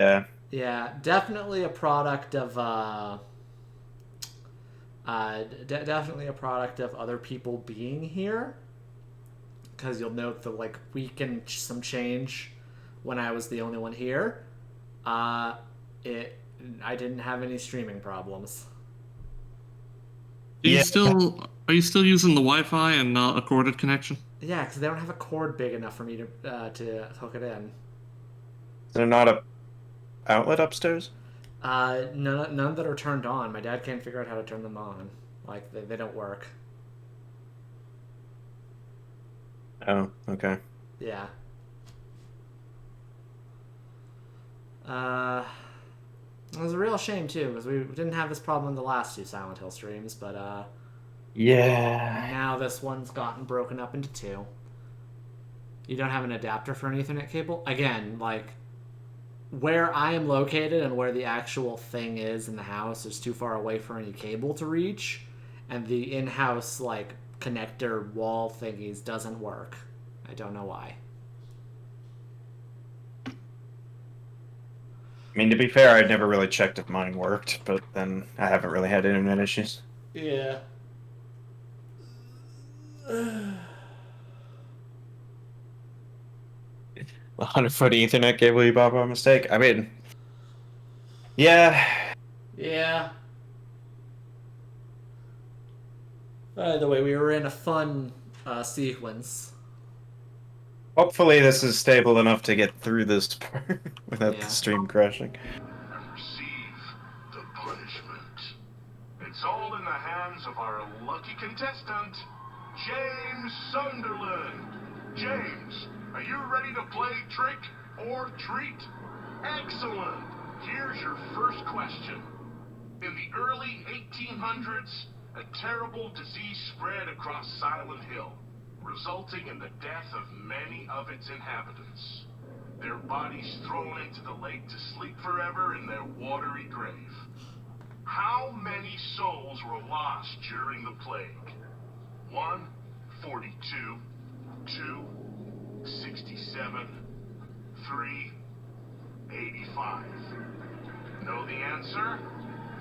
Yeah. Yeah, definitely a product of definitely a product of other people being here. Because you'll note the like week and some change when I was the only one here. Uh, it I didn't have any streaming problems. Yeah. Are you still using the Wi-Fi and not a corded connection? Yeah, because they don't have a cord big enough for me to hook it in. Is there not a outlet upstairs? None that are turned on. My dad can't figure out how to turn them on. Like they don't work. Oh, okay. Yeah. Uh, it was a real shame too because we didn't have this problem in the last two Silent Hill streams, but Yeah. now this one's gotten broken up into two. You don't have an adapter for an Ethernet cable. Again, like where I am located and where the actual thing is in the house is too far away for any cable to reach, and the in-house like connector wall thingies doesn't work. I don't know why. I mean, to be fair, I'd never really checked if mine worked, but then I haven't really had internet issues. Yeah. 100-foot Ethernet cable you bought by mistake. I mean, yeah. Yeah. By the way, we were in a fun sequence. Hopefully, this is stable enough to get through this part without the Yeah. stream crashing. And receive the punishment. It's all in the hands of our lucky contestant, James Sunderland. James, are you ready to play trick or treat? Excellent. Here's your first question. In the early 1800s, a terrible disease spread across Silent Hill, resulting in the death of many of its inhabitants. Their bodies thrown into the lake to sleep forever in their watery grave. How many souls were lost during the plague? 1, 42, 2, 67, 3, 85. Know the answer?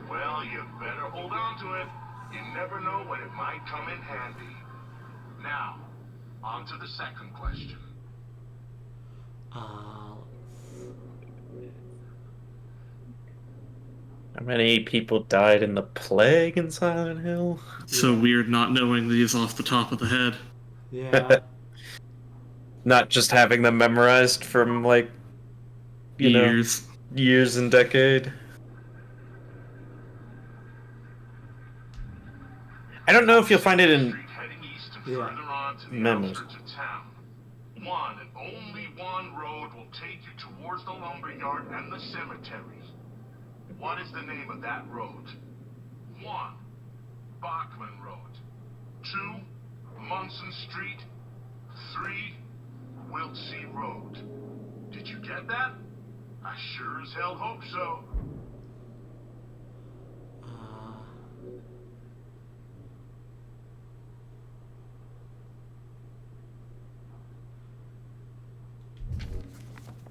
Well, you better hold on to it. You never know when it might come in handy. Now, on to the second question. Uh, How many people died in the plague in Silent Hill? It's so Yeah. weird not knowing these off the top of the head. yeah. Not just having them memorized from, like, Years. years and decade. I don't know if you'll find it in Street heading east and Yeah. further on to the memos. outskirts of town. One and only one road will take you towards the lumberyard and the cemetery. What is the name of that road? 1. Bachman Road. 2. Munson Street. 3. Wiltsey Road. Did you get that? I sure as hell hope so. Uh,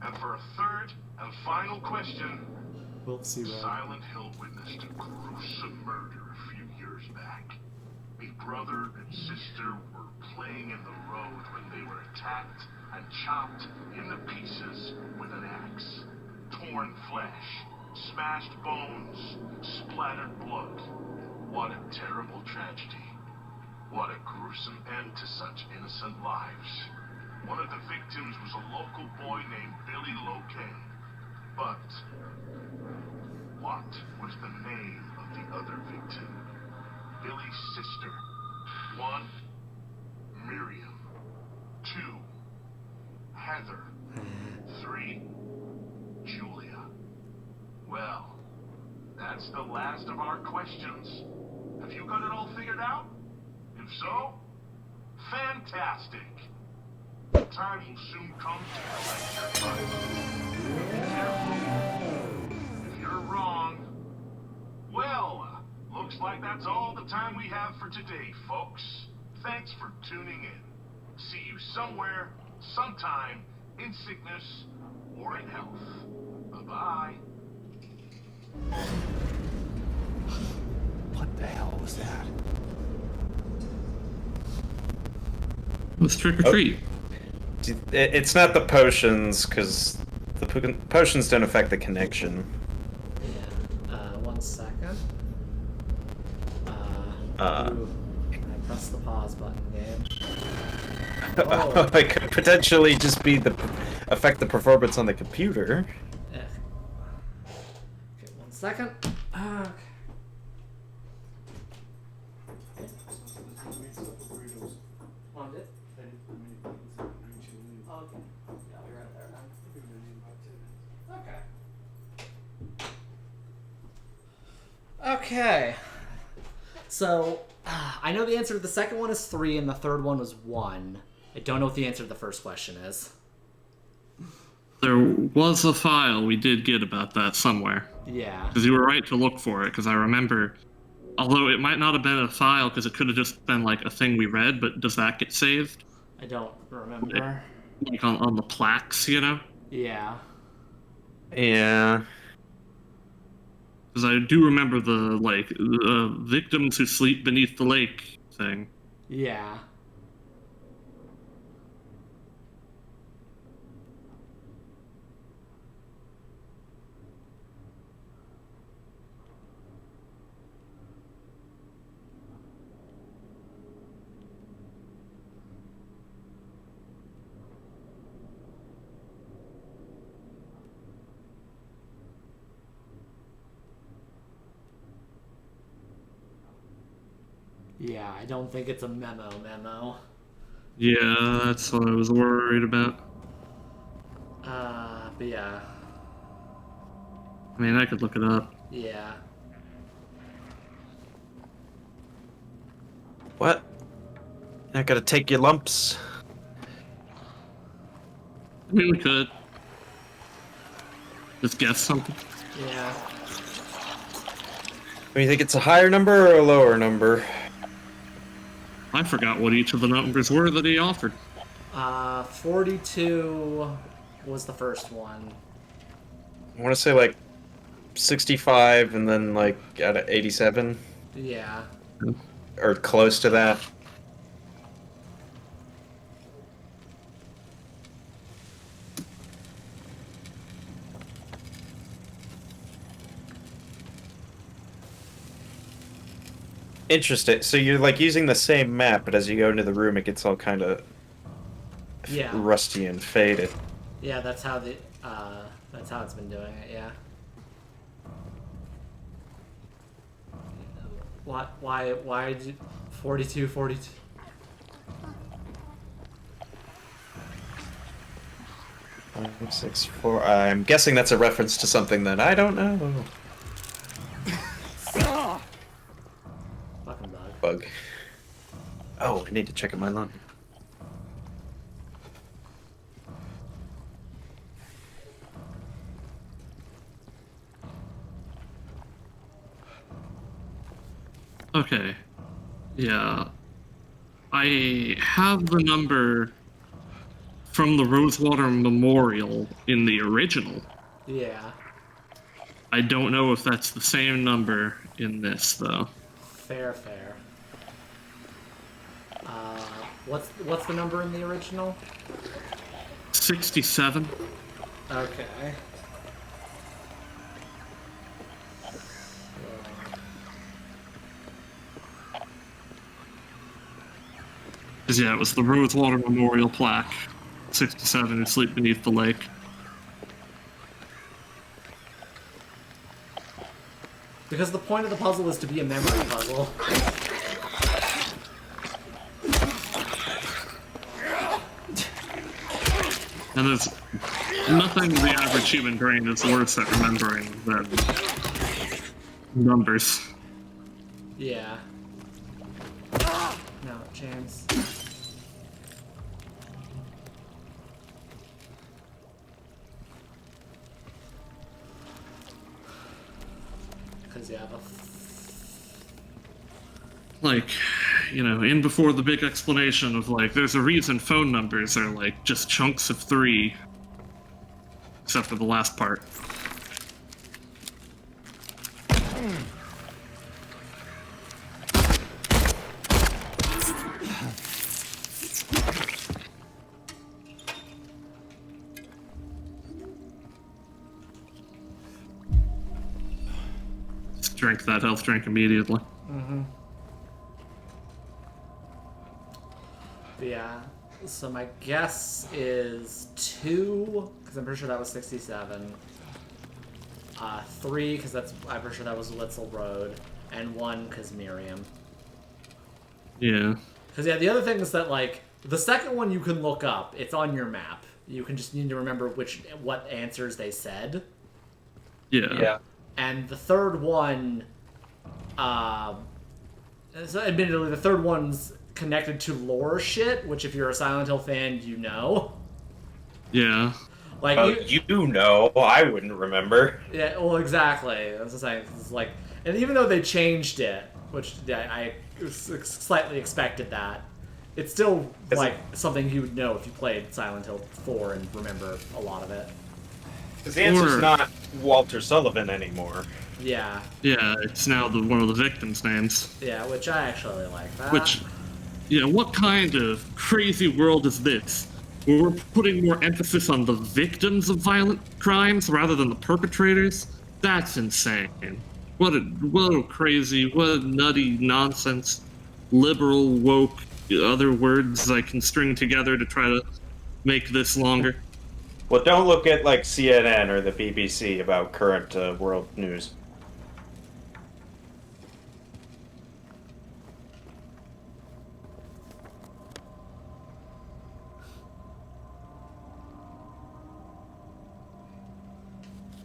And for a third and final question, we'll see. Right. Silent Hill witnessed a gruesome murder a few years back. A brother and sister were playing in the road when they were attacked and chopped into pieces with an axe. Torn flesh, smashed bones, splattered blood. What a terrible tragedy. What a gruesome end to such innocent lives. One of the victims was a local boy named Billy Locaine. But what was the name of the other victim? Billy's sister. 1. Miriam. 2. Heather. 3. Julia. Well, that's the last of our questions. Have you got it all figured out? If so, fantastic. The time will soon come to collect your money. Be careful. If you're wrong, well, looks like that's all the time we have for today, folks. Thanks for tuning in. See you somewhere, sometime, in sickness or in health. Bye. What the hell was that? It was trick or treat. It's not the potions, because the potions don't affect the connection. Yeah. 1 second. Uh. Ooh, I pressed the pause button, game. It could potentially just be affect the performance on the computer. Yeah. Okay, 1 second. Okay. Want it? Okay. Yeah, I'll be right there then. Okay. Okay. So, I know the answer to the second one is 3 and the third one was 1. I don't know what the answer to the first question is. There was a file we did get about that somewhere. Yeah. Because you were right to look for it, because I remember, although it might not have been a file, because it could have just been like a thing we read, but does that get saved? I don't remember. Like on the plaques, you know? Yeah. Yeah. Because I do remember the, like, victims who sleep beneath the lake thing. Yeah. Yeah, I don't think it's a memo. Yeah, that's what I was worried about. But yeah. I mean, I could look it up. Yeah. What? I gotta take your lumps. I mean, we could. Just guess something. Yeah. Do you think it's a higher number or a lower number? I forgot what each of the numbers were that he offered. 42 was the first one. I want to say like 65 and then like at 87 Yeah. or close to that. Interesting. So you're like using the same map, but as you go into the room, it gets all kind of Yeah. rusty and faded. Yeah, that's how it's been doing it, yeah. Why did you 42? 5, 6, 4. I'm guessing that's a reference to something that I don't know. Fucking bug. Bug. Oh, I need to check out my lung. Okay. Yeah. I have the number from the Rosewater Memorial in the original. Yeah. I don't know if that's the same number in this, though. Fair. What's the number in the original? 67. Okay. Because, yeah, it was the Rosewater Memorial plaque. 67 who sleep beneath the lake. Because the point of the puzzle is to be a memory puzzle. And there's nothing the average human brain is worse at remembering than numbers. Yeah. No chance. Because, yeah, Like, you know, in before the big explanation of, like, there's a reason phone numbers are, like, just chunks of 3. Except for the last part. Just drink that health drink immediately. Yeah. So my guess is 2, because I'm pretty sure that was 67. 3, because I'm pretty sure that was Witzel Road, and 1, because Miriam. Yeah. Because yeah, the other thing is that like the second one you can look up. It's on your map. You can just need to remember what answers they said. Yeah. And the third one, so admittedly, the third one's connected to lore shit, which if you're a Silent Hill fan, you know. Yeah. Like you know, I wouldn't remember. Yeah, well, exactly. That's what I'm saying. It's like, and even though they changed it, which I slightly expected that, it's still like something you would know if you played Silent Hill 4 and remember a lot of it. Because the answer's not Walter Sullivan anymore. Yeah. Yeah, it's now one of the victims' names. Yeah, which I actually like that. Which, yeah, what kind of crazy world is this? Where we're putting more emphasis on the victims of violent crimes rather than the perpetrators? That's insane. What a crazy, what a nutty nonsense, liberal, woke, other words I can string together to try to make this longer. Well, don't look at like CNN or the BBC about current world news.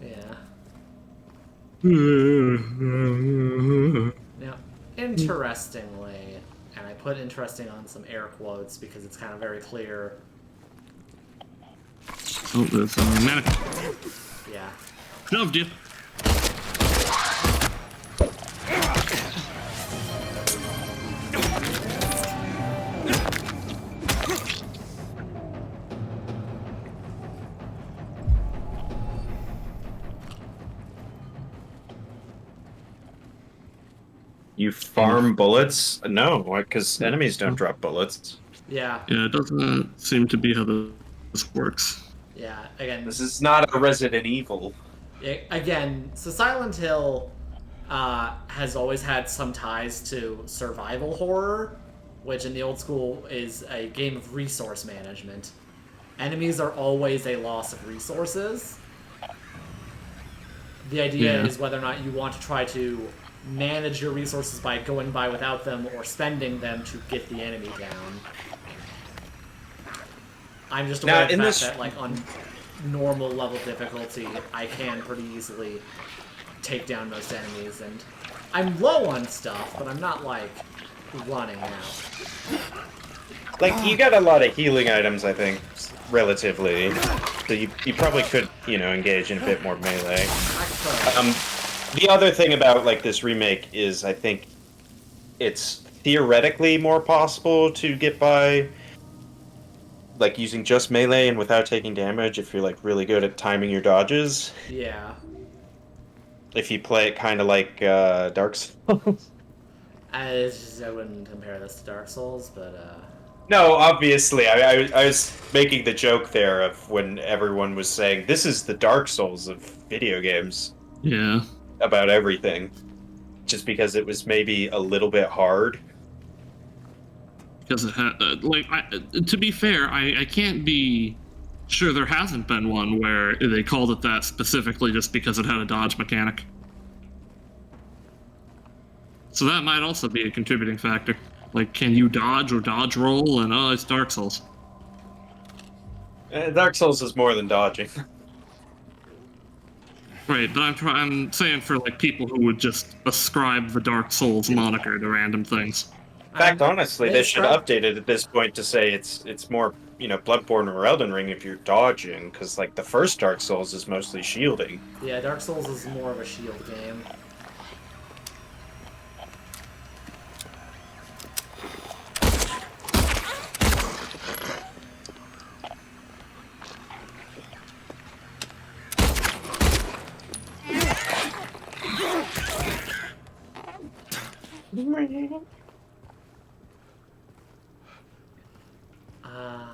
Yeah. Yeah. Now, interestingly, and I put interesting on some air quotes because it's kind of very clear. Oh, there's a mannequin. Yeah. Shoved you. You farm bullets? No, because enemies don't drop bullets. Yeah. Yeah, it doesn't seem to be how this works. Yeah. Again, This is not a Resident Evil. again, so Silent Hill has always had some ties to survival horror, which in the old school is a game of resource management. Enemies are always a loss of resources. The idea is whether or not you want to try to manage your resources by going by without them or spending them to get the enemy down. I'm just aware of the fact that, like, on normal level difficulty, I can pretty easily take down most enemies, and I'm low on stuff, but I'm not, like, running out. Like, you got a lot of healing items, I think, relatively. So you probably could, engage in a bit more melee. The other thing about, like, this remake is, I think, it's theoretically more possible to get by, like, using just melee and without taking damage if you're, like, really good at timing your dodges. Yeah. If you play it kind of like Dark Souls. I wouldn't compare this to Dark Souls, but, No, obviously. I was making the joke there of when everyone was saying, this is the Dark Souls of video games. Yeah. About everything. Just because it was maybe a little bit hard. Because it had, to be fair, I can't be sure there hasn't been one where they called it that specifically just because it had a dodge mechanic. So that might also be a contributing factor. Like, can you dodge or dodge roll? And it's Dark Souls. Dark Souls is more than dodging. Right, but I'm saying for like people who would just ascribe the Dark Souls moniker to random things. In fact, honestly, they should update it at this point to say it's more, Bloodborne or Elden Ring if you're dodging, because, like, the first Dark Souls is mostly shielding. yeah, Dark Souls is more of a shield game. Uh,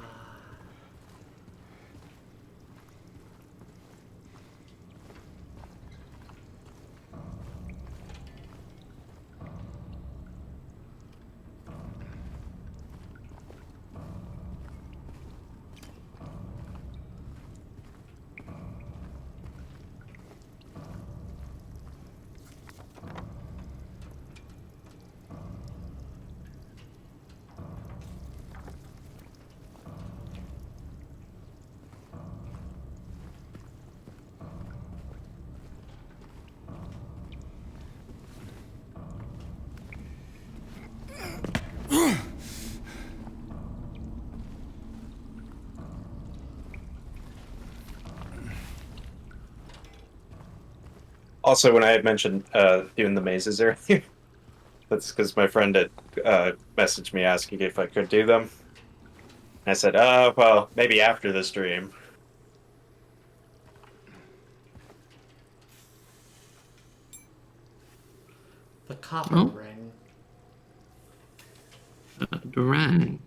Also, when I had mentioned doing the mazes earlier, that's because my friend had messaged me asking if I could do them. I said, well, maybe after the stream. the copper Oh. ring. Durang.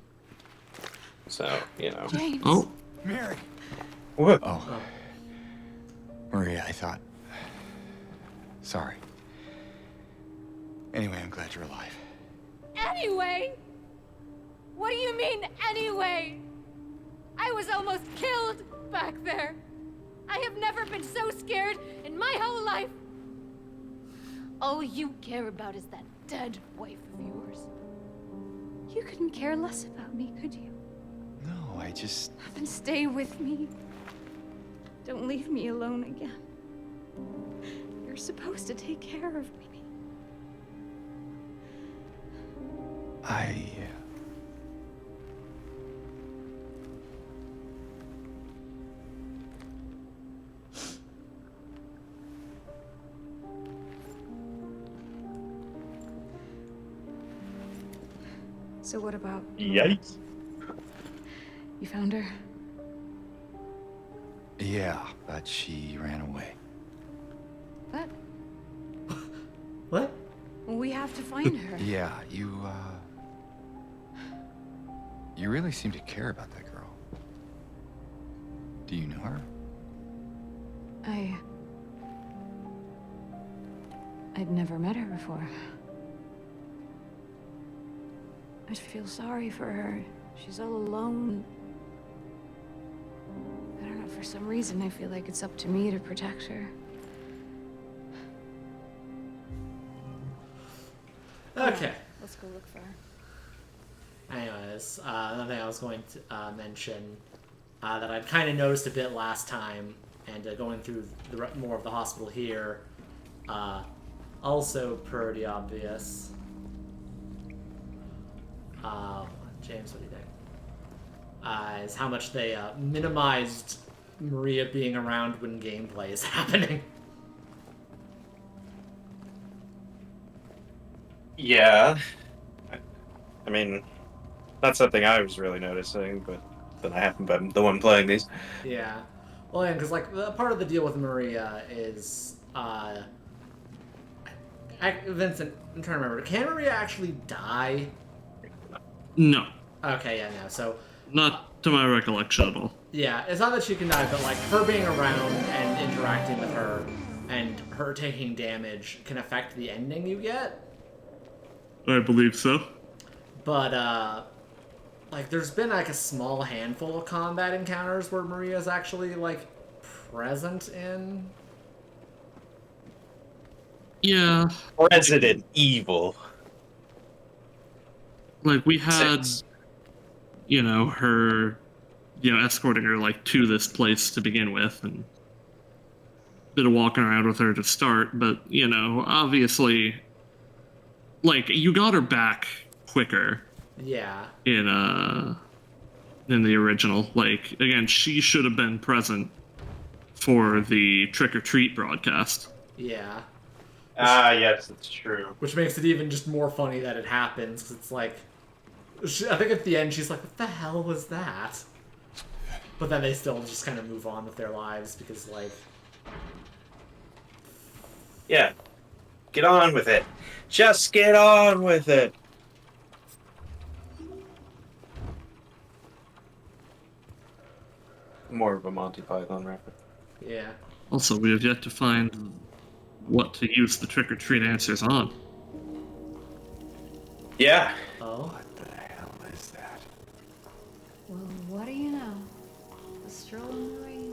So, you know. James. Oh, Mary. What? Oh, Oh. Maria, I thought. Sorry. Anyway, I'm glad you're alive. Anyway? What do you mean, anyway? I was almost killed back there. I have never been so scared in my whole life. All you care about is that dead wife of yours. You couldn't care less about me, could you? No, I just... Then stay with me. Don't leave me alone again. You're supposed to take care of me. So what about... Yikes. You found her? Yeah, but she ran away. What? What? We have to find her. Yeah, you really seem to care about that girl. Do you know her? I'd never met her before. I feel sorry for her. She's all alone. I don't know, for some reason I feel like it's up to me to protect her. Okay. Let's go look for her. Anyways, another thing I was going to mention that I'd kind of noticed a bit last time, and going through more of the hospital here, also pretty obvious. James, what do you think? Is how much they minimized Maria being around when gameplay is happening. Yeah. I mean, not something I was really noticing, but then I haven't been the one playing these. Yeah. Well, yeah, because, like, part of the deal with Maria is, Vincent, I'm trying to remember, can Maria actually die? no. Okay, yeah, no, so... Not to my recollection at all. Yeah, it's not that she can die, but, like, her being around and interacting with her and her taking damage can affect the ending you get. I believe so. But, like, there's been, like, a small handful of combat encounters where Maria's actually, like, present in. Yeah. Resident Evil. Like, we had, 6. her, escorting her, like, to this place to begin with, and a bit of walking around with her to start, but, obviously, like, you got her back quicker Yeah. in the original. Like, again, she should have been present for the trick-or-treat broadcast. Yeah. Yes, it's true. Which makes it even just more funny that it happens, because it's like... I think at the end she's like, what the hell was that? But then they still just kind of move on with their lives, because, like... Yeah. Get on with it. Just get on with it. More of a Monty Python reference. Yeah. Also, we have yet to find what to use the trick-or-treat answers on. Yeah. Oh. What the hell is that? Well, what do you know? A stroll in the rain.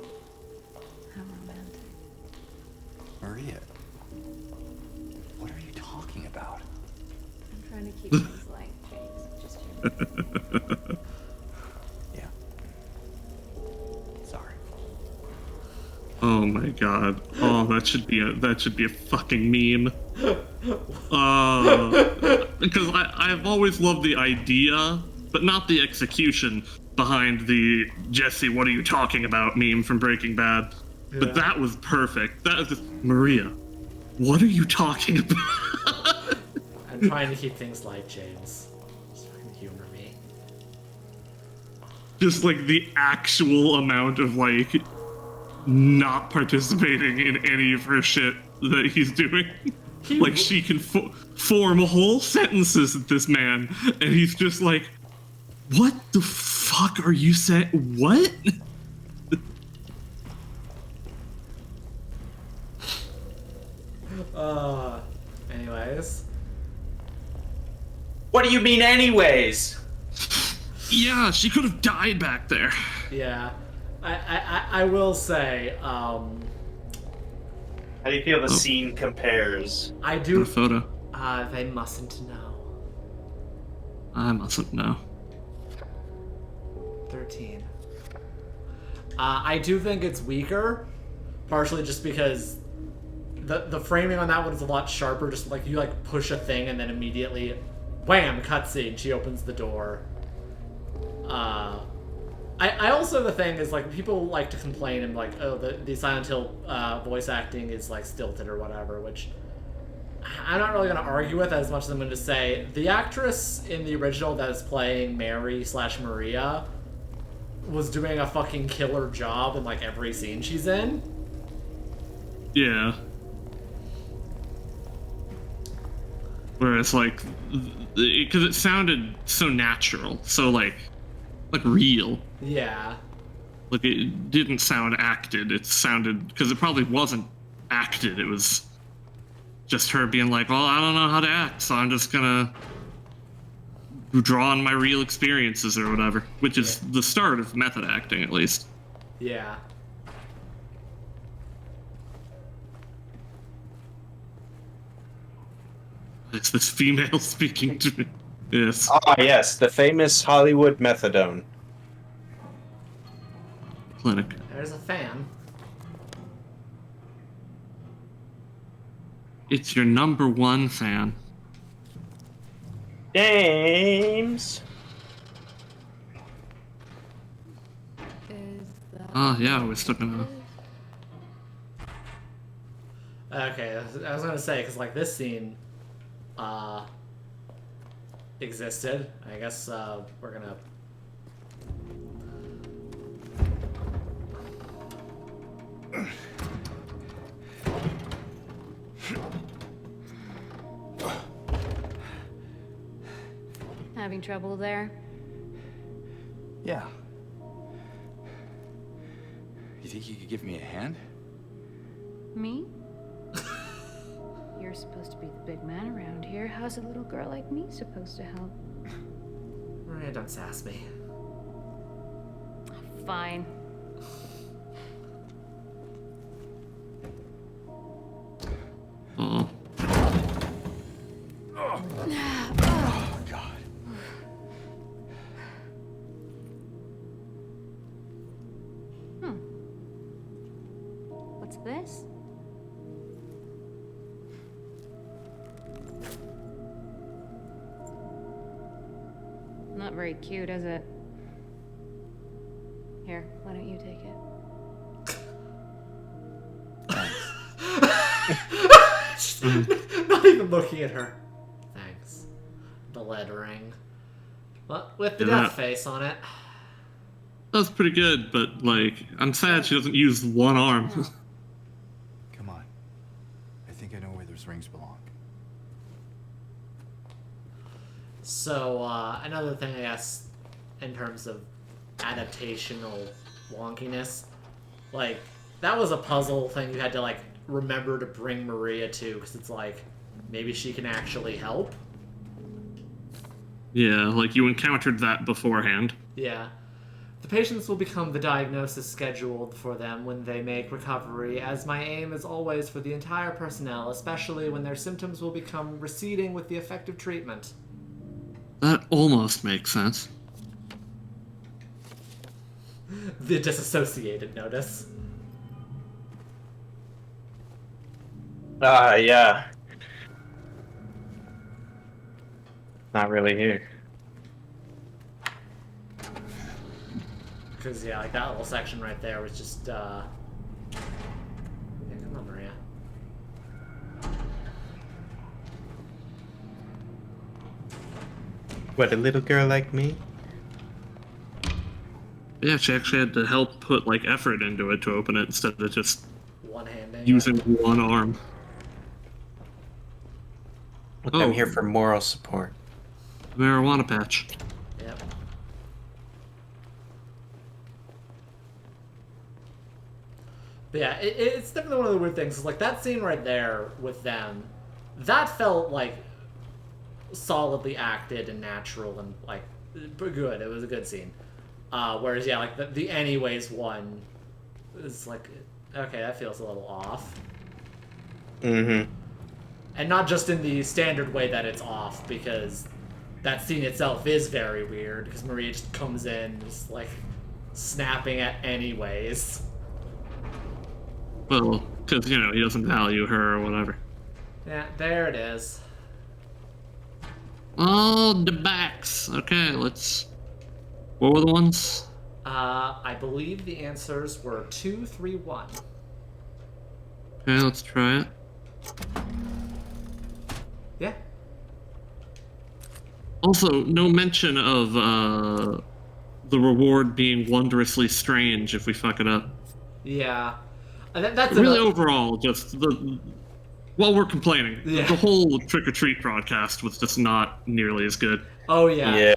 How romantic. Maria. What are you talking about? I'm trying to keep things light, James. Just you. Yeah. Sorry. Oh my god. Oh, that should be a fucking meme. Because I've always loved the idea, but not the execution behind the Jesse, what are you talking about meme from Breaking Bad. Yeah. But that was perfect. That was just, Maria, what are you talking about? I'm trying to keep things light, James. Just fucking humor me. Just like the actual amount of like not participating in any of her shit that he's doing. Like she can form whole sentences with this man, and he's just like, "What the fuck are you saying? What?" Anyways. What do you mean, anyways? Yeah, she could have died back there. Yeah. I will say, How do you feel the scene compares? I In do. the photo. They mustn't know. I mustn't know. 13. I do think it's weaker, partially just because the framing on that one is a lot sharper. Just like you like push a thing and then immediately, wham, cutscene. She opens the door. I also, the thing is, like, people like to complain and like, oh, the Silent Hill voice acting is like stilted or whatever, which I'm not really going to argue with as much as I'm going to say the actress in the original that is playing Mary/Maria was doing a fucking killer job in like every scene she's in. Yeah. Whereas, like, because it sounded so natural, so like real. Yeah. Like, it didn't sound acted. It sounded, because it probably wasn't acted. It was just her being like, well, I don't know how to act, so I'm just gonna draw on my real experiences or whatever, which is the start of method acting, at least. Yeah. It's this female speaking to me. Yes. Ah, yes, the famous Hollywood methadone. Clinic. There's a fan. It's your #1 fan. James. Is that Oh, yeah, we're still gonna... Okay, I was gonna say, because like this scene existed. I guess we're gonna. having trouble there? Yeah. You think you could give me a hand? Me? You're supposed to be the big man around here. How's a little girl like me supposed to help? Maria, don't sass me. Fine. Oh. Oh, God. What's this? Not very cute, is it? Here, why don't you take it? Not even looking at her. Thanks. The lettering. Well, with the Yeah, death face on it. That's pretty good, but, like, I'm sad she doesn't use one arm. Come on. I think I know where those rings belong. So, another thing, I guess, in terms of adaptational wonkiness, like, that was a puzzle thing you had to, like, remember to bring Maria to, because it's like, maybe she can actually help. Yeah, like you encountered that beforehand. Yeah. The patients will become the diagnosis scheduled for them when they make recovery, as my aim is always for the entire personnel, especially when their symptoms will become receding with the effective treatment. That almost makes sense. The disassociated notice. Yeah. Not really here. Because, yeah, like, that little section right there was just, Yeah, come on, Maria. What, a little girl like me? Yeah, she actually had to help put like effort into it to open it instead of just One-handing using it. one arm. I'm here for moral support. Marijuana patch. Yep. But yeah, it's definitely one of the weird things. Is like that scene right there with them, that felt like solidly acted and natural and like good. It was a good scene. Whereas yeah, like the anyways one is like, okay, that feels a little off. Mm-hmm. And not just in the standard way that it's off, because that scene itself is very weird, because Maria just comes in just like snapping at anyways. Well, because, you know, he doesn't value her or whatever. Yeah, there it is. Oh, the backs. Okay, let's... What were the ones? I believe the answers were 2, 3, 1. Okay, let's try it. Yeah. Also, no mention of the reward being wondrously strange if we fuck it up. Yeah. That's Really, another... overall, just the... While we're complaining, Yeah. the whole trick-or-treat broadcast was just not nearly as good. Oh, yeah. Yeah.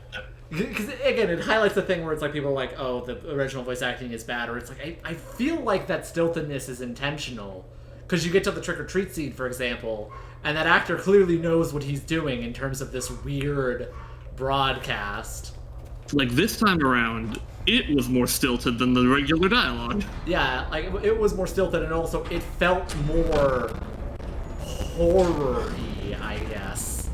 Because, again, it highlights the thing where it's like people are like, oh, the original voice acting is bad, or it's like, I feel like that stiltedness is intentional. Because you get to the trick-or-treat scene, for example, and that actor clearly knows what he's doing in terms of this weird broadcast. Like, this time around, it was more stilted than the regular dialogue. Yeah, like, it was more stilted, and also it felt more horror-y, I guess.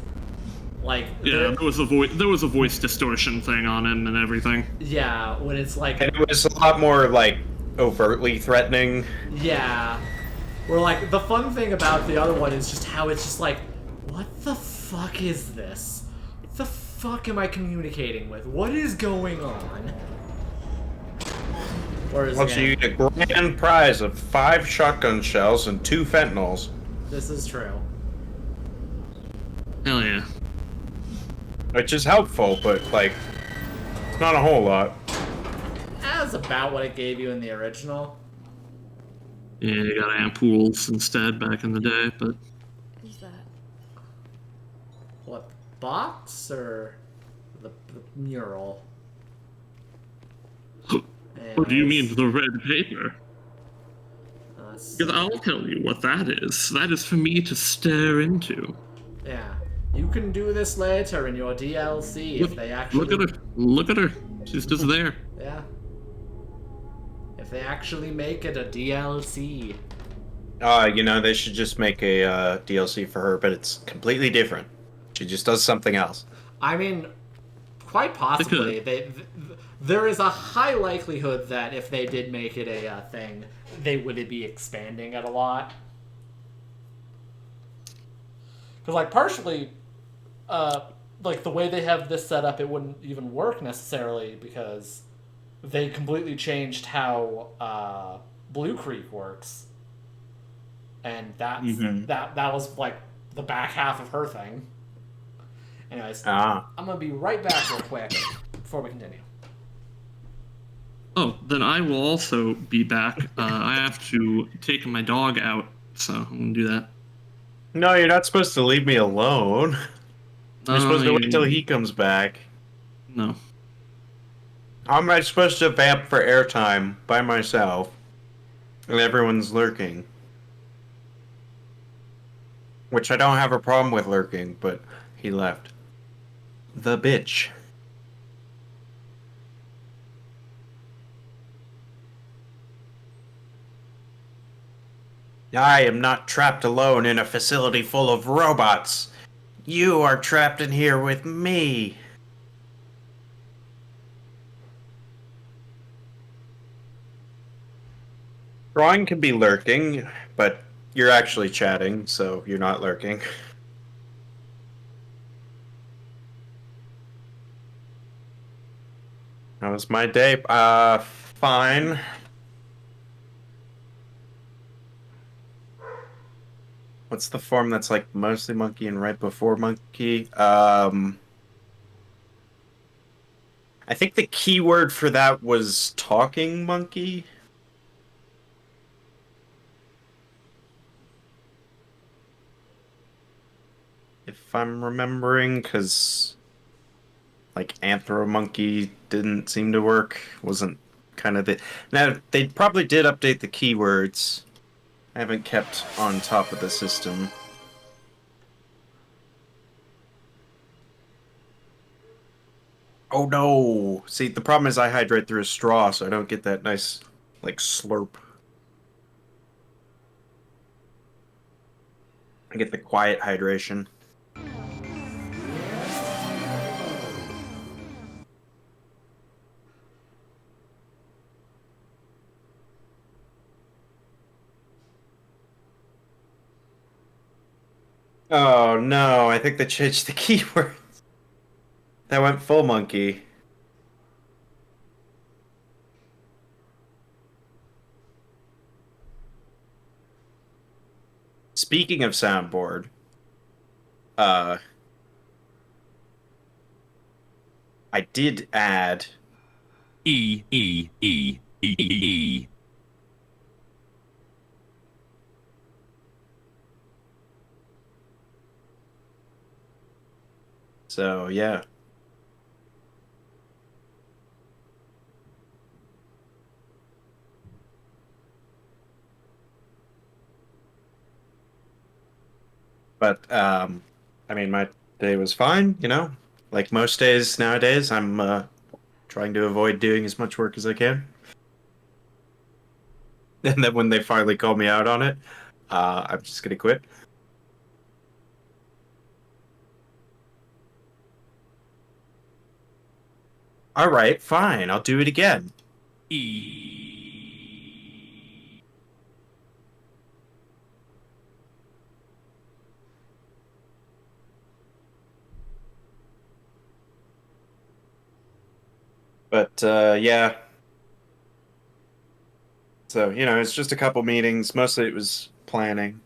Like, Yeah, there was a voice distortion thing on him and everything. Yeah, when it's like... And it was a lot more, like, overtly threatening. Yeah. Where, like, the fun thing about the other one is just how it's just like, what the fuck is this? What the fuck am I communicating with? What is going on? Whereas, Well, so you get a grand prize of 5 shotgun shells and 2 fentanyls. this is true. Hell yeah. Which is helpful, but, like, it's not a whole lot. That's about what it gave you in the original. Yeah, you got ampoules instead back in the day, but... Who's that? What, box or the mural? What do you mean, the red paper? Let's Because see. I'll tell you what that is. That is for me to stare into. Yeah. You can do this later in your DLC if they actually... Look at her. Look at her. She's just there. Yeah. If they actually make it a DLC. You know, they should just make a DLC for her, but it's completely different. She just does something else. I mean, quite possibly. There is a high likelihood that if they did make it a thing, they would be expanding it a lot. Because, like, partially, like, the way they have this set up, it wouldn't even work necessarily because they completely changed how Blue Creek works. And that's, that was, like, the back half of her thing. Anyways, I'm going to be right back real quick before we continue. Oh, then I will also be back. I have to take my dog out, so I'm gonna do that. No, you're not supposed to leave me alone. You're supposed to wait you- till he comes back. No. How am I supposed to vamp for airtime by myself? And everyone's lurking. Which I don't have a problem with lurking, but he left. The bitch. I am not trapped alone in a facility full of robots. You are trapped in here with me. Drawing can be lurking, but you're actually chatting, so you're not lurking. How was my day? Fine. What's the form that's like mostly monkey and right before monkey? I think the keyword for that was talking monkey. If I'm remembering, because like Anthro-monkey didn't seem to work. Wasn't kind of the... Now, they probably did update the keywords. I haven't kept on top of the system. Oh no! See, the problem is I hydrate through a straw, so I don't get that nice, like, slurp. I get the quiet hydration. Oh no, I think they changed the keyword. That went full monkey. Speaking of soundboard, I did add E. so yeah. But I mean, my day was fine, you know. Like most days nowadays, I'm trying to avoid doing as much work as I can. And then when they finally call me out on it, I'm just gonna quit. All right, fine. I'll do it again. But yeah. So, you know, it's just a couple meetings. Mostly it was planning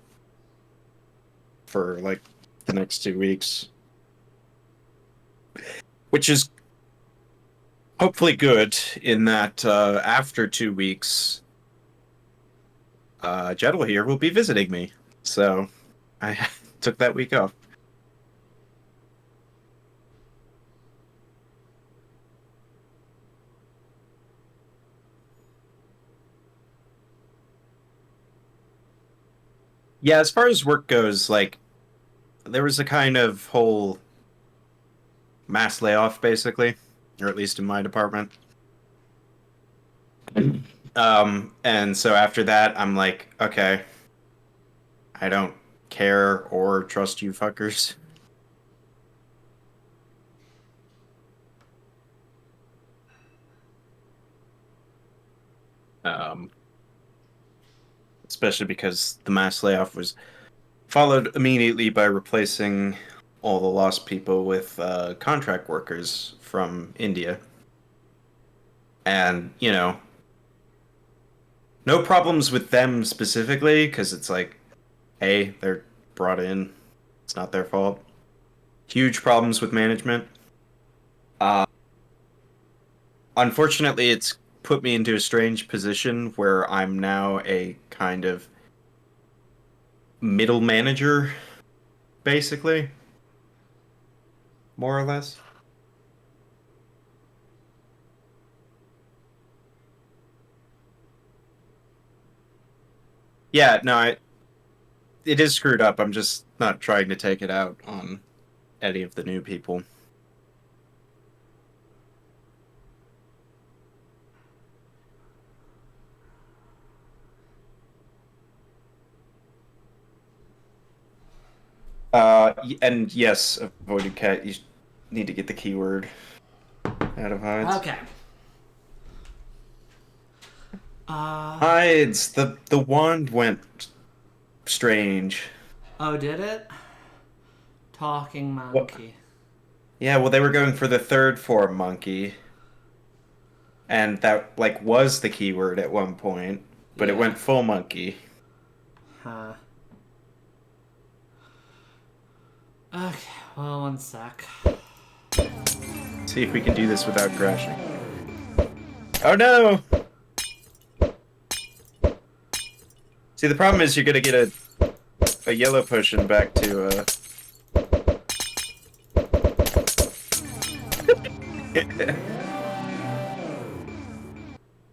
for like the next 2 weeks. Which is hopefully good in that after 2 weeks, Jedel here will be visiting me. So I took that week off. Yeah, as far as work goes, like, there was a kind of whole mass layoff, basically, or at least in my department. And so after that, I'm like, okay, I don't care or trust you fuckers. Um, Especially because the mass layoff was followed immediately by replacing all the lost people with contract workers from India. And, you know, no problems with them specifically, because it's like, hey, they're brought in. It's not their fault. Huge problems with management. Unfortunately, it's put me into a strange position where I'm now a kind of middle manager, basically. more or less. Yeah, no, it is screwed up. I'm just not trying to take it out on any of the new people. And yes, avoided cat, you need to get the keyword out of Hydez. Okay. Hydez, the wand went strange. Oh, did it? Talking monkey. Yeah, well, they were going for the third form monkey. And that, like, was the keyword at one point. But it Yeah. went full monkey. Huh. Okay, well, one sec. See if we can do this without crashing. Oh no! See, the problem is you're gonna get a yellow potion back to,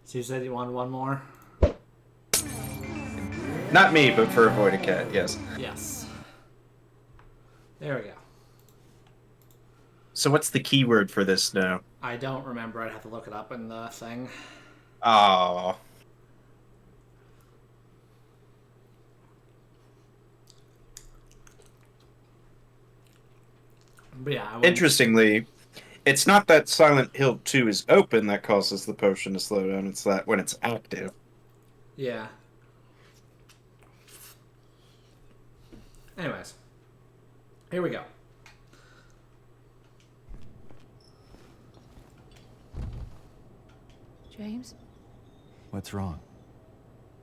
So you said you wanted one more? Not me, but for avoided cat, yes. Yes. There we go. So what's the keyword for this now? I don't remember. I'd have to look it up in the thing. Oh. But yeah, Interestingly, it's not that Silent Hill 2 is open that causes the potion to slow down, it's that when it's active. Yeah. Anyways. Here we go. James, What's wrong?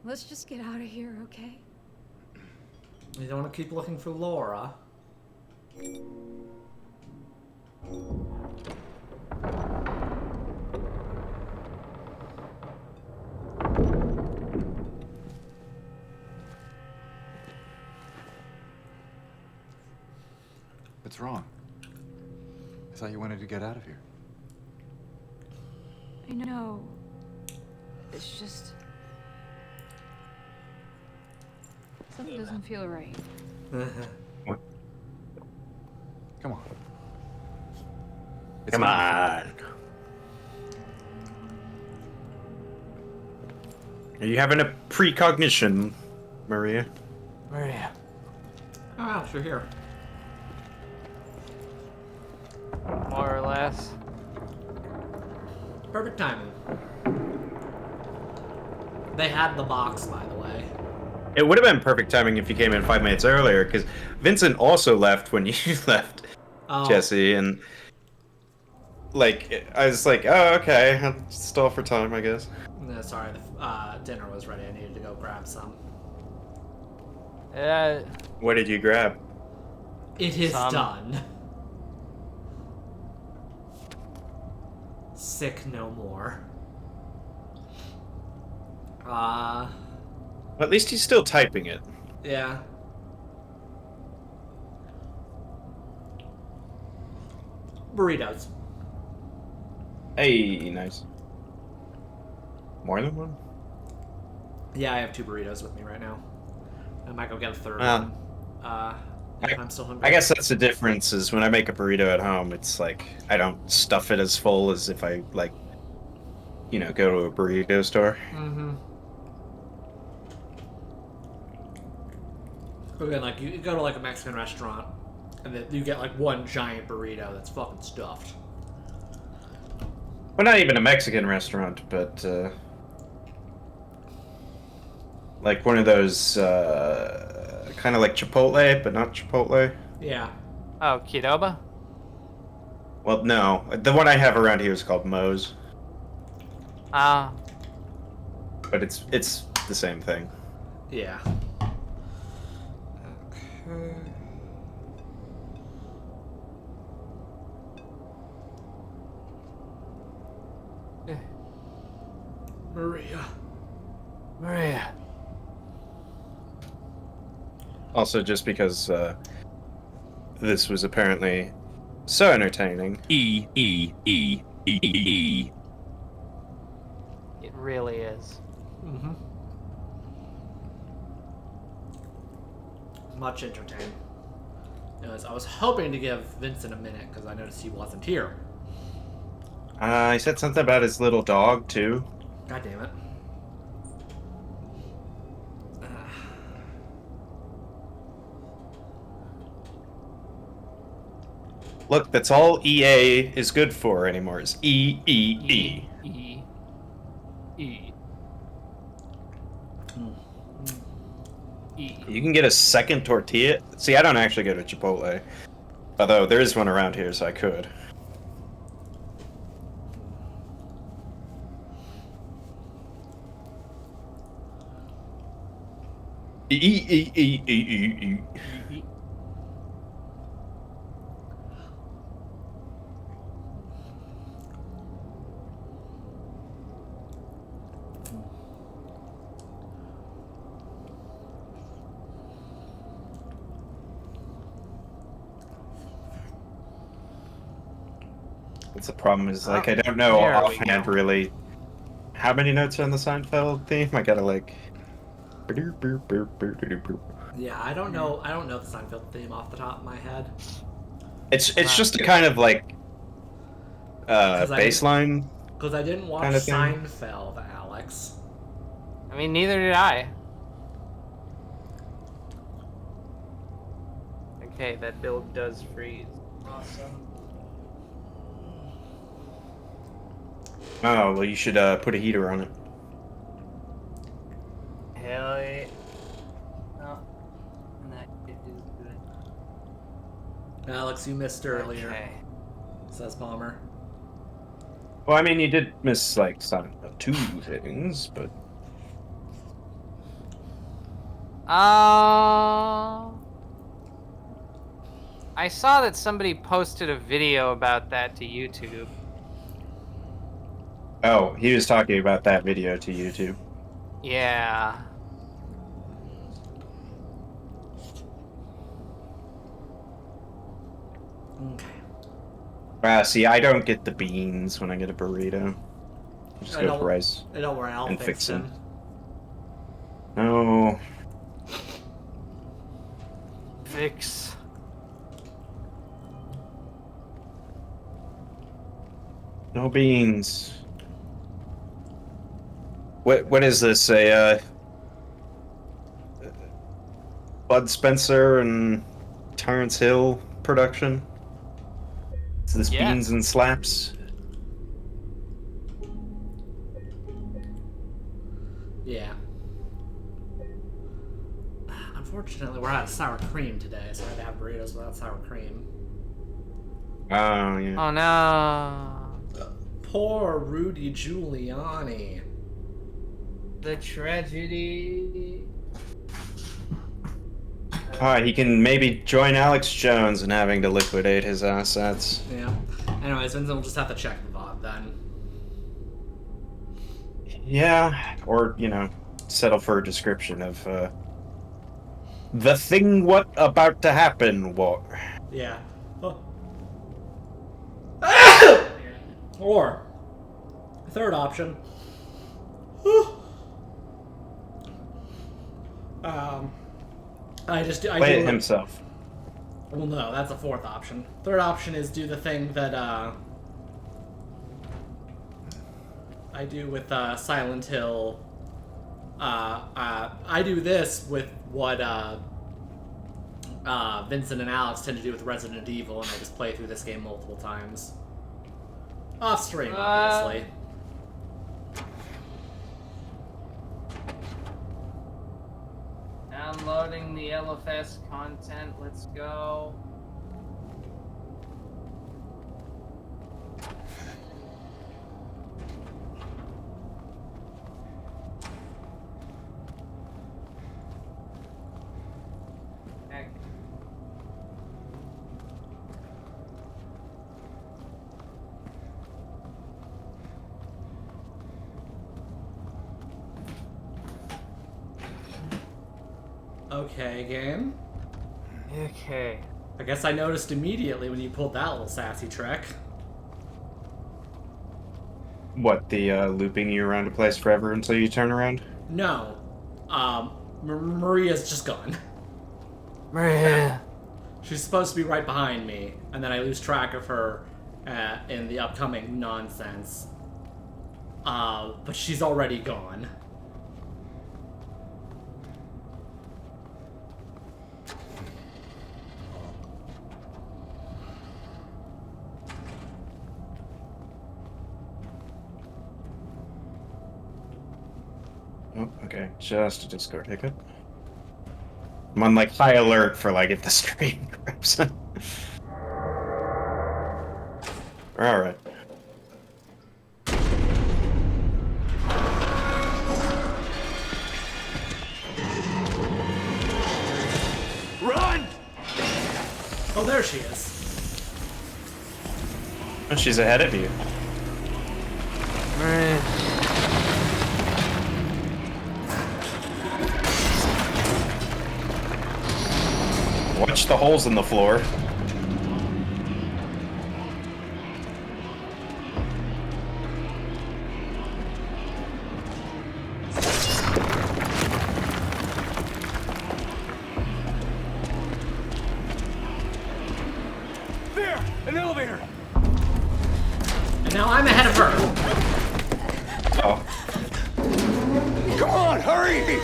let's just get out of here, okay? You don't want to keep looking for Laura. What's wrong? I thought you wanted to get out of here. I know. It's just... something doesn't feel right. Come on. Come on. Are you having a precognition, Maria? Maria. Oh, you're here. More or less. Perfect timing. They had the box, by the way. It would have been perfect timing if you came in 5 minutes earlier, because Vincent also left when you left, Oh, Jesse, and like I was like, oh, okay, I'll stall for time, I guess. no, sorry. The dinner was ready. I needed to go grab some. Yeah, What did you grab? It is Some. done. Sick no more. Well, at least he's still typing it. Yeah. Burritos. Hey, nice. More than one? Yeah, I have 2 burritos with me right now. I might go get a third Ah. one. If I'm still hungry. I guess that's the difference, is when I make a burrito at home, it's like, I don't stuff it as full as if I, like, you know, go to a burrito store. Mm-hmm. Again, like, you go to, like, a Mexican restaurant, and then you get, like, one giant burrito that's fucking stuffed. Well, not even a Mexican restaurant, but, like one of those, kind of like Chipotle, but not Chipotle. Yeah. oh, Qdoba? Well, no. The one I have around here is called Moe's, Ah, but it's the same thing. Yeah. Okay. Maria. Maria. Also, just because this was apparently So entertaining. E E E E E. It really is. Mm-hmm. Much entertained. Anyways, I was hoping to give Vincent a minute because I noticed he wasn't here. He said something about his little dog too. God damn it. Look, that's all EA is good for anymore. Is E E E. E. E. E. You can get a second tortilla. See, I don't actually go to Chipotle, although there is one around here, so I could. E E E E E E. That's the problem is, like, I don't know There we offhand go. really how many notes are on the Seinfeld theme. I gotta, like... Yeah, I don't know the Seinfeld theme off the top of my head. It's just a kind of, like, 'Cause I- baseline. Because I didn't watch Kind of thing. Seinfeld, Alex. I mean, neither did I. Okay, that build does freeze. Awesome. Oh, well, you should put a heater on it. Hell yeah. No. And that is good. Alex, you missed earlier, Okay. says Palmer. Well, I mean, you did miss, like, some two things, but... I saw that somebody posted a video about that to YouTube. Oh, he was talking about that video to YouTube. Yeah. Okay. See, I don't get the beans when I get a burrito. I just I go don't- for rice. Don't worry, I'll And fix fix 'em. him. No. Fix. No beans. What is this? Bud Spencer and Terrence Hill production? Is this Yeah. Beans and Slaps? Yeah. Unfortunately, we're out of sour cream today, so I had to have burritos without sour cream. Oh, yeah. Oh no. Poor Rudy Giuliani. The tragedy. Alright, he can maybe join Alex Jones in having to liquidate his assets. Yeah. Anyways, Vincent will just have to check the VOD then. Yeah, or, you know, settle for a description of, the thing what about to happen, what? Yeah. Oh. Or, third option. I Play do it himself. Well, no, that's a fourth option. Third option is do the thing that I do with Silent Hill. I do this with what Vincent and Alex tend to do with Resident Evil, and I just play through this game multiple times. Off stream, obviously. Downloading the LFS content. Let's go. Heck. Okay, game. Okay. I guess I noticed immediately when you pulled that little sassy trick. What, the looping you around a place forever until you turn around? No. Maria's just gone. Maria. She's supposed to be right behind me, and then I lose track of her in the upcoming nonsense. But she's already gone. Oh, okay. Just a Discord hiccup. I'm on like high alert for like if the screen grabs. Alright. Run! Oh, there she is. Oh, she's ahead of you. Maria. Watch the holes in the floor. There! An elevator! And now I'm ahead of her. Oh. Come on, hurry!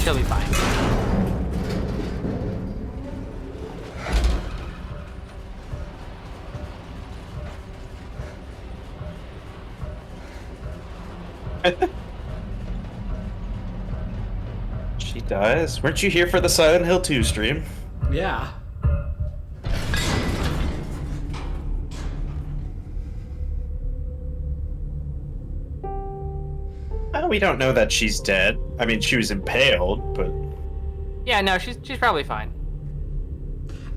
She'll be fine. She dies? Weren't you here for the Silent Hill 2 stream? Yeah. Well, we don't know that she's dead. I mean, she was impaled, but... Yeah, no, she's probably fine.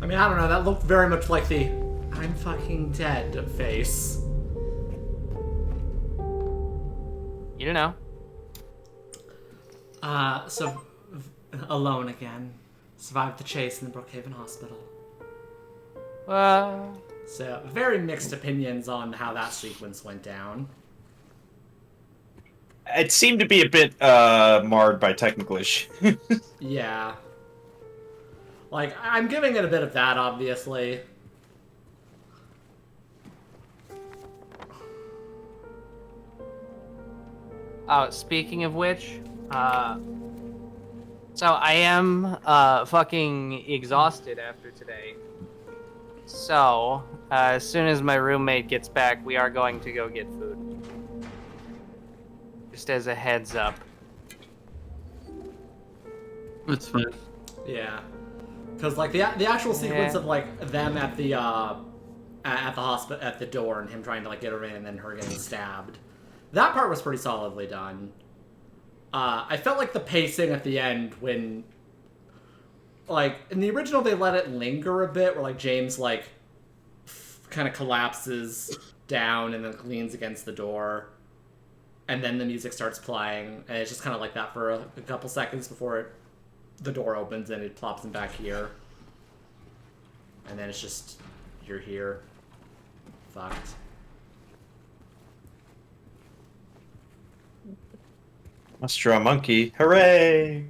I mean, I don't know, that looked very much like the I'm fucking dead face. You don't know. So, alone again. Survived the chase in the Brookhaven Hospital. So, very mixed opinions on how that sequence went down. It seemed to be a bit marred by technical issues. Yeah. Like, I'm giving it a bit of that, obviously. Oh, speaking of which, so I am fucking exhausted after today. So, as soon as my roommate gets back, we are going to go get food. Just as a heads up. That's fine. Yeah. Because, like, the actual sequence Yeah. of, like, them at the hospital, at the door, and him trying to, like, get her in, and then her getting stabbed. That part was pretty solidly done. I felt like the pacing at the end when, like, in the original they let it linger a bit, where, like, James, like, kind of collapses down and then leans against the door. And then the music starts playing, and it's just kind of like that for a couple seconds before the door opens and it plops him back here. And then it's just, you're here. Fucked. Must draw a monkey. Hooray!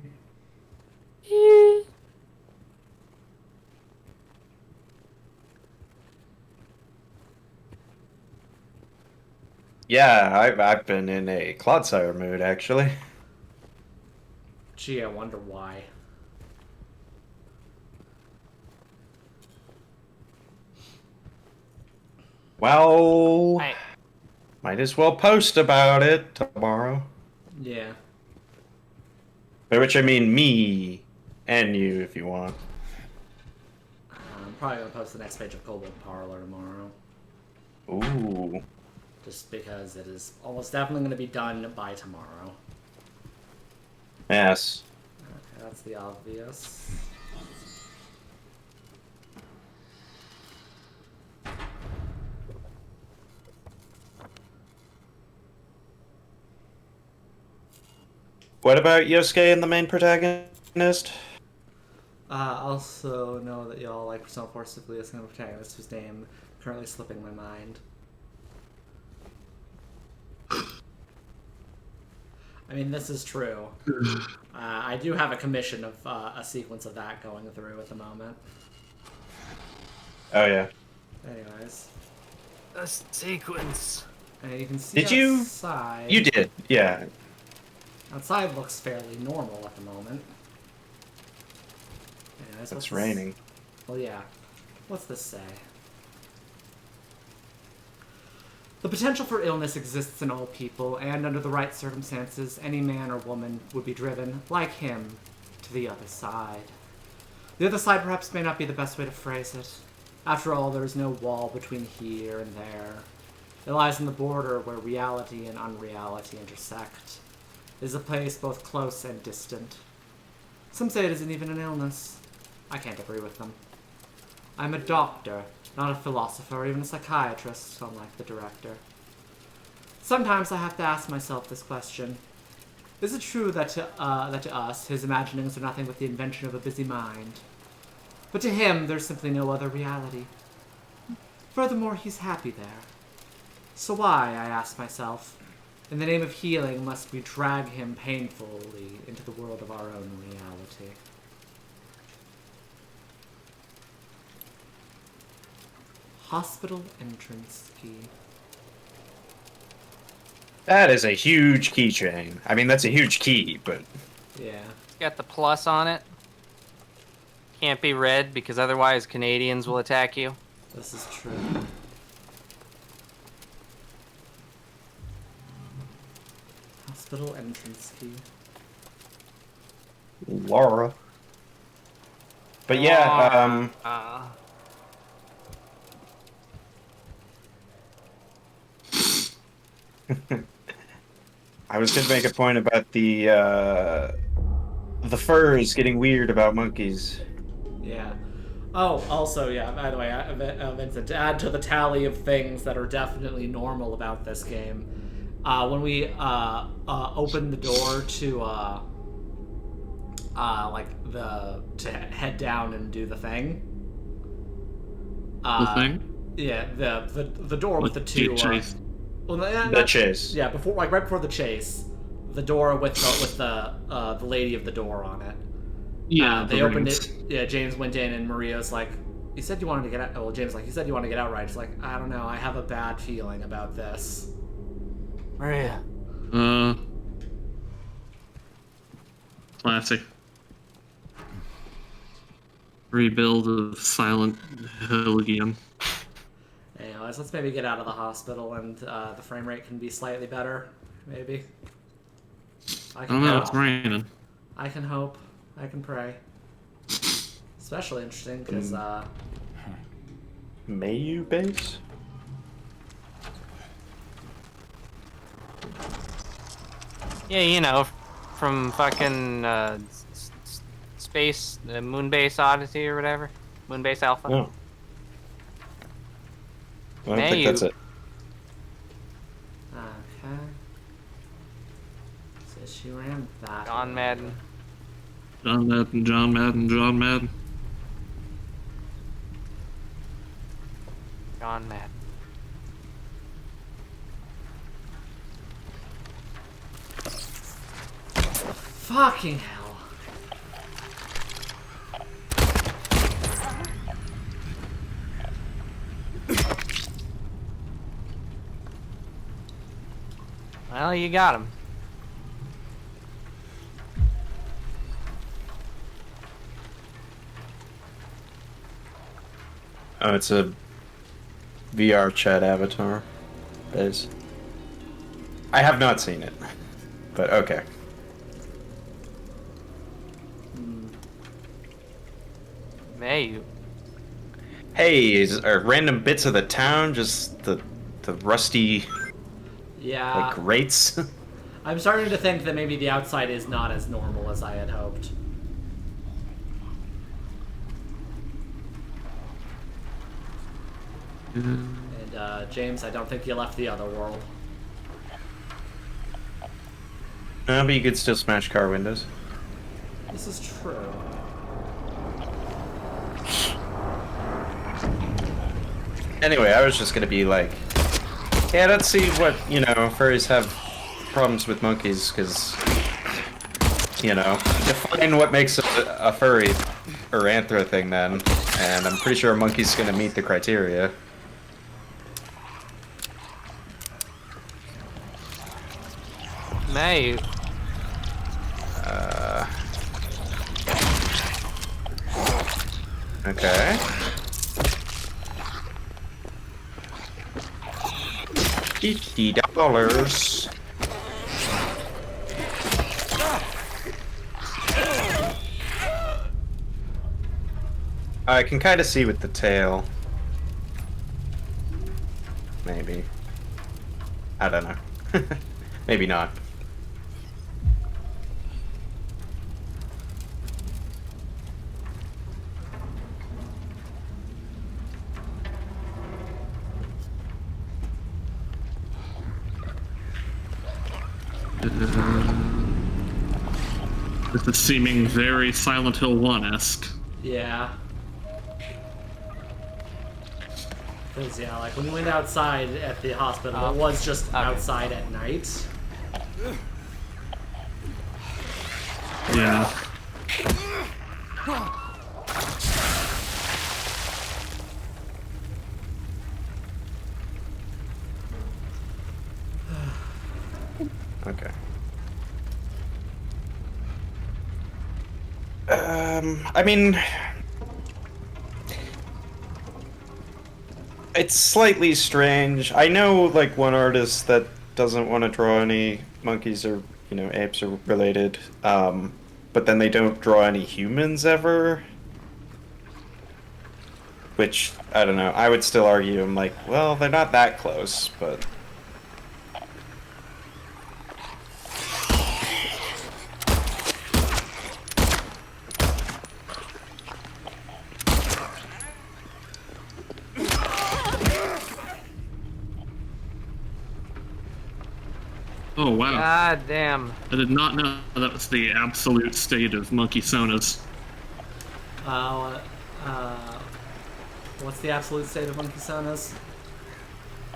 Yeah, I've been in a Clodsire mood, actually. Gee, I wonder why. Well, might as well post about it tomorrow. Yeah. By which I mean me and you, if you want. I'm probably gonna post the next page of Cobalt Parlor tomorrow. Ooh. Just because it is almost definitely going to be done by tomorrow. Yes. Okay, that's the obvious. What about Yosuke and the main protagonist? Also know that y'all like Persona 4 specifically as a protagonist whose name currently slipping my mind. I mean, this is true. I do have a commission of a sequence of that going through at the moment. Oh yeah. Anyways. A sequence. And you can see Did you? outside. You did, yeah. Outside looks fairly normal at the moment. Anyways, It's raining. Well, yeah. What's this say? The potential for illness exists in all people, and under the right circumstances, any man or woman would be driven, like him, to the other side. The other side perhaps may not be the best way to phrase it. After all, there is no wall between here and there. It lies in the border where reality and unreality intersect. It is a place both close and distant. Some say it isn't even an illness. I can't agree with them. I'm a doctor, not a philosopher or even a psychiatrist, unlike the director. Sometimes I have to ask myself this question. Is it true that to us, his imaginings are nothing but the invention of a busy mind? But to him, there's simply no other reality. Furthermore, he's happy there. So why, I ask myself, in the name of healing, must we drag him painfully into the world of our own reality? Hospital entrance key. That is a huge keychain. I mean, that's a huge key, but... Yeah. It's got the plus on it. Can't be read because otherwise Canadians will attack you. This is true. Hospital entrance key. Laura. But yeah, I was going to make a point about the furs getting weird about monkeys. Yeah. Oh, also, yeah, by the way, Vincent, to add to the tally of things that are definitely normal about this game, when we open the door to to head down and do the thing. The thing? Yeah, the door with the two. Chase. Well, The chase. Yeah, before right before the chase, the door with the lady of the door on it. Yeah, they the opened rings. it. Yeah, James went in, and Maria's like, "You said you wanted to get out." Well, James was like, "You said you want to get out, right?" She's like, "I don't know. I have a bad feeling about this." Maria. Classic. Rebuild of Silent Hill again. Anyways, let's maybe get out of the hospital, and the frame rate can be slightly better. Maybe. I don't know, it's raining. I can hope. I can pray. Especially interesting because Mayu base? Yeah, you know, from fucking space, Moonbase Odyssey or whatever, Moonbase Alpha. No. I don't think Mayu. that's it. okay. So she ran that. John Madden. John Madden, John Madden, John Madden. John Madden. Fucking hell. Well, you got him. Oh, it's a VR chat avatar. Base. I have not seen it, but okay. Mayu. Hey, are random bits of the town just the the rusty Yeah. like grates. I'm starting to think that maybe the outside is not as normal as I had hoped. And James, I don't think you left the other world. No, but you could still smash car windows. This is true. Anyway, I was just gonna be like, yeah, let's see what, you know, furries have problems with monkeys, because, you know, define what makes a furry or anthro thing then, and I'm pretty sure a monkey's gonna meet the criteria. May. Okay. $50. I can kind of see with the tail. Maybe. I don't know. Maybe not. This is seeming very Silent Hill 1-esque. Yeah. Because, yeah, like, when we went outside at the hospital, it was just outside at night. Yeah. Okay. I mean, it's slightly strange. I know, like, one artist that doesn't want to draw any monkeys or, you know, apes or related, but then they don't draw any humans ever. Which, I don't know, I would still argue, I'm like, well, they're not that close, but... Oh, wow. God damn. I did not know that was the absolute state of monkey sonas. What's the absolute state of monkey sonas?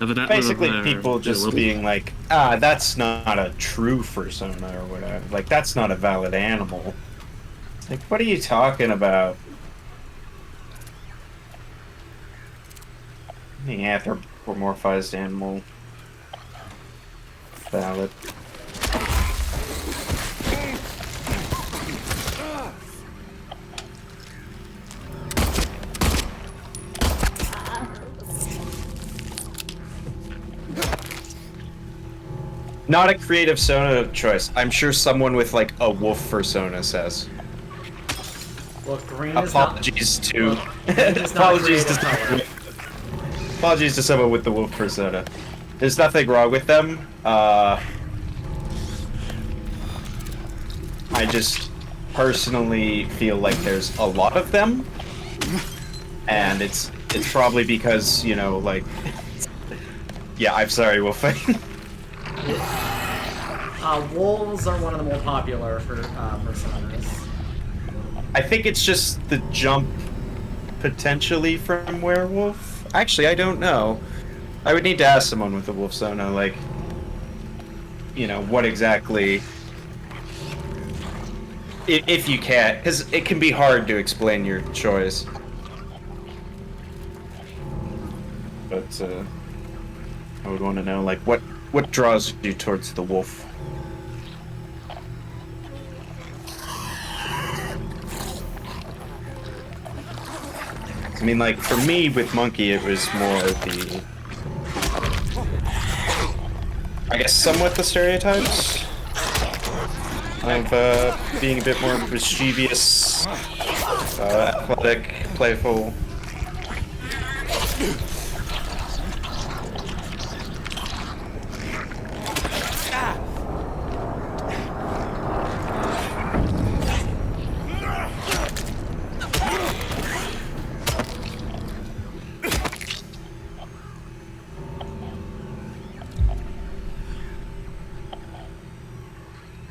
Evidently Basically, they're people just little. being like, ah, that's not a true fursona or whatever. Like, that's not a valid animal. It's like, what are you talking about? The anthropomorphized animal. Valid. Not a creative Sona choice. I'm sure someone with like a wolf persona says. Look, green Apologies is to not... Look, green is not a apologies to creative someone color. apologies to someone with the wolf persona. There's nothing wrong with them. I just personally feel like there's a lot of them, and it's probably because, you know, like, yeah, I'm sorry, Wolfing. Wolves are one of the more popular for personas. I think it's just the jump potentially from werewolf. Actually, I don't know. I would need to ask someone with a wolf sona, like, you know, what exactly. If you can't, because it can be hard to explain your choice. But I would want to know, like, what draws you towards the wolf. I mean, like, for me with monkey, it was more the, I guess, somewhat the stereotypes of being a bit more mischievous, athletic, playful.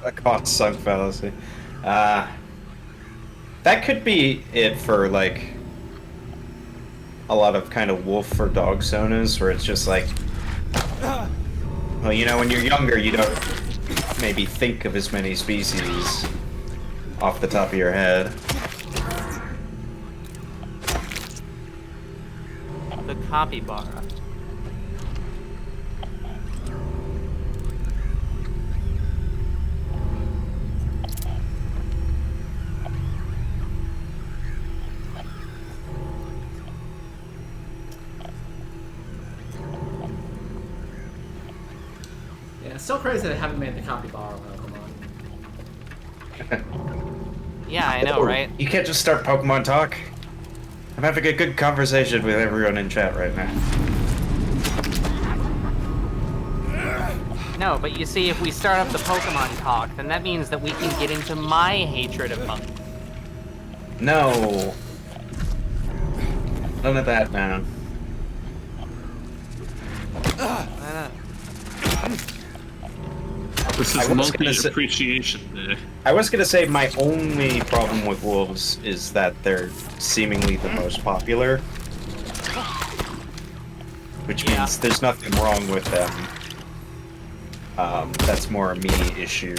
A cost sunk fallacy. That could be it for like a lot of kind of wolf or dog sonas, where it's just like, well, you know, when you're younger, you don't maybe think of as many species off the top of your head. The capybara. Yeah, it's still crazy they haven't made the capybara Pokemon. Yeah, I know, right? You can't just start Pokemon talk. I'm having a good conversation with everyone in chat right now. No, but you see, if we start up the Pokemon talk, then that means that we can get into my hatred of monkeys. No. None of that now. This is Monkey Appreciation Day. I was gonna say my only problem with wolves is that they're seemingly the most popular. Which means there's nothing wrong with them. That's more a me issue.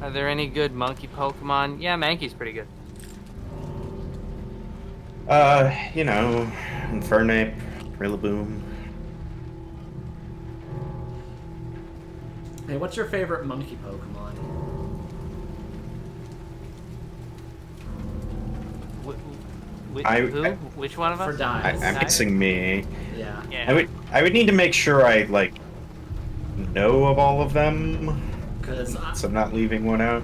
Are there any good monkey Pokemon? Yeah, Mankey's pretty good. You know, Infernape, Rillaboom. Hey, what's your favorite monkey Pokemon? Which one of us? For dies. I'm guessing me. Yeah. Yeah. I would need to make sure I like know of all of them, Because so I'm not leaving one out.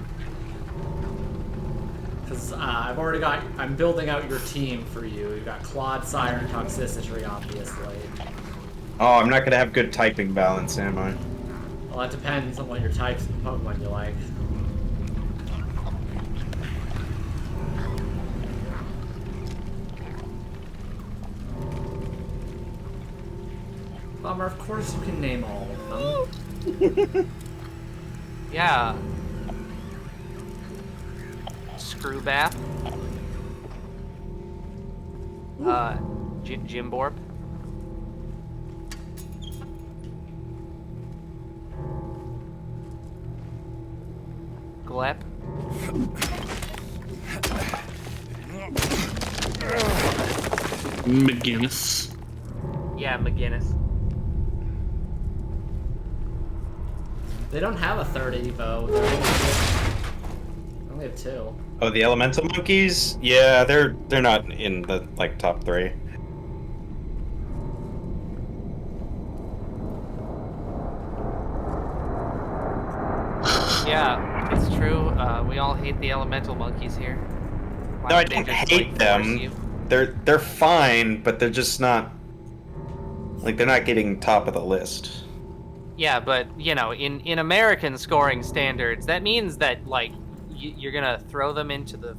I'm building out your team for you. You've got Claude, Sire, and Toxicity, obviously. Oh, I'm not gonna have good typing balance, am I? Well, that depends on what your types of Pokemon you like. Bummer, of course you can name all of them. Yeah. Screwbath. Jimborb. Glep. McGinnis. Yeah, McGinnis. They don't have a third Evo. They only have two. Oh, the elemental monkeys? Yeah, they're not in the like top 3. Yeah, it's true. We all hate the elemental monkeys here. Why No, I would they don't just, hate like, them. force you? They're fine, but they're just not like they're not getting top of the list. Yeah, but you know, in American scoring standards, that means that like you're gonna throw them into the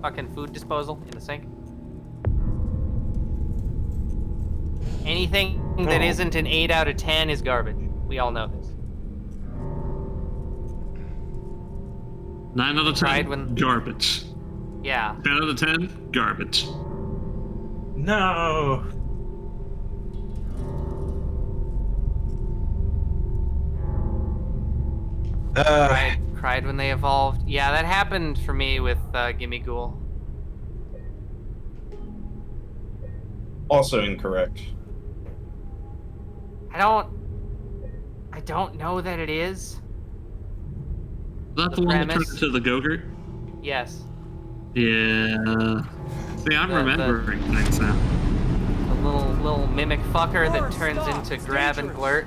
fucking food disposal in the sink. Anything that No. isn't an 8 out of 10 is garbage. We all know this. 9 out of 10, Tried when- garbage. Yeah. 10 out of 10, garbage. No. Cried when they evolved. Yeah, that happened for me with Gimme Ghoul. Also incorrect. I don't know that it is. Is that The the one that turned premise. into the Gogurt? Yes. Yeah. See, I'm The- remembering things now. The little mimic fucker that turns into Grab and Blurt.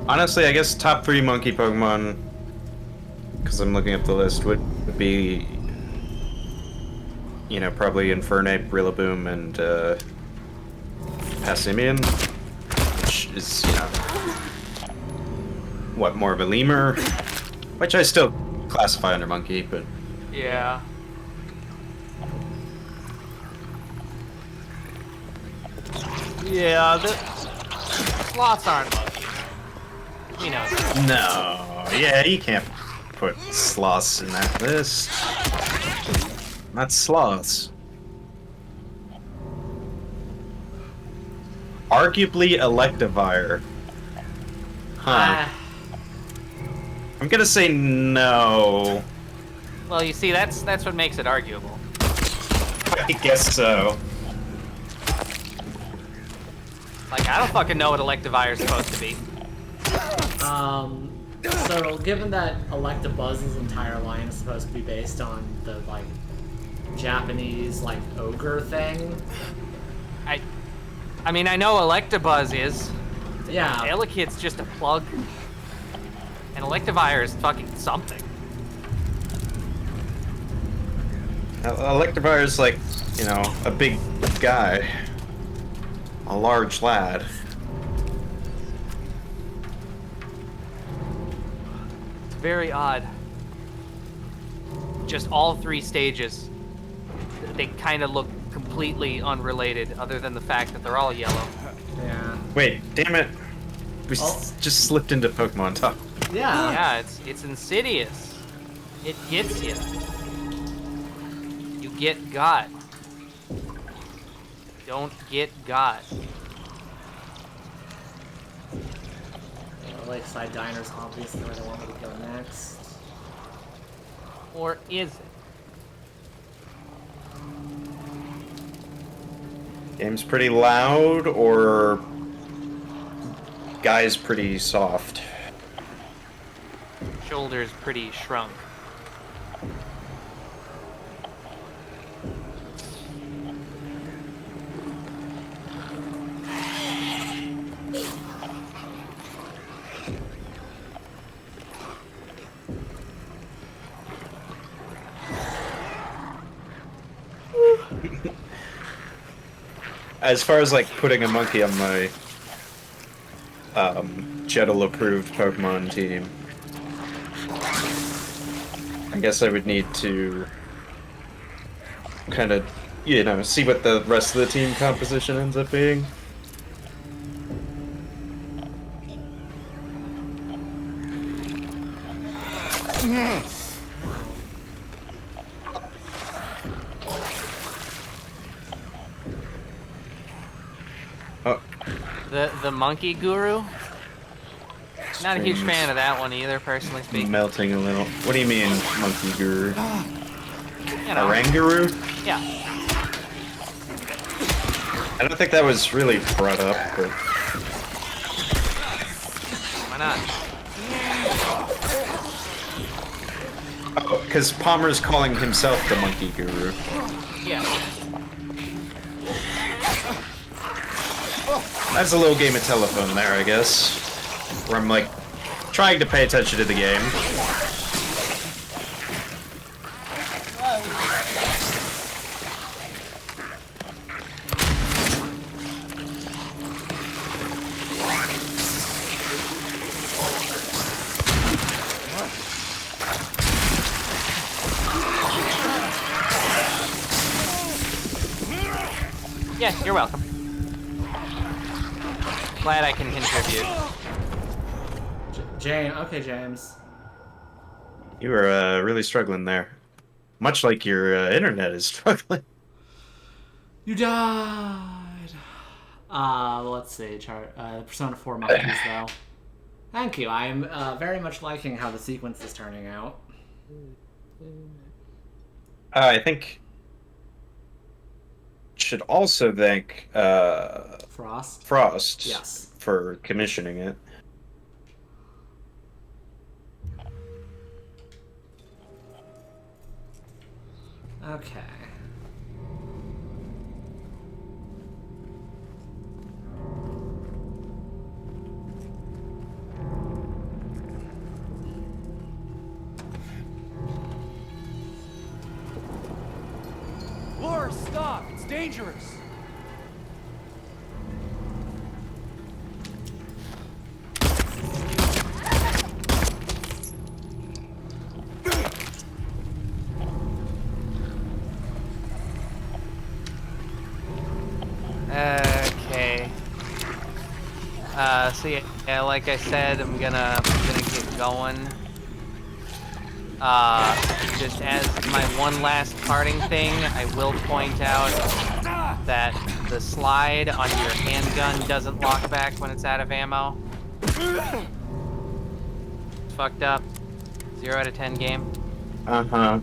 Honestly, I guess top 3 monkey Pokemon, because I'm looking up the list, would be, you know, probably Infernape, Rillaboom, and Passimian, which is, you know, what, more of a lemur, which I still classify under monkey, but Yeah. Yeah, the sloths aren't monkeys. You know. No, yeah, you can't put sloths in that list. Not sloths. Arguably Electivire. Huh. I'm gonna say no. Well, you see, that's what makes it arguable. I guess so. Like, I don't fucking know what Electivire is supposed to be. So given that Electabuzz's entire line is supposed to be based on the, like, Japanese, like, ogre thing. I mean, I know Electabuzz is. Yeah. Elekid's just a plug. And Electivire is fucking something. Electivire is like, you know, a big guy. A large lad. It's very odd. Just all 3 stages. They kind of look completely unrelated, other than the fact that they're all yellow. Yeah. Wait, damn it. We just slipped into Pokemon talk. Yeah. Yeah, it's insidious. It gets you. You get got. Don't get got. Lakeside Diner's obviously where they want me to go next. Or is it? Game's pretty loud, or guy's pretty soft. Shoulders pretty shrunk. As far as like putting a monkey on my Jettle approved Pokemon team, I guess I would need to kind of, you know, see what the rest of the team composition ends up being. Oh, The monkey guru? Not a huge fan of that one either, personally speaking. melting a little. What do you mean, monkey guru? You know, Oranguru? yeah. I don't think that was really brought up, but Why not? oh, because Palmer's calling himself the monkey guru. Yeah. That's a little game of telephone there, I guess. Where I'm like trying to pay attention to the game. Yeah, you're welcome. Glad I can contribute. Okay, James. You were really struggling there. Much like your internet is struggling. You died. Let's see. Persona 4 monkeys, though. Thank you. I'm very much liking how the sequence is turning out. I think should also thank Frost. Yes. For commissioning it. Okay. Laura, stop! It's dangerous! Okay. So yeah, like I said, I'm gonna get going. Just as my one last parting thing, I will point out that the slide on your handgun doesn't lock back when it's out of ammo. Fucked up. 0 out of 10 game. Uh-huh.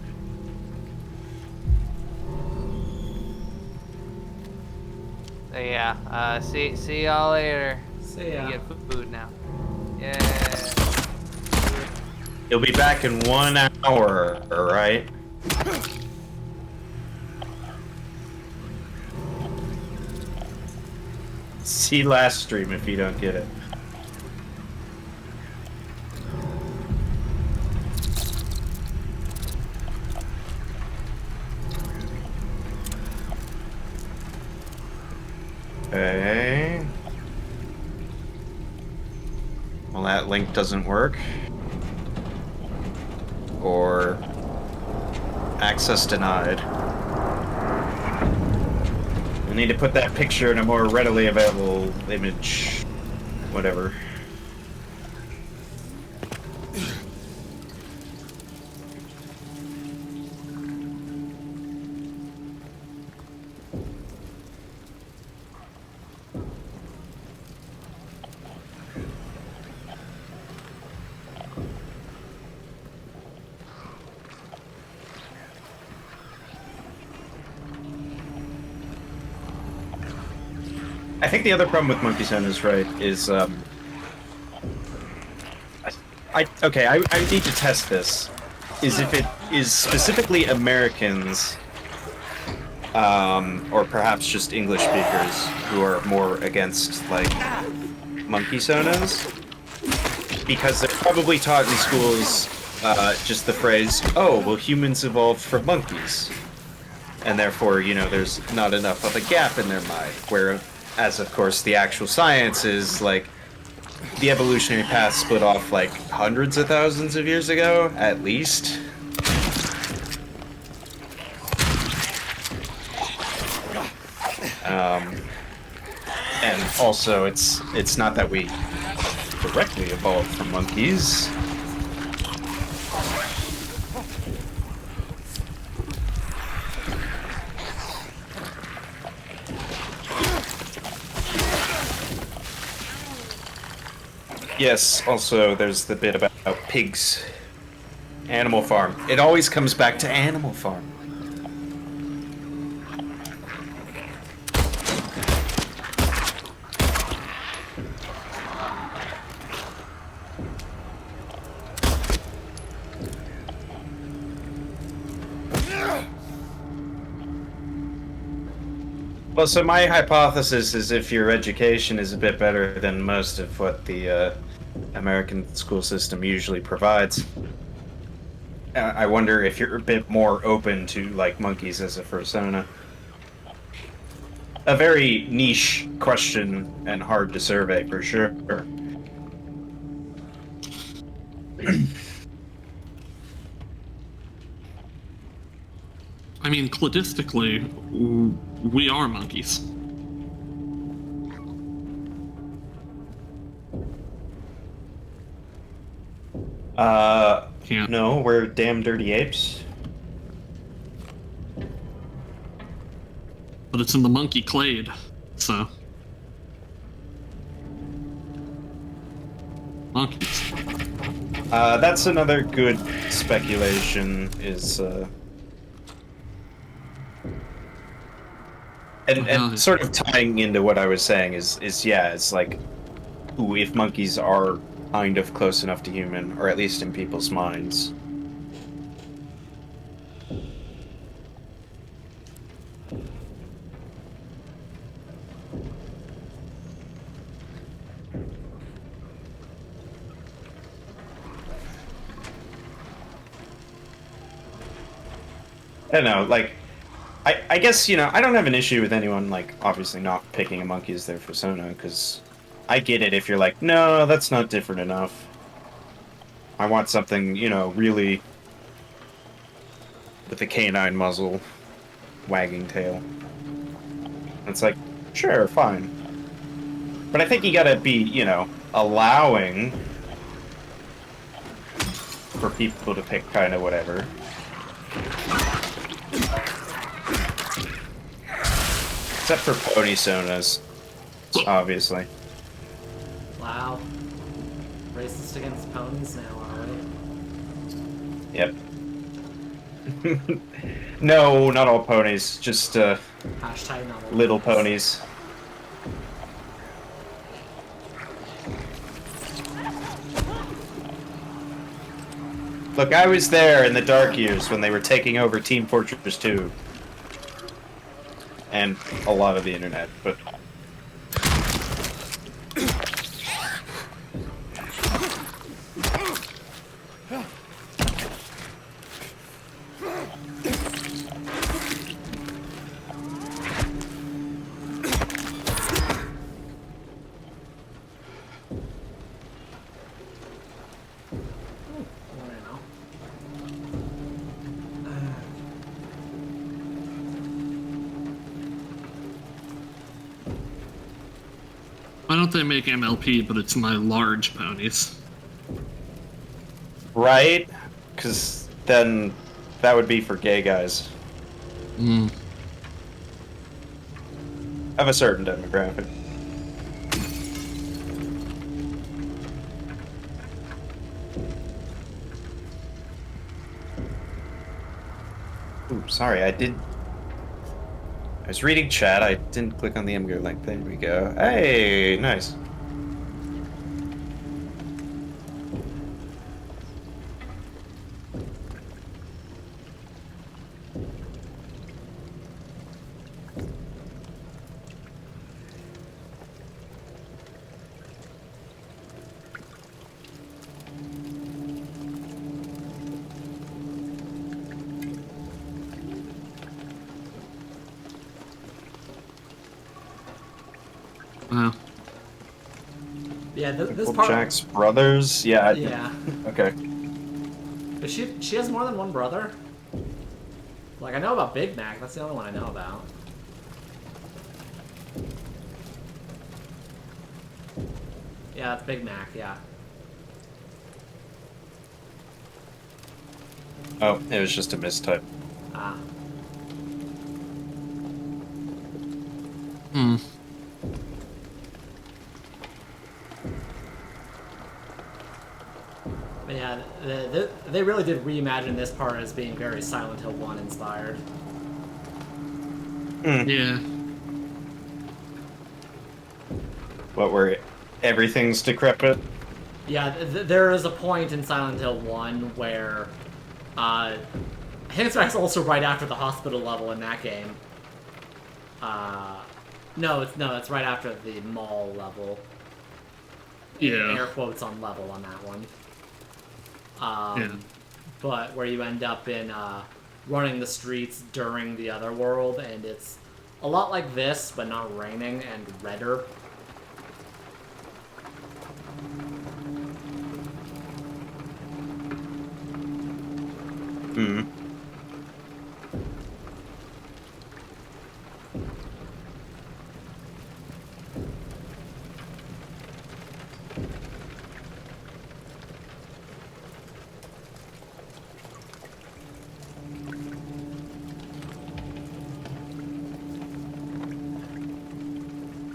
So yeah, see y'all later. See ya. You get food now. Yeah. You'll be back in 1 hour, right? See last stream if you don't get it. Okay. Well, that link doesn't work. Or access denied. I need to put that picture in a more readily available image. Whatever. I think the other problem with Monkey Sound is right is I need to test this. Is if it is specifically Americans, or perhaps just English speakers who are more against like monkey sonas, because they're probably taught in schools just the phrase, "Oh, well, humans evolved from monkeys," and therefore, you know, there's not enough of a gap in their mind. Whereas, of course, the actual science is like the evolutionary path split off like hundreds of thousands of years ago, at least. And also, it's not that we directly evolved from monkeys. Yes, also there's the bit about pigs. Animal Farm. It always comes back to Animal Farm. Well, so my hypothesis is if your education is a bit better than most of what the American school system usually provides, I wonder if you're a bit more open to, like, monkeys as a persona. A very niche question and hard to survey, for sure. I mean, cladistically, we are monkeys. Can't. No, we're damn dirty apes. But it's in the monkey clade, so. Monkeys. That's another good speculation, is, And sort of tying into what I was saying is yeah, it's like, ooh, if monkeys are kind of close enough to human, or at least in people's minds. I don't know, like, I guess, you know, I don't have an issue with anyone, like, obviously not picking a monkey as their persona, because I get it if you're like, no, that's not different enough. I want something, you know, really with a canine muzzle, wagging tail. It's like, sure, fine. But I think you gotta be, you know, allowing for people to pick kind of whatever. Except for pony sonas, obviously. Wow. Racist against ponies now, are we? Yep. No, not all ponies, just Hashtag not all little ponies. ponies. Look, I was there in the dark years when they were taking over Team Fortress 2. And a lot of the internet, but... Why don't they make MLP, but it's my large ponies? Right? Because then that would be for gay guys. Hmm. Of a certain demographic. Ooh, sorry, I was reading chat, I didn't click on the Imgur link. There we go. Hey, nice. Wow. Yeah, this part. Jack's brothers? Yeah. Yeah. Okay. But she has more than one brother? Like, I know about Big Mac. That's the only one I know about. Yeah, it's Big Mac, yeah. Oh, it was just a mistype. Ah. Hmm. But yeah, they really did reimagine this part as being very Silent Hill 1 inspired. Yeah. What, where everything's decrepit? Yeah, there is a point in Silent Hill 1 where, I think it's also right after the hospital level in that game. No, it's right after the mall level. Yeah. Air quotes on level on that one. Yeah. But where you end up in running the streets during the other world, and it's a lot like this, but not raining and redder. Hmm.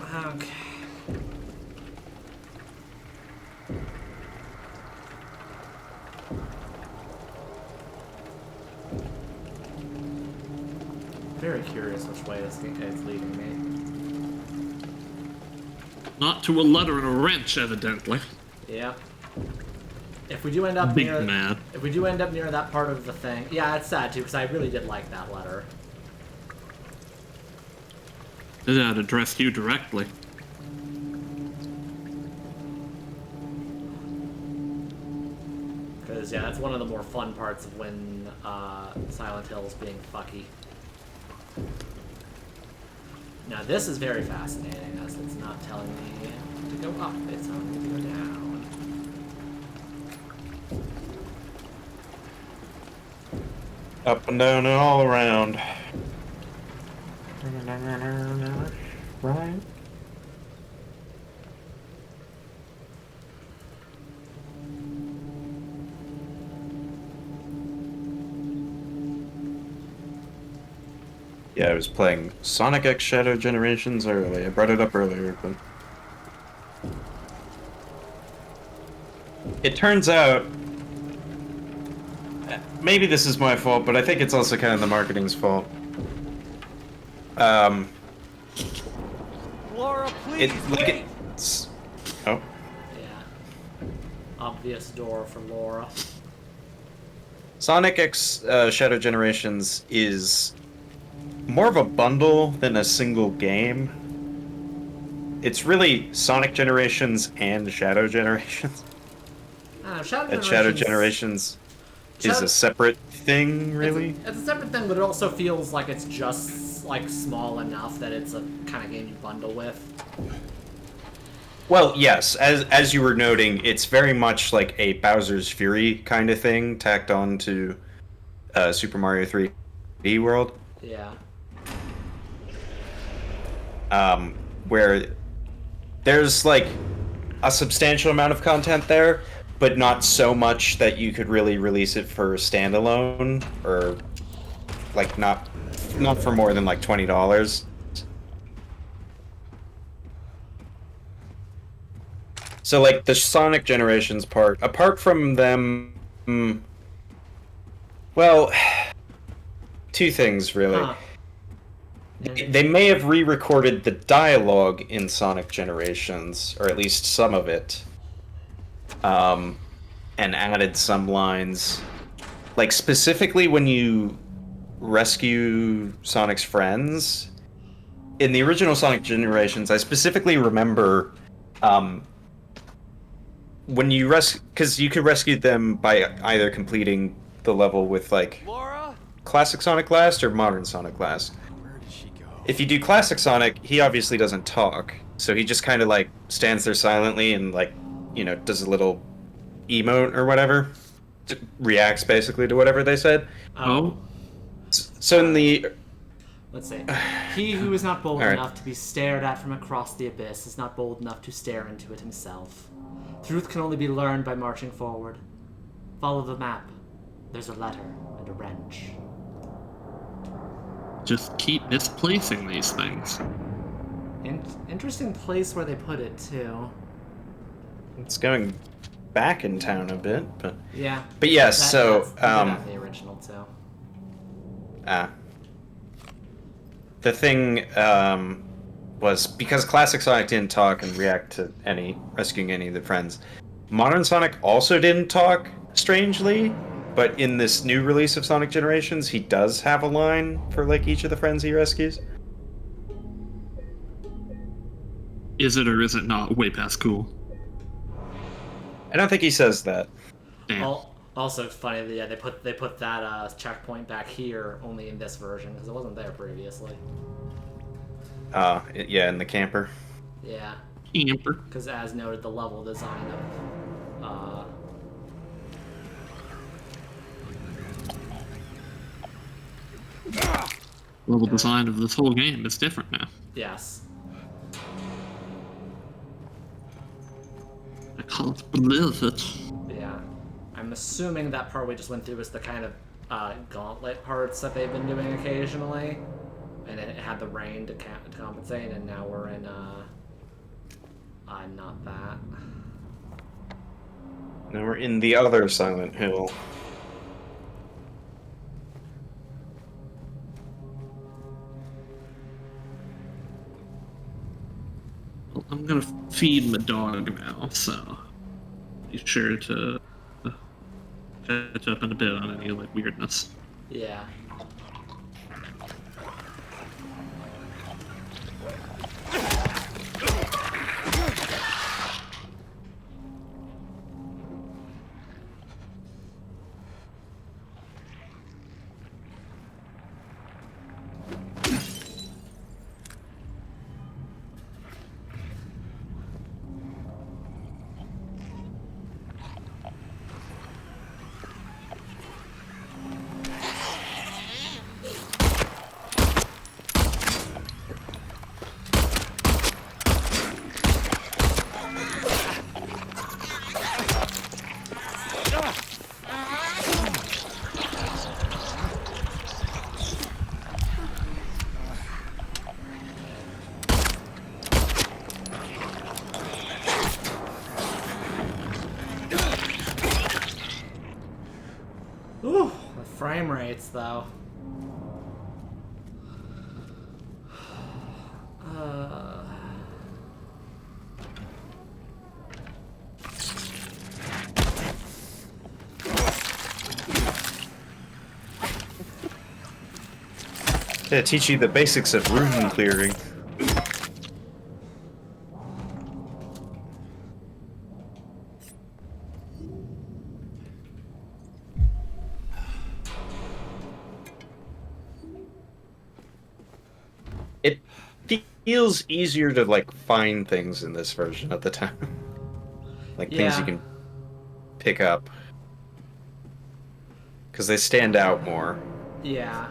Okay. Very curious which way this game is leading me. Not to a letter and a wrench, evidently. Yeah. If we do end up Big near, mad. if we do end up near that part of the thing, yeah, it's sad too because I really did like that letter. It had addressed you directly. Because yeah, that's one of the more fun parts of when Silent Hill's being fucky. Now this is very fascinating, as it's not telling me to go up; it's telling me to go down. Up and down and all around. Right? Yeah, I was playing Sonic X Shadow Generations early. I brought it up earlier, but it turns out maybe this is my fault, but I think it's also kind of the marketing's fault. Laura, please wait. Oh. Yeah. Obvious door for Laura. Sonic X Shadow Generations is more of a bundle than a single game. It's really Sonic Generations and Shadow Generations. Shadow Generations is a separate thing, really. It's a separate thing, but it also feels like it's just like small enough that it's a kind of game you bundle with. Well, yes, as you were noting, it's very much like a Bowser's Fury kind of thing tacked on to Super Mario 3D World. Yeah. Where there's like a substantial amount of content there, but not so much that you could really release it for standalone, or like not for more than like $20. So like the Sonic Generations part, apart from them, well, two things really. Huh. They may have re-recorded the dialogue in Sonic Generations, or at least some of it, and added some lines. Like, specifically when you rescue Sonic's friends, in the original Sonic Generations, I specifically remember, when you because you could rescue them by either completing the level with, like, Laura? Classic Sonic Last or Modern Sonic Last. Where did she go? If you do Classic Sonic, he obviously doesn't talk, so he just kind of like stands there silently and like, you know, does a little emote or whatever, reacts basically to whatever they said. Oh? So in the Let's see. He who is not bold All right. enough to be stared at from across the abyss is not bold enough to stare into it himself. Truth can only be learned by marching forward. Follow the map. There's a letter and a wrench. Just keep misplacing these things. Interesting place where they put it, too. it's going back in town a bit, but Yeah. yes, so that's the original, too. the thing was because Classic Sonic didn't talk and react to rescuing any of the friends. Modern Sonic also didn't talk, strangely, but in this new release of Sonic Generations, he does have a line for like each of the friends he rescues. Is it or is it not way past cool? I don't think he says that. Damn. Also, it's funny that they put that checkpoint back here only in this version because it wasn't there previously. Yeah, in the camper. Yeah, Camper. because as noted, the level design of Level design of this whole game is different now. yes. I can't believe it. Yeah, I'm assuming that part we just went through was the kind of gauntlet parts that they've been doing occasionally, and it had the rain to compensate, and now we're in not that. Now we're in the other Silent Hill. Well, I'm gonna feed my dog now, so be sure to catch up in a bit on any like weirdness. Yeah. Whew, the frame rates, though. Yeah, teach you the basics of room clearing. It feels easier to like find things in this version at the time. Like things you Yeah. can pick up. Because they stand out more. Yeah.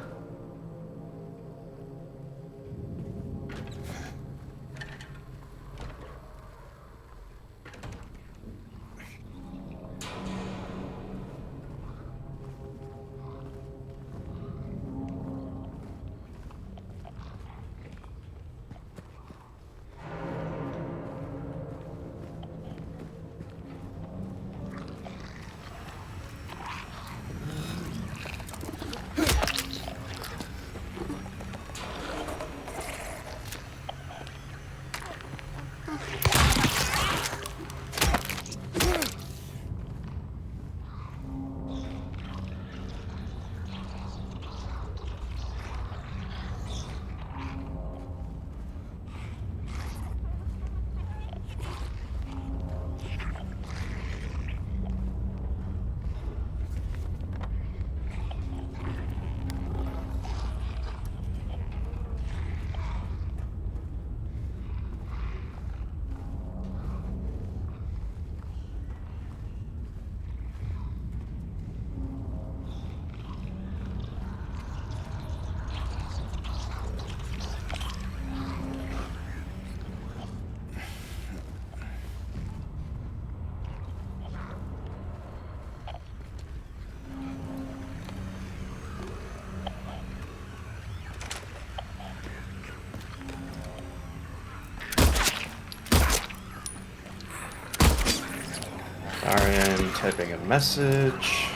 I'm typing a message.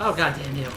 Oh, god damn you.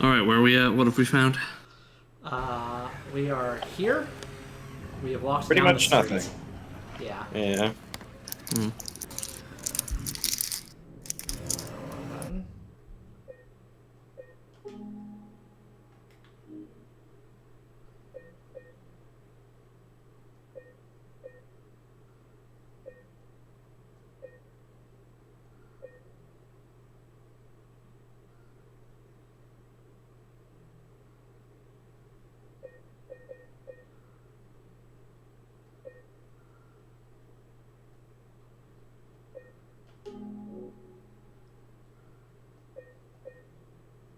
Alright, where are we at? What have we found? We are here. We have walked Pretty down much the street. nothing. Yeah. Yeah. Button.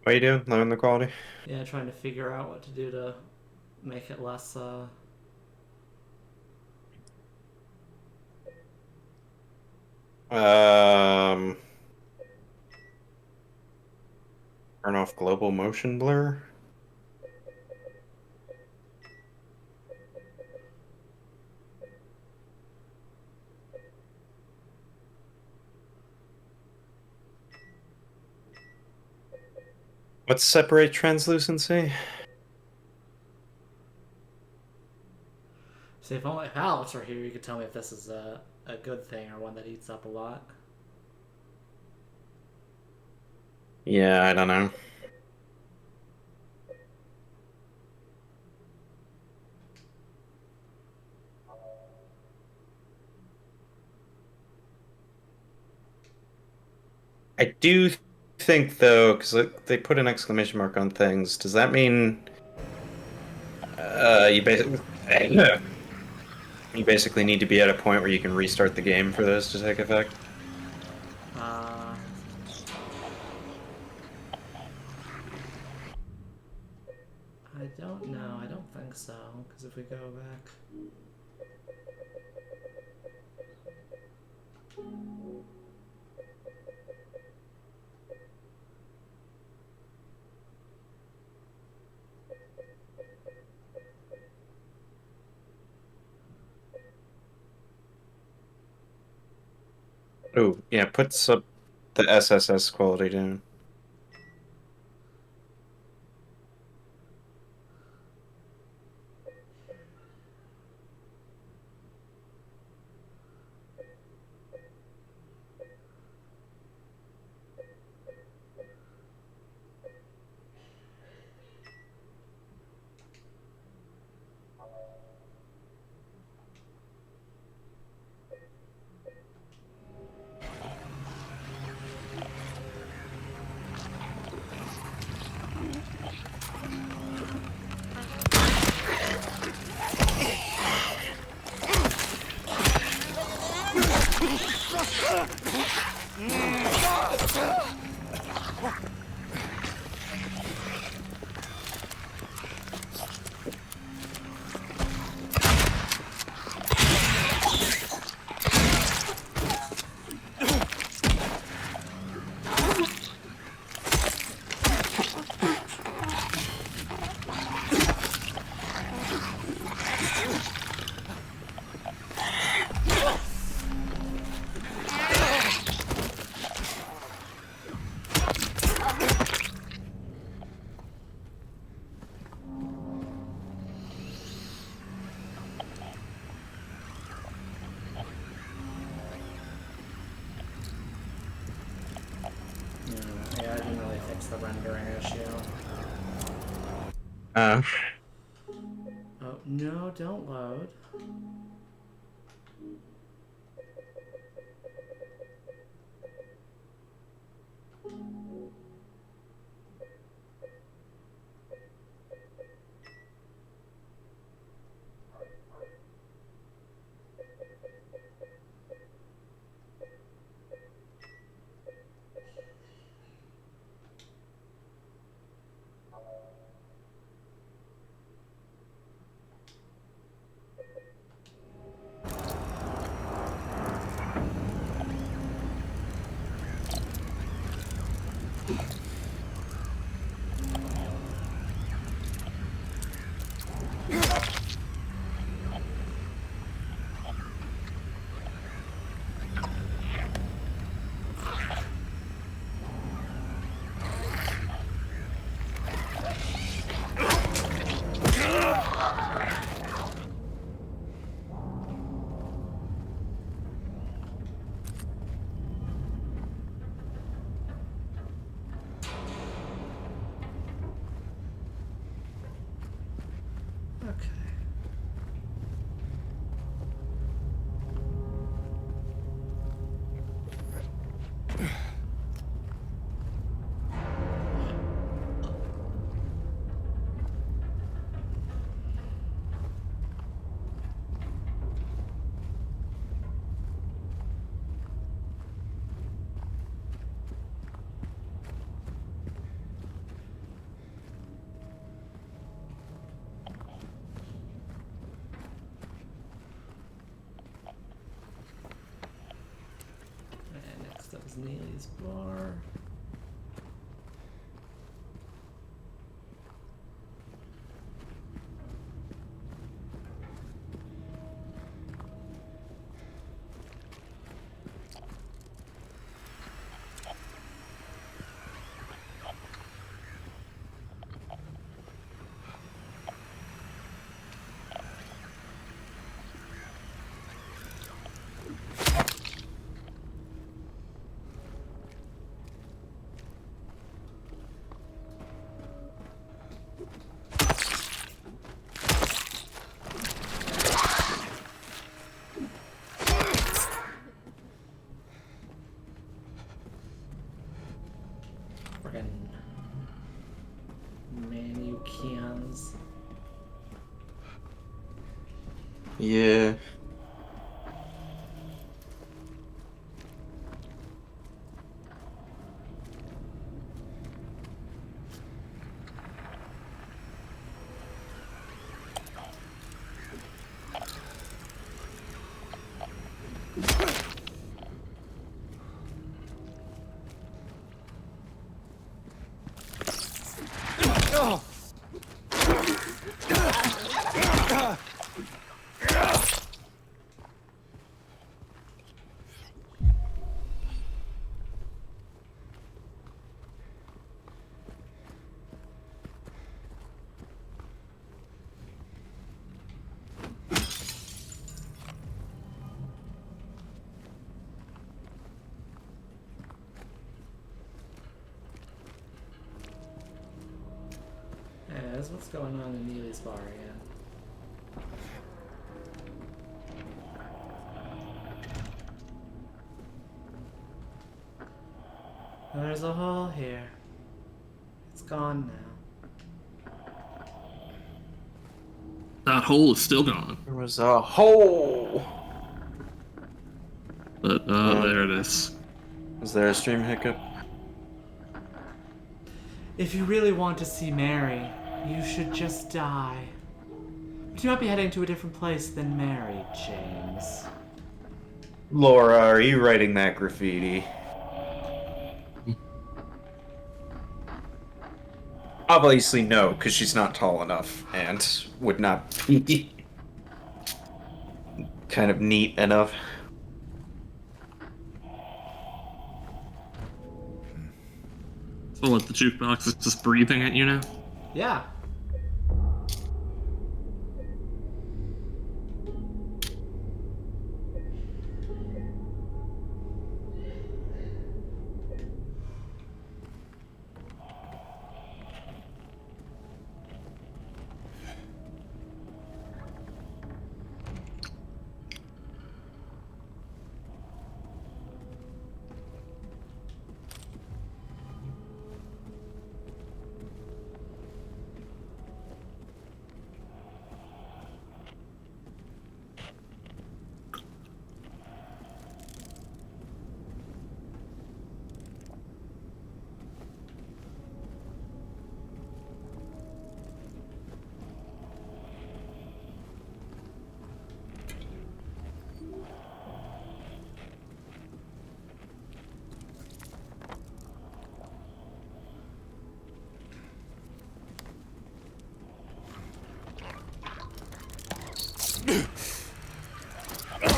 What are you doing? Lowering the quality? Yeah, trying to figure out what to do to make it less, Turn off global motion blur. Let's separate translucency. See, if only Alex were here, you could tell me if this is a good thing or one that eats up a lot. Yeah, I don't know. I do think though, because they put an exclamation mark on things. Does that mean you basically you basically need to be at a point where you can restart the game for those to take effect? Uh, I don't know. I don't think so. Because if we go back. Oh, yeah, put the SSS quality down. Yeah, I didn't really fix the rendering issue. Uh, Oh, no, don't load. Okay. And next up is Neely's bar. Friggin' mannequins. Yeah. As what's going on in Neely's bar again? There's a hole here. It's gone now. That hole is still gone. There was a hole. But, there it is. Is there a stream hiccup? If you really want to see Mary, you should just die. But you might be heading to a different place than Mary, James. Laura, are you writing that graffiti? Obviously no, because she's not tall enough and would not be kind of neat enough. So what, the jukebox is just breathing at you now? Yeah.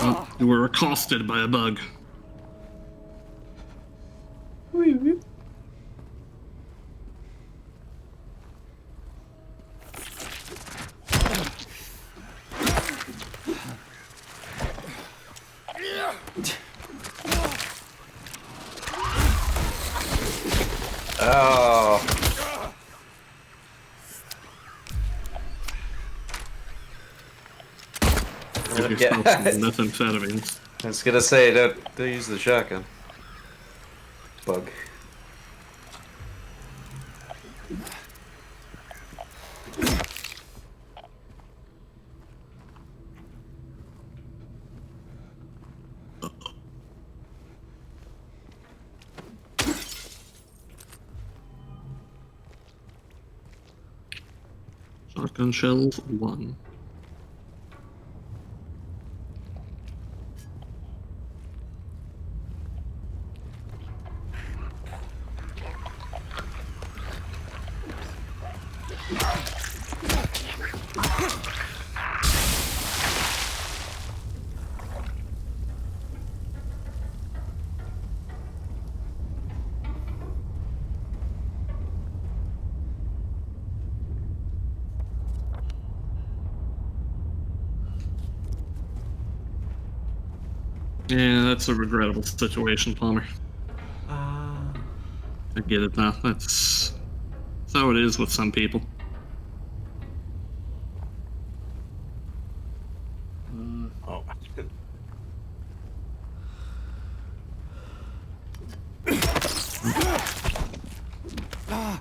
Oh, you were accosted by a bug. Oh. Yeah. Methamphetamines. I was gonna say, don't use the shotgun. Bug. Shotgun shells 1. Yeah, that's a regrettable situation, Palmer. I get it now. That's how it is with some people. Oh. Oh.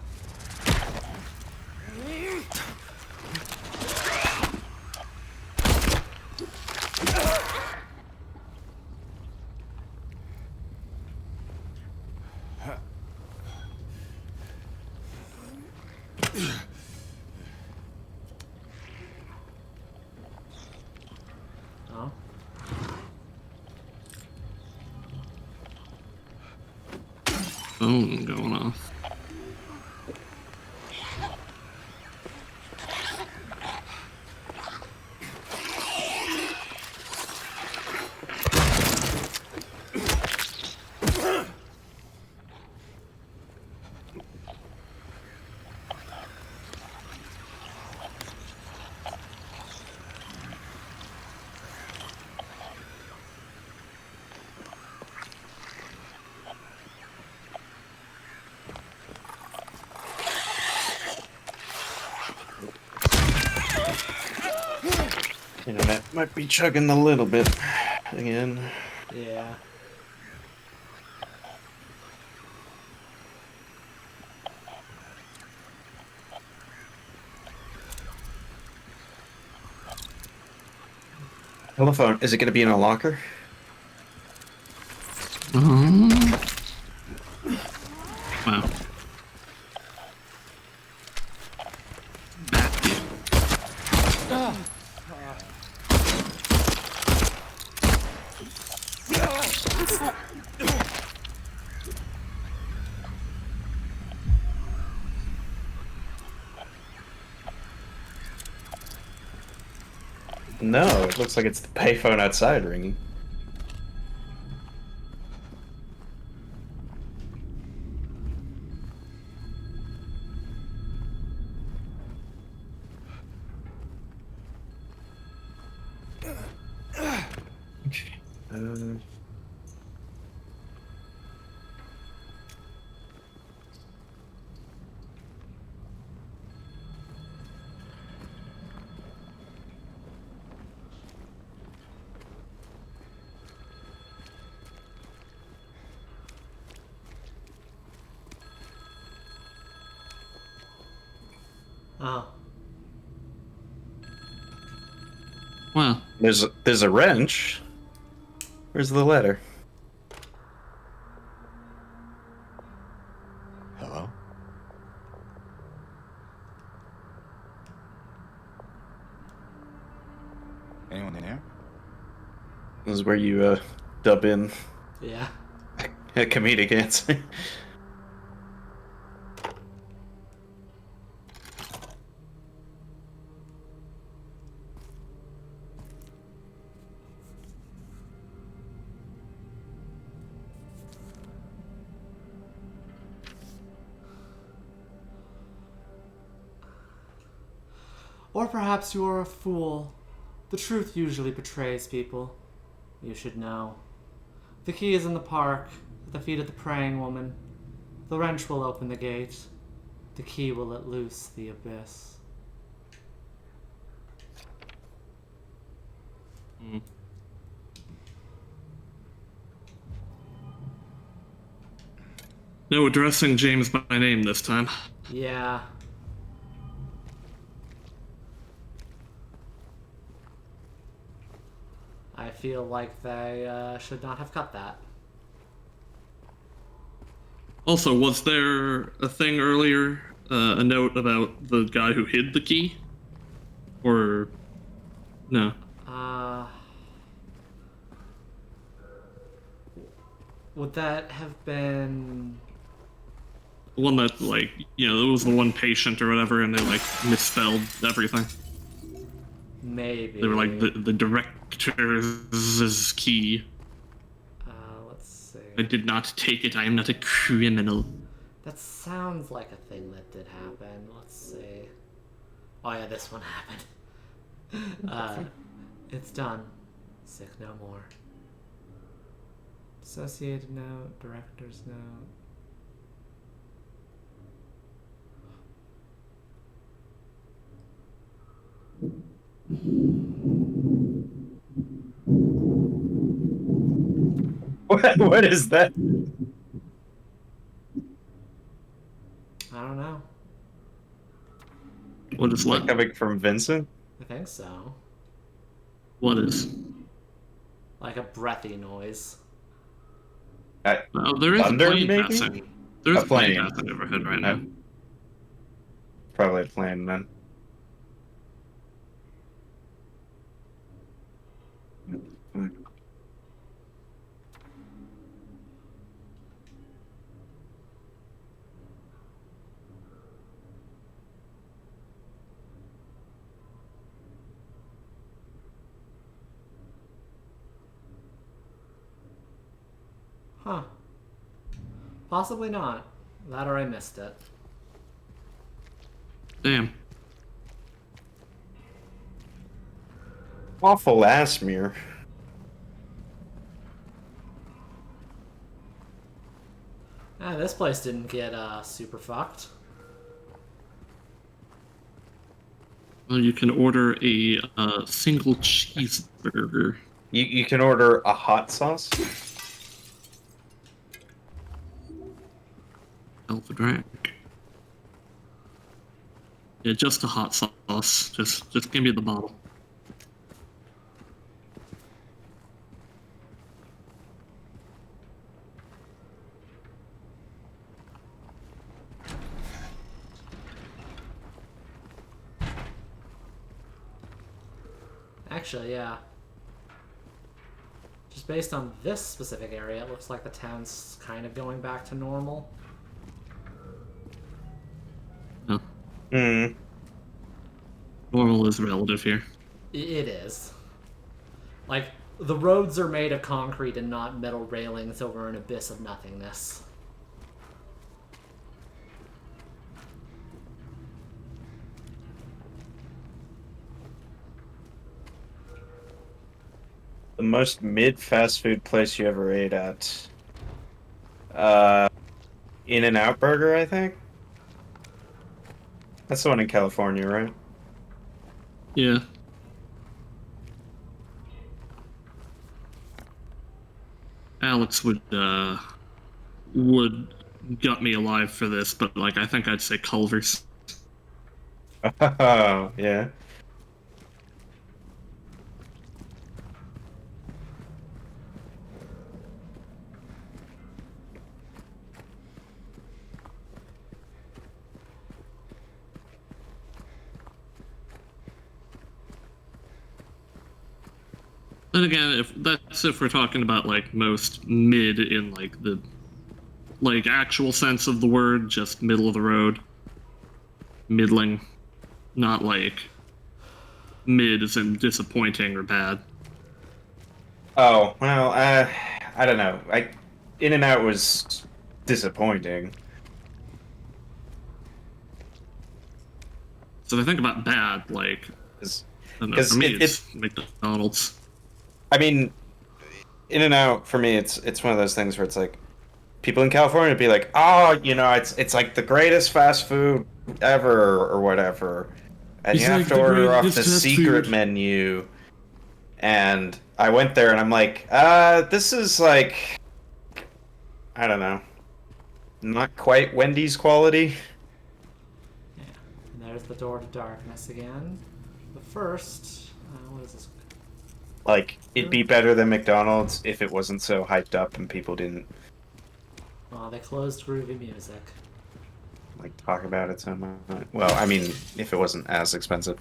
Phone going off. Internet might be chugging a little bit again. Yeah. Telephone, is it going to be in a locker? Wow. No, it looks like it's the payphone outside ringing. Okay. Oh. Wow. There's a wrench. Where's the letter? Hello? Anyone in here? This is where you dub in Yeah. a comedic answer. Or perhaps you are a fool. The truth usually betrays people. You should know. The key is in the park, at the feet of the praying woman. The wrench will open the gate. The key will let loose the abyss. No addressing James by name this time. Yeah. I feel like they should not have cut that. Also, was there a thing earlier, a note about the guy who hid the key? Or no? Would that have been... The one that, like, you know, it was the one patient or whatever, and they, like, misspelled everything. Maybe. They were like, the director's key. Let's see. I did not take it. I am not a criminal. That sounds like a thing that did happen. Let's see. Oh yeah, this one happened. It's done. Sick no more. Associated note, director's note. What is that? I don't know. What is what? Coming from Vincent? I think so. What is? Like a breathy noise. Oh, there is Thunder, a plane maybe? passing. There's A a plane plane. passing overhead right now. Probably a plane then. Huh. Possibly not. That or I missed it. Damn. Awful ass mirror. Ah, this place didn't get super fucked. Well, you can order a single cheeseburger. You can order a hot sauce. Alpha drink. Yeah, just a hot sauce. Just give me the bottle. Actually, yeah. Just based on this specific area, it looks like the town's kind of going back to normal. No. Hmm. Normal is relative here. It is. Like, the roads are made of concrete and not metal railings over an abyss of nothingness. The most mid fast food place you ever ate at. In-N-Out Burger, I think. That's the one in California, right? Yeah. Alex would gut me alive for this, but like I think I'd say Culver's. Oh, yeah. Then again, if we're talking about like most mid in like the like actual sense of the word, just middle of the road, middling, not like mid as in disappointing or bad. Oh, well, I don't know. In-N-Out was disappointing. So if I think about bad, like I don't know, 'Cause for me it- it's McDonald's. I mean, In-N-Out for me, it's one of those things where it's like people in California would be like, "Oh, you know, it's like the greatest fast food ever or whatever," and It's you have like to the order off greatest the fast secret food. menu. And I went there and I'm like, this is like, I don't know, not quite Wendy's quality. Yeah. And there's the door to darkness again. But first, what is this? Like, it'd be better than McDonald's if it wasn't so hyped up and people didn't Well, they closed groovy music. like talk about it so much. Well, I mean, if it wasn't as expensive.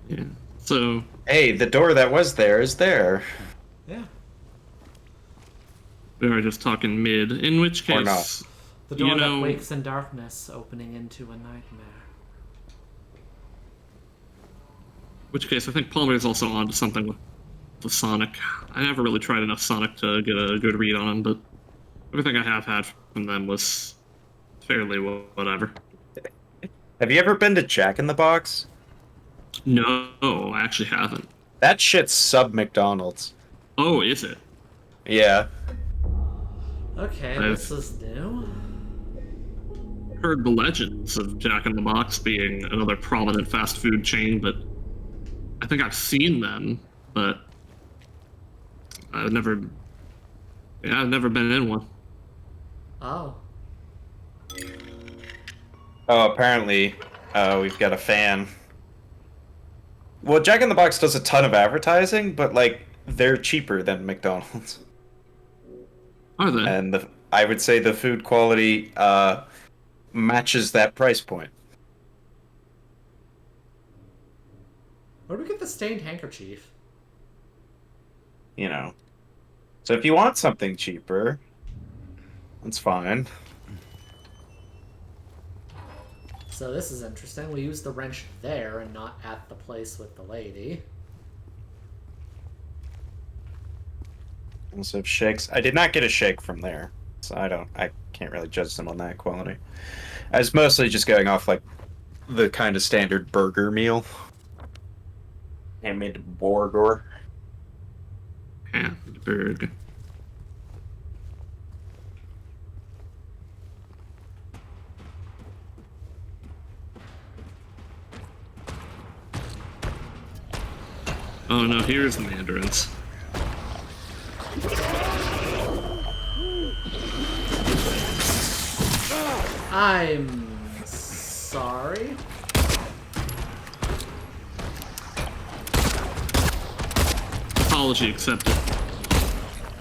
Yeah. So Hey, the door that was there is there. Yeah. we were just talking mid, in which Or case not. The door you know, that wakes in darkness, opening into a nightmare. which case I think Palmer is also onto something with the Sonic. I never really tried enough Sonic to get a good read on him, but everything I have had from them was fairly whatever. Have you ever been to Jack in the Box? No, I actually haven't. That shit's sub McDonald's. Oh, is it? Yeah. Okay, I've- this is new. Heard the legends of Jack in the Box being another prominent fast food chain, but I think I've seen them, but I've never been in one. Oh, Oh, apparently, we've got a fan. Well, Jack in the Box does a ton of advertising, but like they're cheaper than McDonald's, Are they? and I would say the food quality matches that price point. Where do we get the stained handkerchief? You know, so if you want something cheaper, that's fine. So this is interesting. We use the wrench there and not at the place with the lady. Also shakes. I did not get a shake from there, so I can't really judge them on that quality. I was mostly just going off like the kind of standard burger meal. Handmade burger. Hamburg. Oh no, here's the mandarins. I'm sorry. Apology accepted.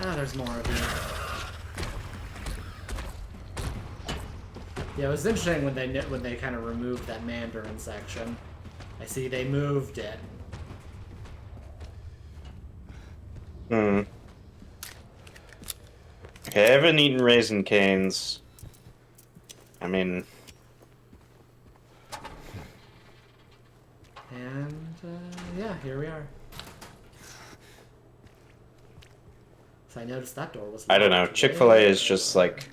Ah, there's more of you. Yeah, it was interesting when they kind of removed that Mandarin section. I see they moved it. Hmm. Okay, I haven't eaten Raisin Canes. I mean, And yeah, here we are. So I noticed that door was. I don't know. locked. Chick-fil-A is just like.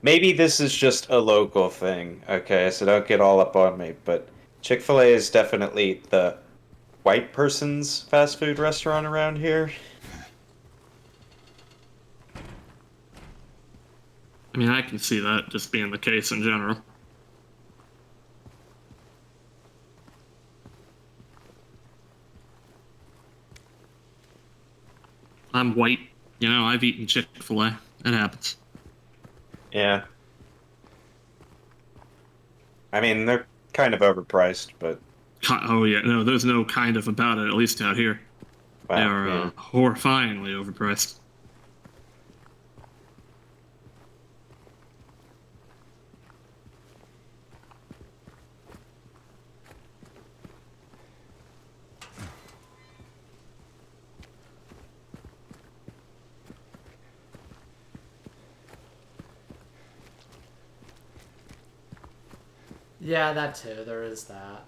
Maybe this is just a local thing, okay? So don't get all up on me, but Chick-fil-A is definitely the white person's fast food restaurant around here. I mean, I can see that just being the case in general. I'm white. You know, I've eaten Chick-fil-A. It happens. Yeah. I mean, they're kind of overpriced, but Oh yeah, no, there's no kind of about it, at least out here. They wow, are yeah. horrifyingly overpriced. Yeah, that too. There is that.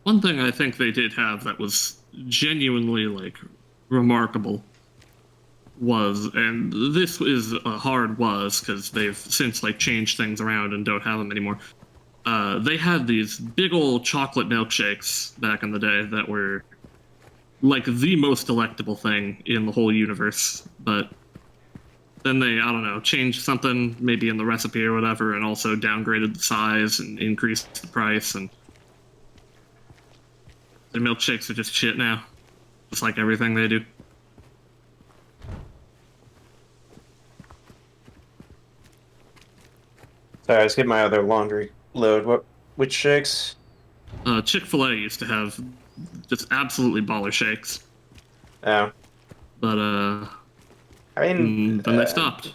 One thing I think they did have that was genuinely, like, remarkable was, and this is a hard was, because they've since, like, changed things around and don't have them anymore. They had these big old chocolate milkshakes back in the day that were, like, the most delectable thing in the whole universe, but then they, I don't know, changed something maybe in the recipe or whatever, and also downgraded the size and increased the price, and their milkshakes are just shit now. Just like everything they do. Sorry, I was getting my other laundry load. Which shakes? Chick-fil-A used to have just absolutely baller shakes, Oh. but I mean, then they stopped.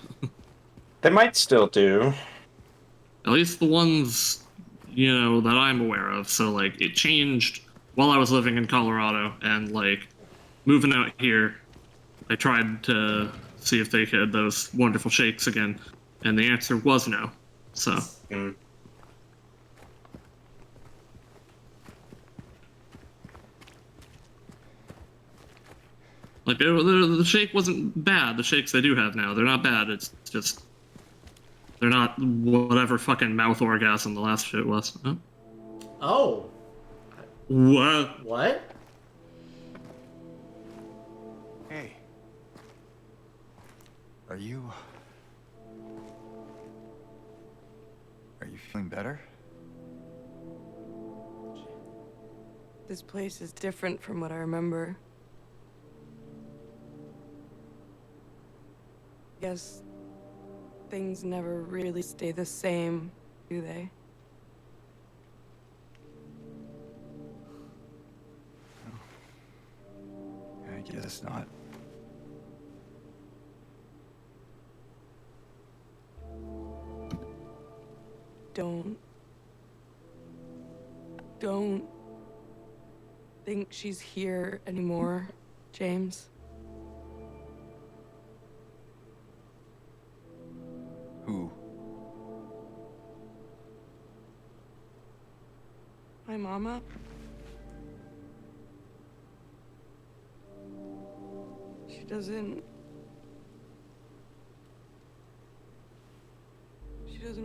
they might still do. At least the ones, you know, that I'm aware of. So, like, it changed while I was living in Colorado, and, like, moving out here, I tried to see if they had those wonderful shakes again, and the answer was no. So, Mm. like, the shake wasn't bad. The shakes they do have now, they're not bad. It's just, they're not whatever fucking mouth orgasm the last shit was. Oh. Oh. What? What? Hey. Are you feeling better? This place is different from what I remember. Guess things never really stay the same, do they? I guess not. Don't think she's here anymore, James. Who? My mama? She doesn't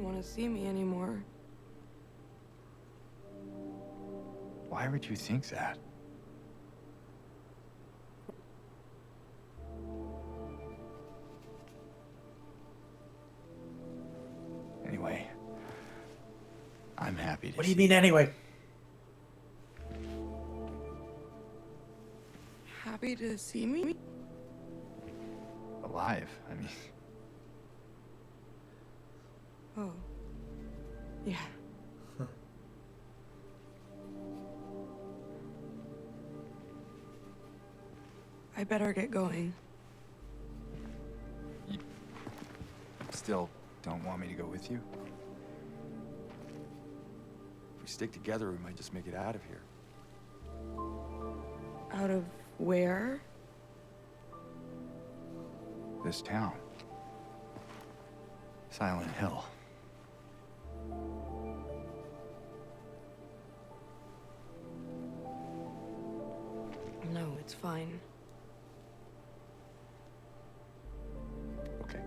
want to see me anymore. Why would you think that? Anyway, I'm happy to What do you see mean anyway? Happy to see me? alive. I mean, Oh. Yeah. I better get going. you still don't want me to go with you? If we stick together, we might just make it out of here. Out of where? This town. Silent Hill. No, it's fine. Okay.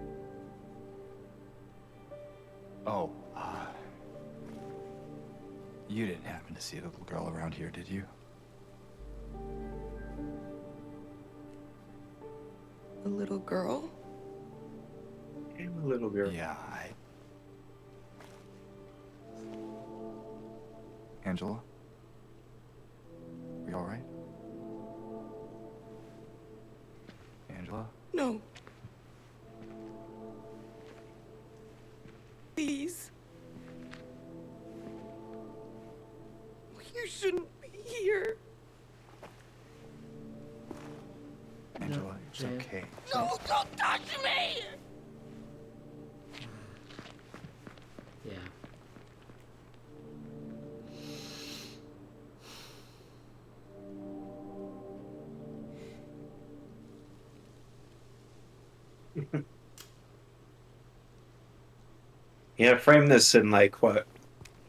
Oh, you didn't happen to see a little girl around here, did you? A little girl? I'm a little girl. Yeah, Angela? We all right? Angela? No. Please. You shouldn't be here. Angela, it's Jane. okay. No, don't touch me! Yeah. Yeah, frame this in like what?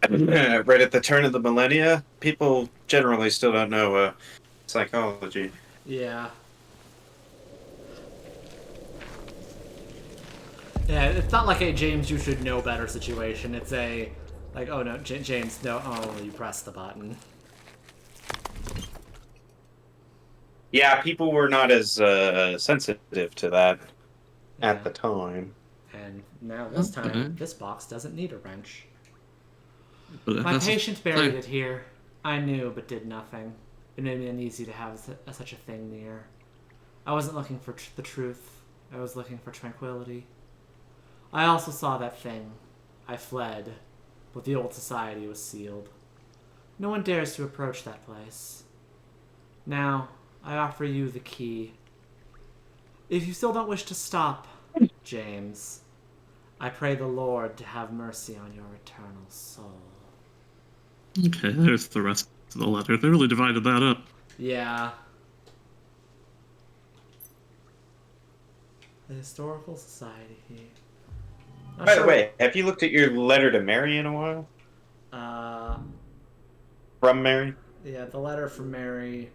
Right at the turn of the millennia, people generally still don't know psychology. Yeah. Yeah, it's not like a James, you should know better situation. It's a, like, oh no, James, no, oh, you pressed the button. Yeah, people were not as sensitive to that Yeah. at the time. And now this time, Okay. this box doesn't need a wrench. But My that's- patient buried it here. I knew, but did nothing. It made me uneasy to have such a thing near. I wasn't looking for the truth. I was looking for tranquility. I also saw that thing. I fled, but the old society was sealed. No one dares to approach that place. Now, I offer you the key. If you still don't wish to stop, James, I pray the Lord to have mercy on your eternal soul. Okay, there's the rest of the letter. They really divided that up. Yeah. The Historical Society here. Not By sure- the way, have you looked at your letter to Mary in a while? From Mary? Yeah, the letter from Mary.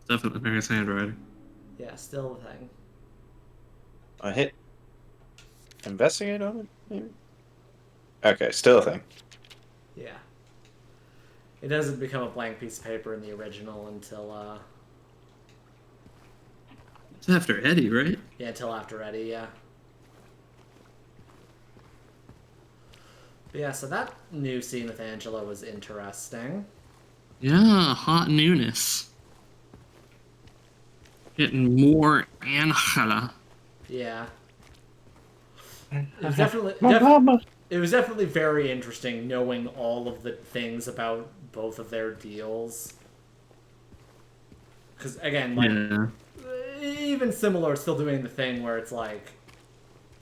Definitely Mary's handwriting. Yeah, still the thing. I hit investigate on it, maybe? Okay, still a thing. Yeah. It doesn't become a blank piece of paper in the original until, It's after Eddie, right? yeah, until after Eddie, yeah. But yeah, so that new scene with Angela was interesting. Yeah, hot newness. Getting more Angela. Yeah. It was definitely it was definitely very interesting knowing all of the things about both of their deals. Because again, like Yeah. even similar, still doing the thing where it's like,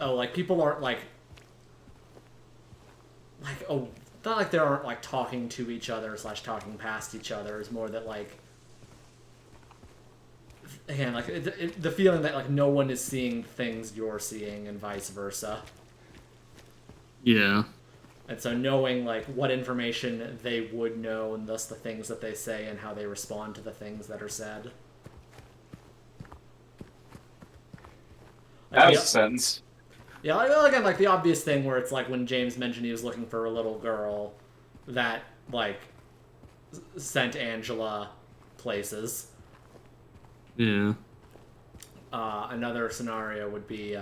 oh, like people aren't like oh, not like they aren't like talking to each other / talking past each other. It's more that like, again, like the feeling that like no one is seeing things you're seeing and vice versa. Yeah. And so knowing like what information they would know and thus the things that they say and how they respond to the things that are said. That makes sense. Yeah, like, again, like the obvious thing where it's like when James mentioned he was looking for a little girl that like sent Angela places. Yeah. Another scenario would be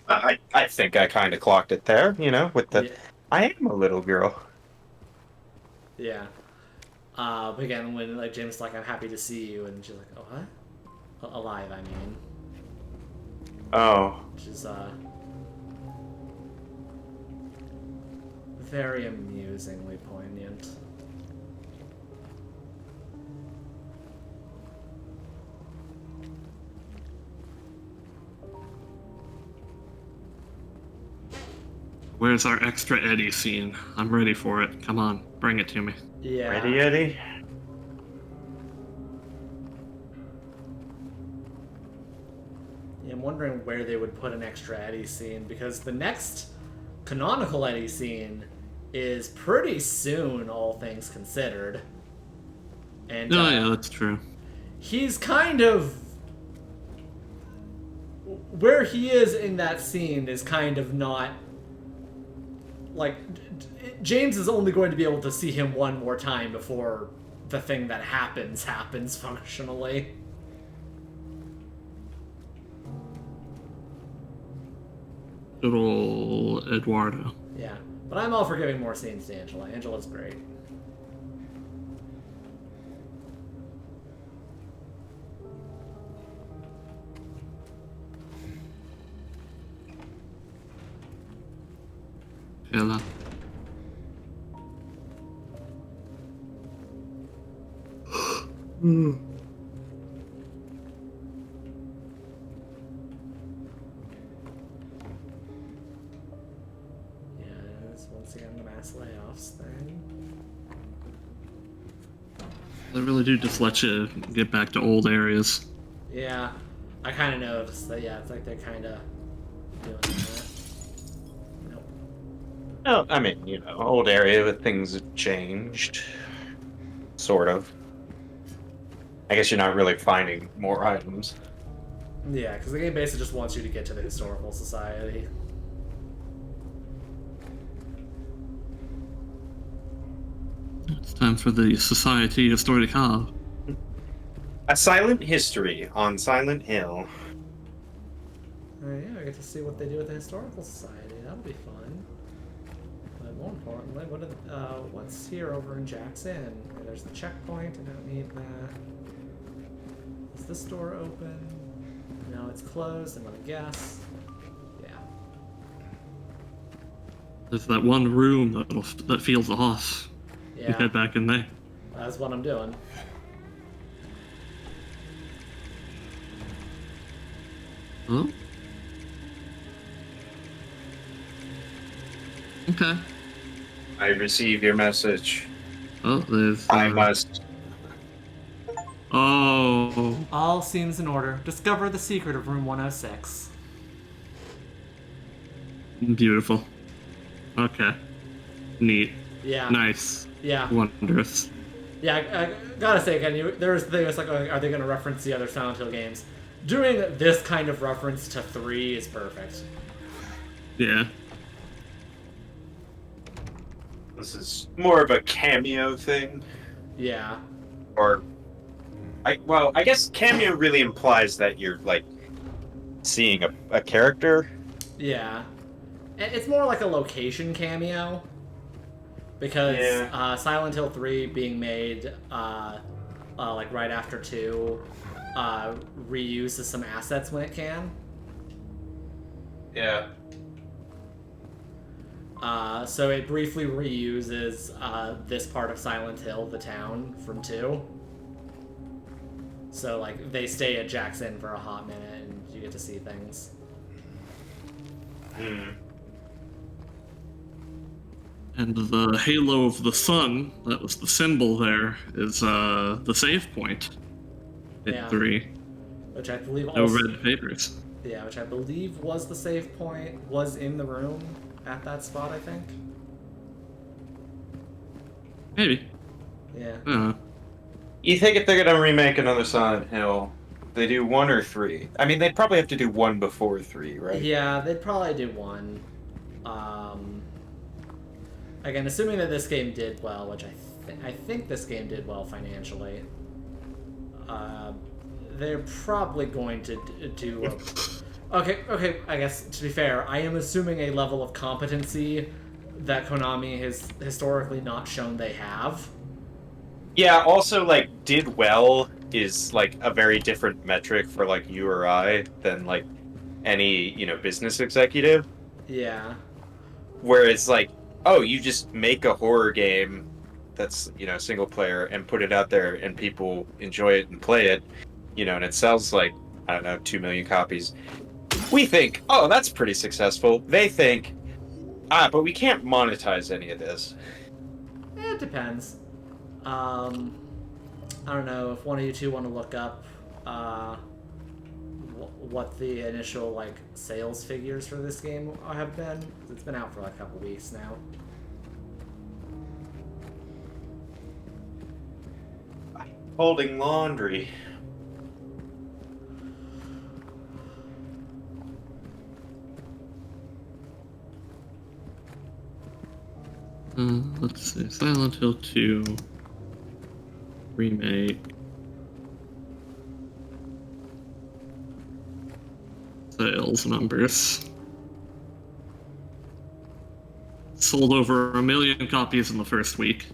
I think I kind of clocked it there, you know, with the yeah. I am a little girl. Yeah. But again, when like James is like, I'm happy to see you, and she's like, oh, what? Alive, I mean. Oh. Which is very amusingly poignant. Where's our extra Eddie scene? I'm ready for it. Come on, bring it to me. Yeah. Ready, Eddie? Yeah, I'm wondering where they would put an extra Eddie scene, because the next canonical Eddie scene is pretty soon, all things considered. And Oh yeah, that's true. he's kind of where he is in that scene is kind of not like James is only going to be able to see him one more time before the thing that happens functionally. Little Eduardo. Yeah, but I'm all for giving more scenes to Angela. Angela's great. Ella. Yeah, it's once again the mass layoffs thing. They really do just let you get back to old areas. Yeah, I kind of noticed that. Yeah, it's like they're kind of doing that. Nope. Oh, I mean, you know, old area, but things have changed. Sort of. I guess you're not really finding more items. Yeah, because the game basically just wants you to get to the historical society. It's time for the Society Historical. A silent history on Silent Hill. Yeah, I get to see what they do with the historical society. That'll be fun. But more importantly, what's here over in Jackson? There's the checkpoint. I don't need that. Is this door open? No, it's closed. I'm gonna guess. Yeah. There's that one room that feels off. You Yeah. head back in there. That's what I'm doing. Oh. Okay. I receive your message. Oh, there's. I must. Oh. All seems in order. Discover the secret of room 106. Beautiful. Okay. Neat. Yeah. Nice. Yeah. Wondrous. Yeah, I gotta say again, there's the thing. It's like, are they gonna reference the other Silent Hill games? Doing this kind of reference to 3 is perfect. Yeah. This is more of a cameo thing. Yeah. Or, I guess cameo really implies that you're, like, seeing a character. Yeah. It's more like a location cameo. Because Silent Hill 3 being made like right after 2 reuses some assets when it can. Yeah. So it briefly reuses this part of Silent Hill, the town, from 2. So like they stay at Jackson for a hot minute and you get to see things. And the halo of the sun, that was the symbol there, is the save point in 3. Which I believe No also, red papers. Yeah, which I believe was the save point, was in the room at that spot, I think. Maybe. Yeah. I don't know. You think if they're gonna remake another Silent Hill, they do 1 or 3? I mean, they'd probably have to do 1 before 3, right? Yeah, they'd probably do 1. Again, assuming that this game did well, which I think this game did well financially, they're probably going to do a... Okay, I guess, to be fair, I am assuming a level of competency that Konami has historically not shown they have. Yeah, also, like, did well is, like, a very different metric for, like, you or I than, like, any, business executive. Yeah. Whereas, like, oh, you just make a horror game that's, single player and put it out there and people enjoy it and play it, and it sells, like, I don't know, 2 million copies. We think, oh, that's pretty successful. They think, but we can't monetize any of this. It depends. I don't know if one of you two want to look up what the initial like sales figures for this game have been. It's been out for like a couple weeks now. Holding laundry. Let's see. Silent Hill 2 remake. Sales numbers. Sold over 1 million copies in the first week.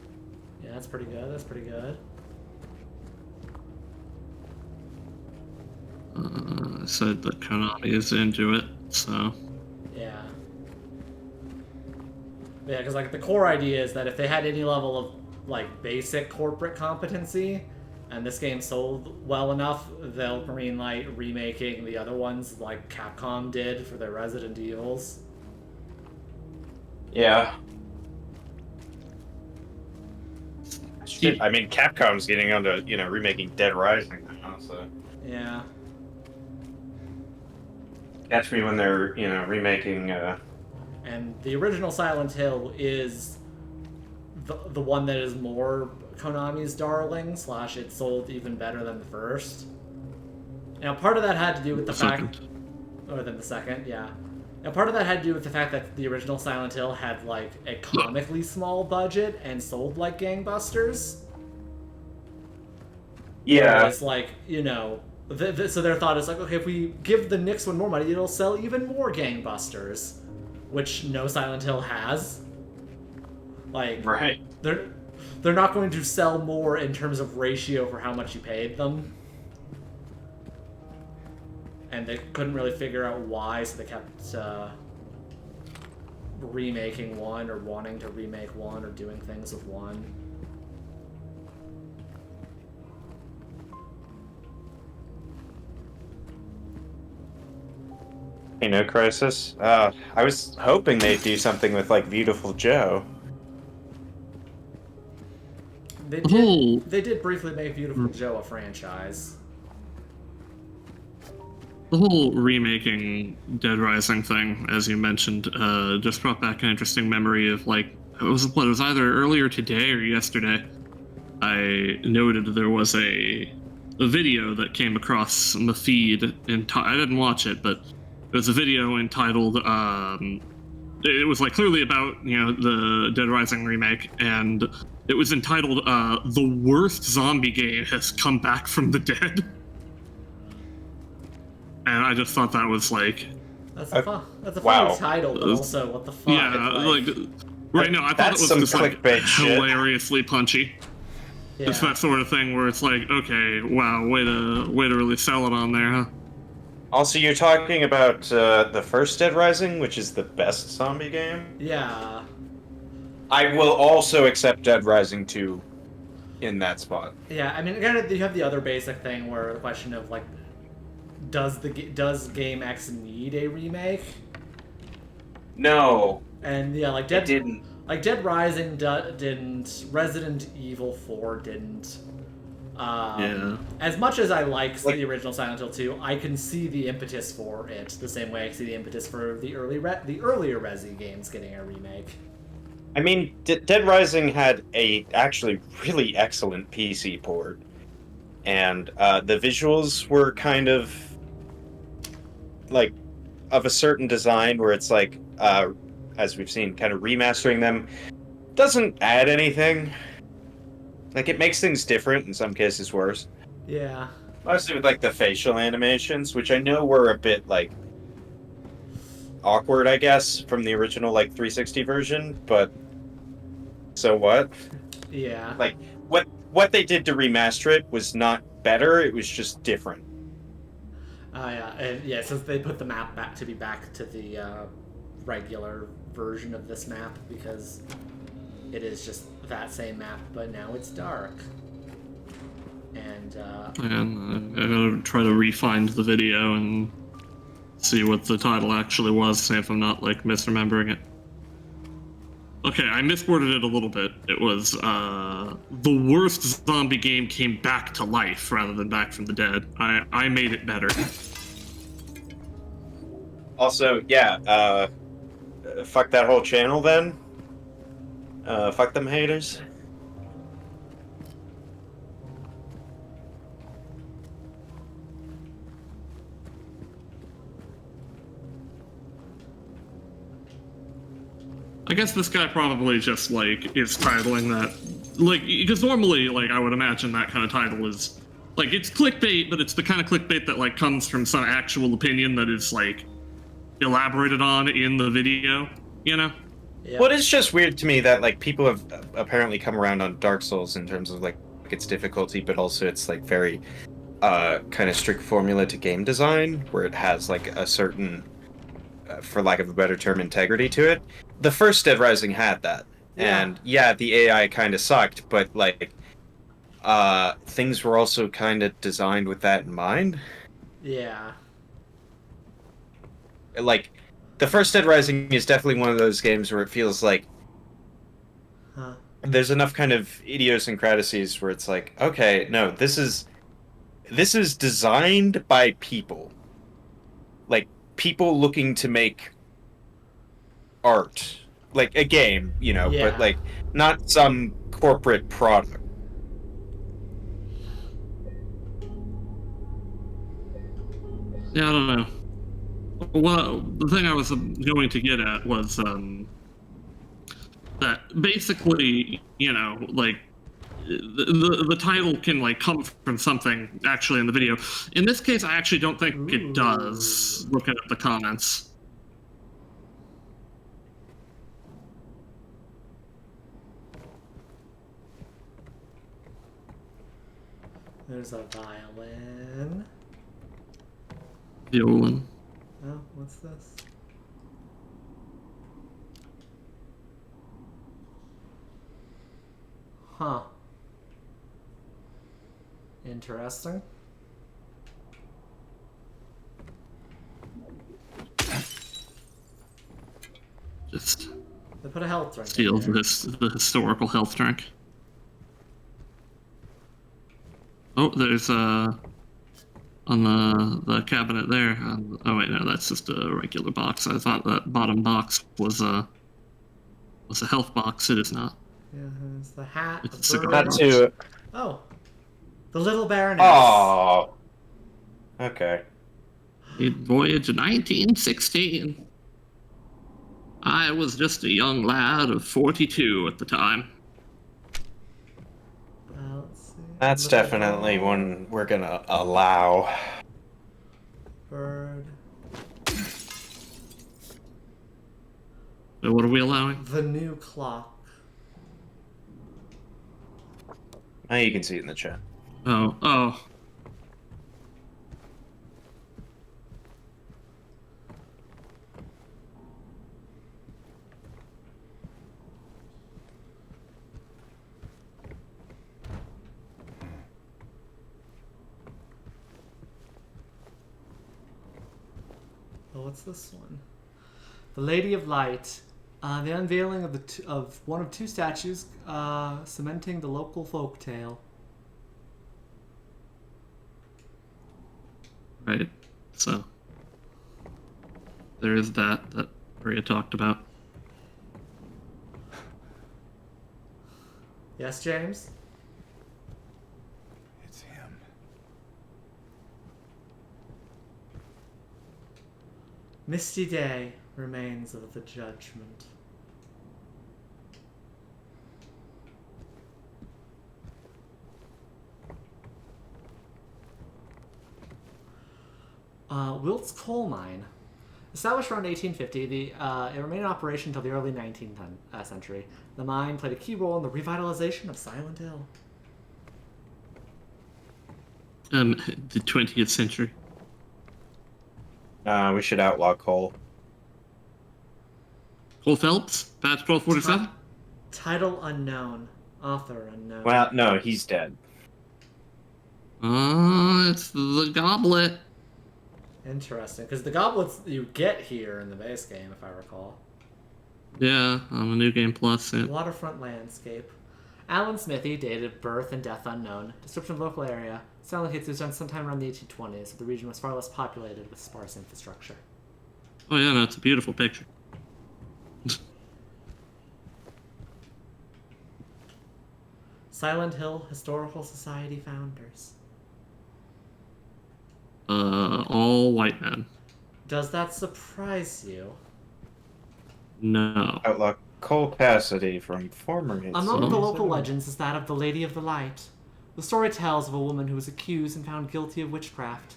Yeah, that's pretty good. That's pretty good. I said that Konami is into it, so... Yeah. Yeah, because like the core idea is that if they had any level of like basic corporate competency, and this game sold well enough, they'll greenlight remaking the other ones like Capcom did for their Resident Evils. Yeah. Shit, I mean, Capcom's getting onto, remaking Dead Rising now, so... Yeah. Catch me when they're, remaking, And the original Silent Hill is the one that is more Konami's darling, / it sold even better than the first. Now, part of that had to do with the fact... Or than the second, yeah. Now, part of that had to do with the fact that the original Silent Hill had, like, a comically small budget and sold like gangbusters. Yeah. Whereas, like, so their thought is like, okay, if we give the next one more money, it'll sell even more gangbusters. Which no Silent Hill has. Like, right. They're not going to sell more in terms of ratio for how much you paid them. And they couldn't really figure out why, so they kept remaking one or wanting to remake one or doing things with one. Crisis. I was hoping they'd do something with, like, Beautiful Joe. They did briefly make Beautiful Joe a franchise. The whole remaking Dead Rising thing, as you mentioned, just brought back an interesting memory of, like, it was either earlier today or yesterday. I noted there was a video that came across the feed, I didn't watch it, but it was a video entitled, it was like clearly about, the Dead Rising remake, and it was entitled, The Worst Zombie Game Has Come Back from the Dead. And I just thought that was, like, That's a funny Wow. title, but also what the fuck? Yeah, It's like right now, I thought That's it was some just like clickbait shit. hilariously punchy. yeah. It's that sort of thing where it's like, okay, wow, way to really sell it on there, huh? Also, you're talking about the first Dead Rising, which is the best zombie game. Yeah. I will also accept Dead Rising 2 in that spot. Yeah, I mean, again, you have the other basic thing where the question of like, does Game X need a remake? No, And yeah, like it didn't. Dead Rising didn't. Resident Evil 4 didn't. Yeah. As much as I like the original Silent Hill 2, I can see the impetus for it the same way I see the impetus for the earlier Resi games getting a remake. I mean, Dead Rising had a actually really excellent PC port, and the visuals were kind of like of a certain design where it's like, as we've seen, kind of remastering them doesn't add anything. Like, it makes things different, in some cases worse. Yeah. Mostly with, like, the facial animations, which I know were a bit, like, awkward, I guess, from the original, like, 360 version, but so what? Yeah. Like, what they did to remaster it was not better, it was just different. Yeah, and yeah, since they put the map back to the regular version of this map, because it is just that same map, but now it's dark. And And I gotta try to re-find the video and see what the title actually was, see if I'm not like misremembering it. Okay, I misworded it a little bit. It was the worst zombie game came back to life rather than back from the dead. I made it better. Also, yeah, fuck that whole channel then. Fuck them haters. I guess this guy probably just like is titling that, like, because normally, like, I would imagine that kind of title is like, it's clickbait, but it's the kind of clickbait that like comes from some actual opinion that is like elaborated on in the video, you know? yeah. Well, it's just weird to me that like people have apparently come around on Dark Souls in terms of like its difficulty, but also it's like very kind of strict formula to game design, where it has like a certain, for lack of a better term, integrity to it. The first Dead Rising had that, and yeah, the AI kind of sucked, but like things were also kind of designed with that in mind. Yeah. Like, the first Dead Rising is definitely one of those games where it feels like there's enough kind of idiosyncrasies where it's like, okay, no, this is designed by people. Like, people looking to make art. Like, a game, you know, Yeah. but, like, not some corporate product. Yeah, I don't know. Well, the thing I was going to get at was that basically, you know, like the title can like come from something actually in the video. In this case, I actually don't think it does. Looking at the comments. There's a violin. Violin. Oh, what's this? Huh. Interesting. Just They put a health drink steal in there. the historical health drink. Oh, there's on the cabinet there. Oh wait, no, that's just a regular box. I thought that bottom box was a health box. It is not. Yeah, there's the hat. It's the a cigar bird. box. Not too. Oh. The little baroness. Oh. Okay. Voyage 1916. I was just a young lad of 42 at the time. Let's see. That's Little definitely one we're gonna allow. bird. What are we allowing? The new clock. Now you can see it in the chat. Oh. Oh, what's this one? The Lady of Light. The unveiling of one of two statues cementing the local folktale. Right. So there is that Maria talked about. Yes, James? It's him. Misty day remains of the judgment. Wilt's coal mine. Established around 1850, it remained in operation until the early 19th century. The mine played a key role in the revitalization of Silent Hill. The 20th century. We should outlaw coal. Cole Phelps, Patch 1247. Title unknown. Author unknown. Well, no, he's dead. It's the goblet. Interesting, because the goblets you get here in the base game, if I recall. Yeah, on the New Game Plus. Yeah. Waterfront landscape. Alan Smithy, date of birth and death unknown. Description of local area. Silent Hits was done sometime around the 1820s, so the region was far less populated with sparse infrastructure. Oh yeah, no, it's a beautiful picture. Silent Hill Historical Society founders. All white men. Does that surprise you? No. Outlaw Cole Cassidy from former hits. Among the local legends is that of the Lady of the Light. The story tells of a woman who was accused and found guilty of witchcraft.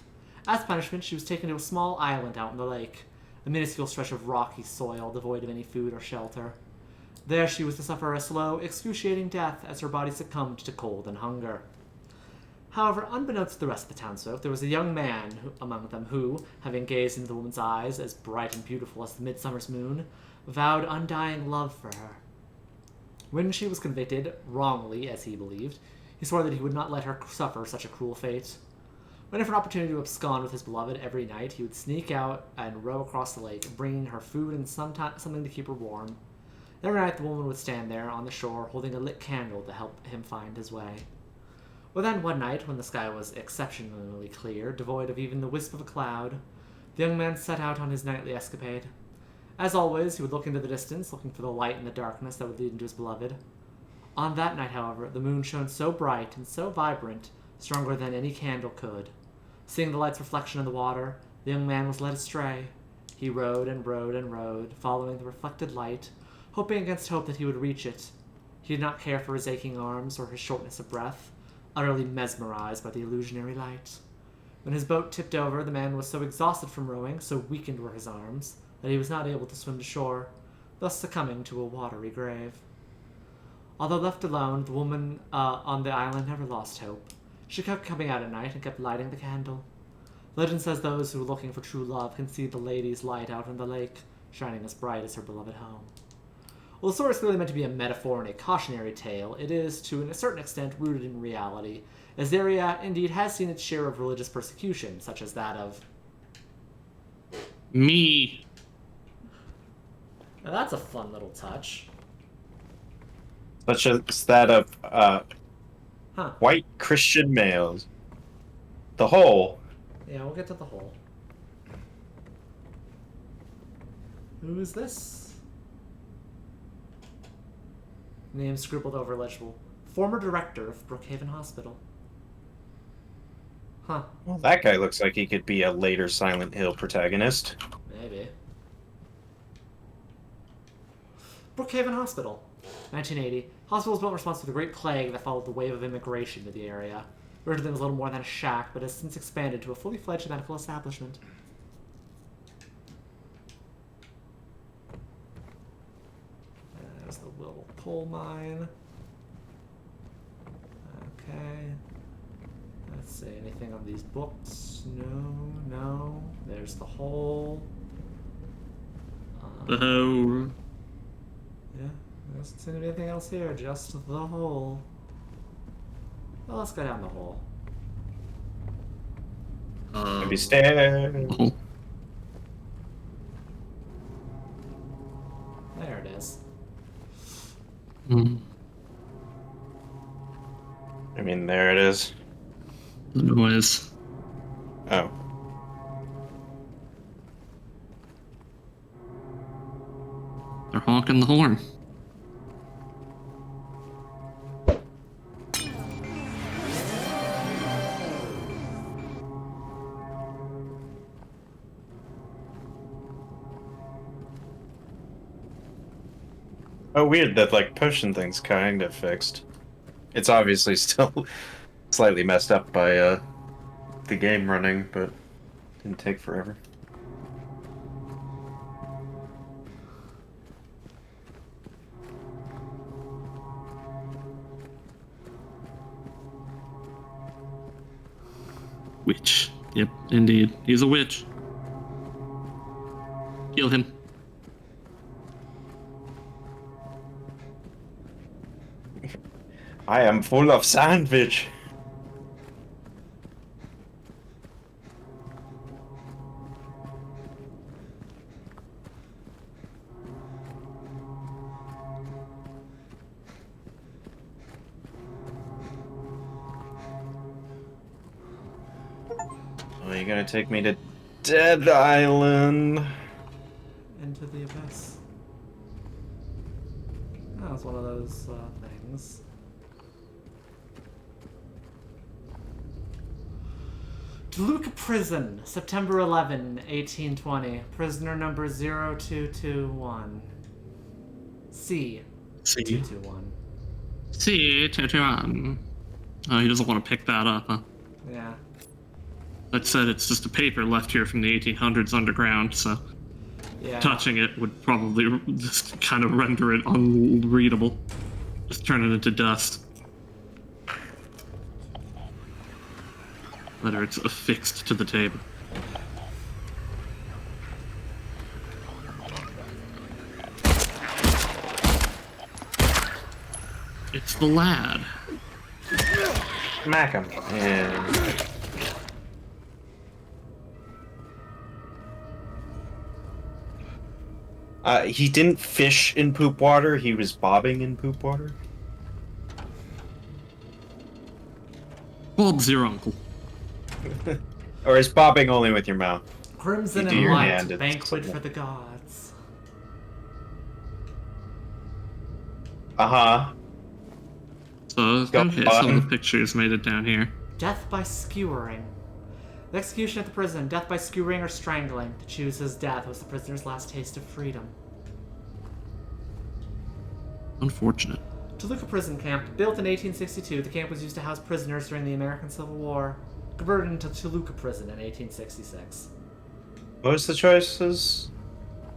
As punishment, she was taken to a small island out in the lake, a minuscule stretch of rocky soil devoid of any food or shelter. There she was to suffer a slow, excruciating death as her body succumbed to cold and hunger. However, unbeknownst to the rest of the townsfolk, there was a young man among them who, having gazed into the woman's eyes as bright and beautiful as the midsummer's moon, vowed undying love for her. When she was convicted, wrongly as he believed, he swore that he would not let her suffer such a cruel fate. Whenever an opportunity to abscond with his beloved every night, he would sneak out and row across the lake, bringing her food and something to keep her warm. Every night the woman would stand there on the shore, holding a lit candle to help him find his way. Well, then one night, when the sky was exceptionally clear, devoid of even the wisp of a cloud, the young man set out on his nightly escapade. As always, he would look into the distance, looking for the light in the darkness that would lead him to his beloved. On that night, however, the moon shone so bright and so vibrant, stronger than any candle could. Seeing the light's reflection in the water, the young man was led astray. He rowed and rowed and rowed, following the reflected light, hoping against hope that he would reach it. He did not care for his aching arms or his shortness of breath, utterly mesmerized by the illusionary light. When his boat tipped over, the man was so exhausted from rowing, so weakened were his arms, that he was not able to swim to shore, thus succumbing to a watery grave. Although left alone, the woman on the island never lost hope. She kept coming out at night and kept lighting the candle. Legend says those who are looking for true love can see the lady's light out in the lake, shining as bright as her beloved home. While the story is clearly meant to be a metaphor and a cautionary tale, it is, to a certain extent, rooted in reality, as the area indeed has seen its share of religious persecution, such as that of... Me. Now that's a fun little touch. Such as that of white Christian males. The whole. Yeah, we'll get to the whole. Who is this? Name scribbled over illegible. Former director of Brookhaven Hospital. Huh. Well, that guy looks like he could be a later Silent Hill protagonist. Maybe. Brookhaven Hospital. 1980. Hospital was built in response to the Great Plague that followed the wave of immigration to the area. Originally was little more than a shack, but has since expanded to a fully fledged medical establishment. coal mine. Okay. Let's see, anything on these books? No. There's the hole. Oh. Yeah, there doesn't seem to be anything else here, just the hole. Well, let's go down the hole. Maybe stairs. There it is. Hmm. I mean, there it is. The noise. Oh. They're honking the horn. Oh, weird that, like, potion thing's kind of fixed. It's obviously still slightly messed up by, the game running, but didn't take forever. Witch. Yep, indeed. He's a witch. Kill him. I am full of sandwich. Oh, you're gonna take me to Dead Island. Into the abyss. That was one of those things. Toluca Prison, September 11, 1820. Prisoner number 0221. C. See. 221. See, 221. Oh, he doesn't want to pick that up, huh? Yeah. That said, it's just a paper left here from the 1800s underground, so Yeah. touching it would probably just kind of render it unreadable. Just turn it into dust. Whether it's affixed to the table. It's the lad. Smack him. And... he didn't fish in poop water, he was bobbing in poop water. Bob's your uncle. Or is bobbing only with your mouth? Crimson You do and your light, hand, it's banquet something. for the gods. Uh-huh. So, Go okay, some on. of the pictures made it down here. Death by skewering. The execution at the prison. Death by skewering or strangling. To choose his death was the prisoner's last taste of freedom. Unfortunate. Toluca Prison Camp. Built in 1862, the camp was used to house prisoners during the American Civil War. Converted into Toluca Prison in 1866. What was the choices?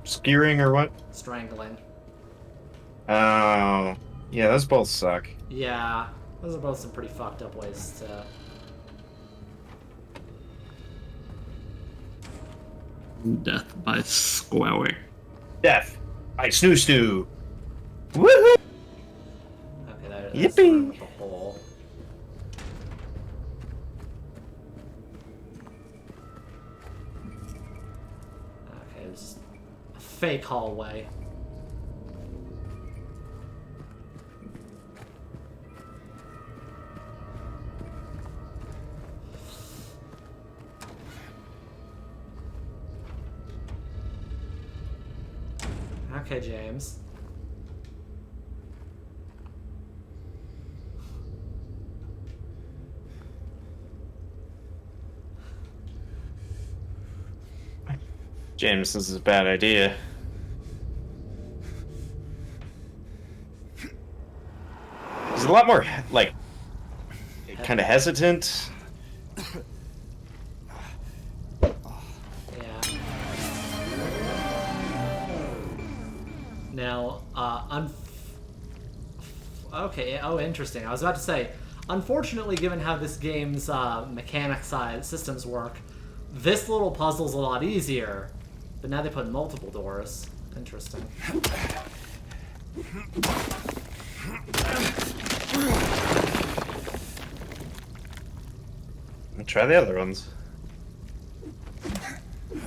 Skewering or what? Strangling. Oh. Yeah, those both suck. Yeah, those are both some pretty fucked up ways to... Death by square. Death by snoo snoo. Woohoo! Okay, that's Yippee! the one with the hole. Okay, there's a fake hallway. Okay, James. James, this is a bad idea. He's a lot more, like, kind of hesitant. Yeah. Now, Okay, oh, interesting. I was about to say, unfortunately, given how this game's mechanic side systems work, this little puzzle's a lot easier. But now they put multiple doors. Interesting. Try the other ones.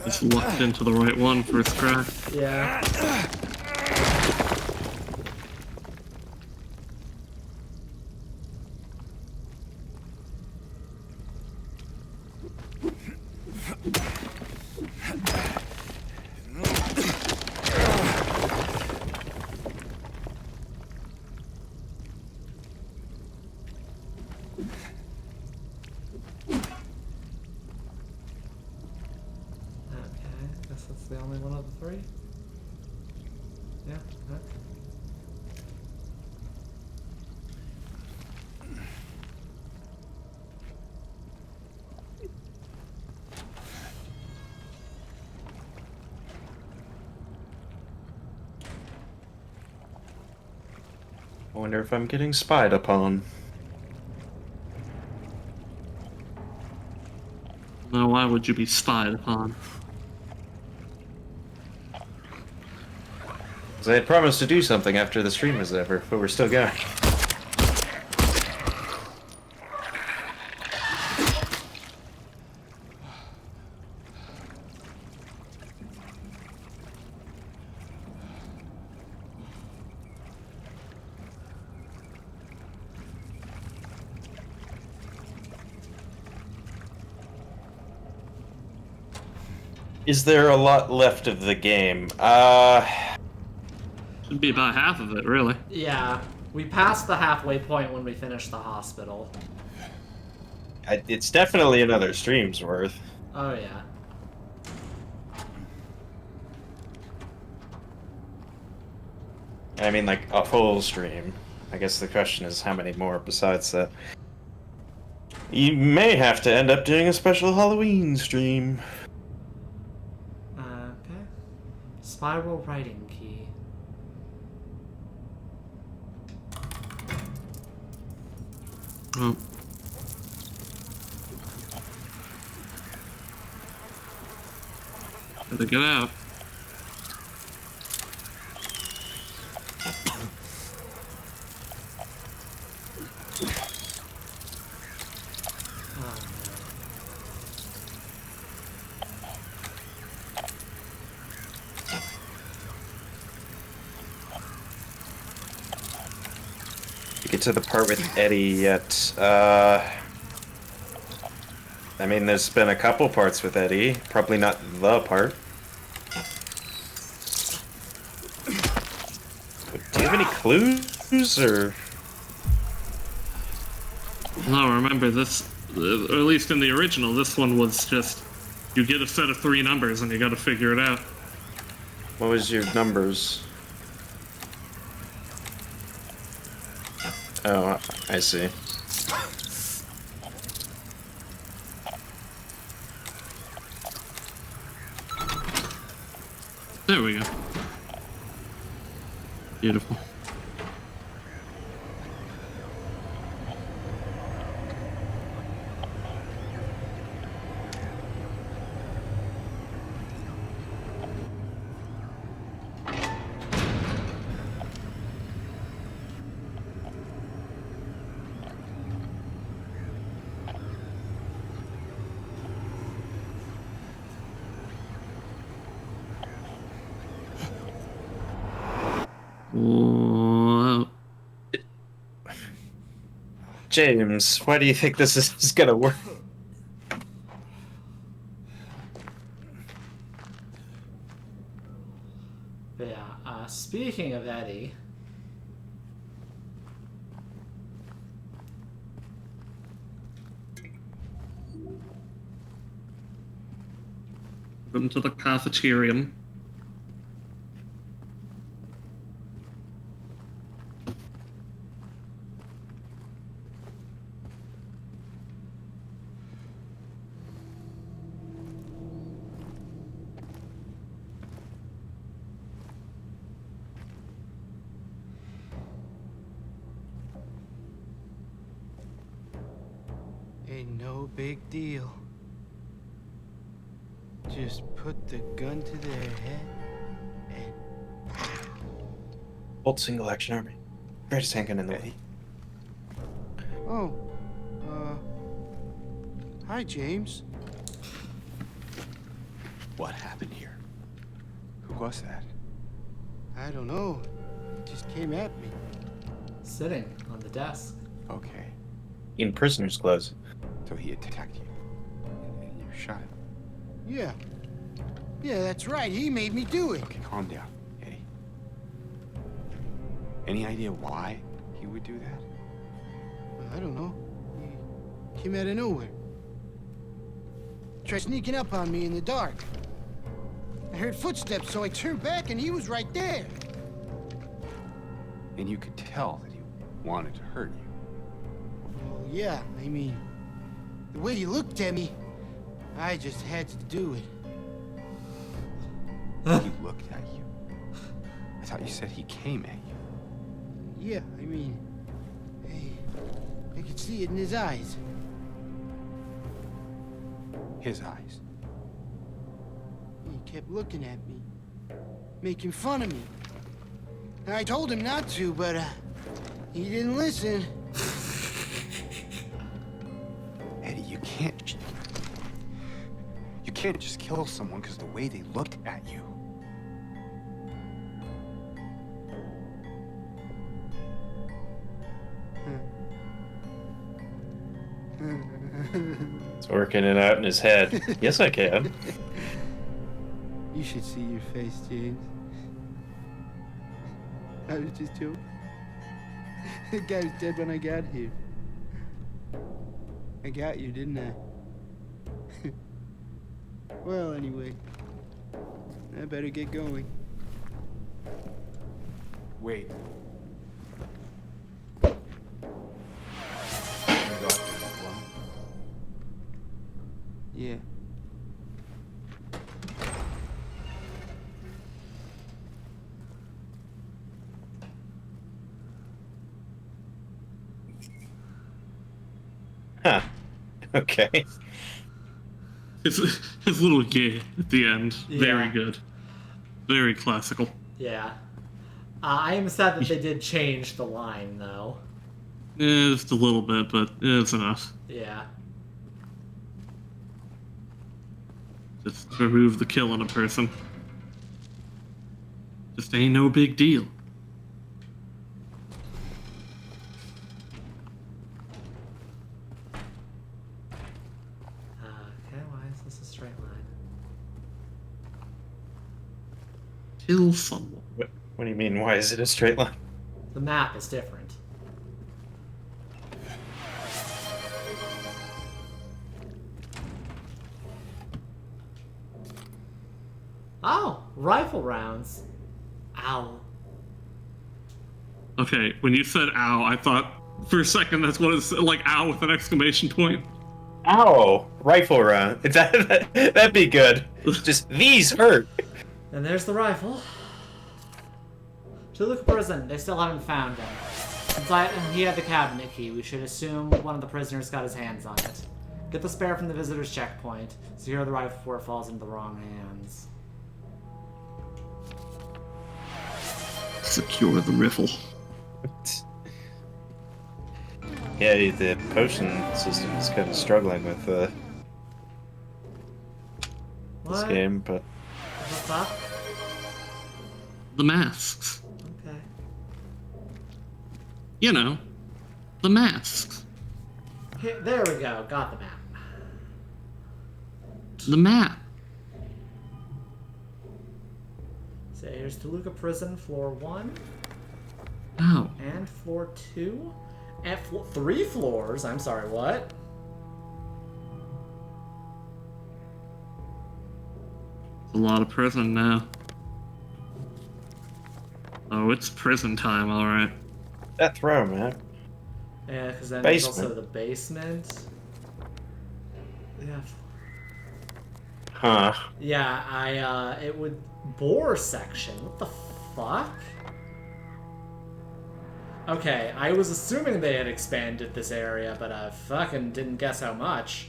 Just lucked into the right one first try. Yeah. That's the only one of the three? Yeah, okay. I wonder if I'm getting spied upon. Now, why would you be spied upon? Because I had promised to do something after the stream was over, but we're still going. Is there a lot left of the game? Should be about half of it, really. Yeah, we passed the halfway point when we finished the hospital. It's definitely another stream's worth. Oh, yeah. I mean, like, a full stream. I guess the question is how many more besides that. You may have to end up doing a special Halloween stream. Okay. Spiral writing key. Oh. Gotta get out. Get to the part with Eddie yet. I mean, there's been a couple parts with Eddie. Probably not the part. Do you have any clues, or...? No, remember this, or at least in the original, this one was just, you get a set of 3 numbers and you gotta figure it out. What was your numbers? Oh, I see. There we go. Beautiful. Whoa. James, why do you think this is gonna work? But yeah, speaking of Eddie... Welcome to the cafeterium. Ain't no big deal. Just put the gun to their head and Old single action army. Greatest handgun in the world. oh, hi James. What happened here? Who was that? I don't know. It just came at me. Sitting on the desk. Okay, In prisoner's clothes. so he attacked you. And you shot him. Yeah. Yeah, that's right. He made me do it. Okay, calm down, Eddie. Any idea why he would do that? I don't know. He came out of nowhere. Tried sneaking up on me in the dark. I heard footsteps, so I turned back and he was right there. And you could tell that he wanted to hurt you. Well, yeah, I mean, the way he looked at me, I just had to do it. He looked at you. I thought you said he came at you. Yeah, I mean, I could see it in his eyes. His eyes. He kept looking at me, making fun of me. And I told him not to, but he didn't listen. Eddie, you can't just kill someone because the way they looked at you. He's working it out in his head. Yes, I can. You should see your face, James. I was just joking. The guy was dead when I got here. I got you, didn't I? Well, anyway, I better get going. Wait. Yeah. Huh. Okay. His little gay at the end. Very Yeah. good. Very classical. Yeah. I am sad that they did change the line, though. Just a little bit, but it's enough. Yeah. Just remove the kill on a person. Just ain't no big deal. Okay, why is this a straight line? Kill someone. What do you mean? Why is it a straight line? The map is different. Oh, rifle rounds. Ow. Okay, when you said ow, I thought for a second that's what it's like, ow with an exclamation point. Ow! Rifle round. That'd be good. Just, these hurt. And there's the rifle. To look prison, they still haven't found him. Since he had the cabinet key, we should assume one of the prisoners got his hands on it. Get the spare from the visitor's checkpoint. Secure the rifle before it falls into the wrong hands. Secure the riffle. Yeah, the potion system is kind of struggling with this What? game, but What's up? The masks. Okay. You know, the masks. Here, there we go. Got the map. The map. So here's Toluca Prison, floor 1. Ow. And floor 2. And 3 floors. I'm sorry, what? It's a lot of prison now. Oh, it's prison time, alright. death row, man. Yeah, because then there's also Basement. the basement. Yeah. Huh. Yeah, it would bore section. What the fuck? Okay, I was assuming they had expanded this area, but I fucking didn't guess how much.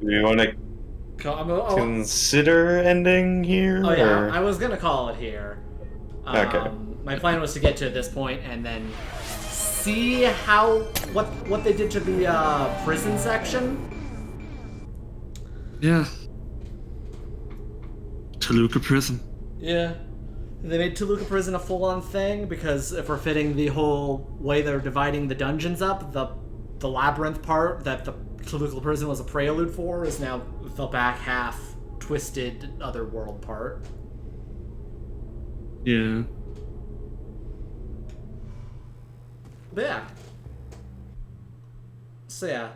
Do you want to Oh, consider ending here? oh yeah, or- I was gonna call it here. Okay. My plan was to get to this point and then see how what they did to the prison section. Yeah. Toluca Prison. Yeah. They made Toluca Prison a full-on thing because if we're fitting the whole way they're dividing the dungeons up, the labyrinth part that the Toluca Prison was a prelude for is now the back half twisted otherworld part. Yeah. But yeah. So yeah.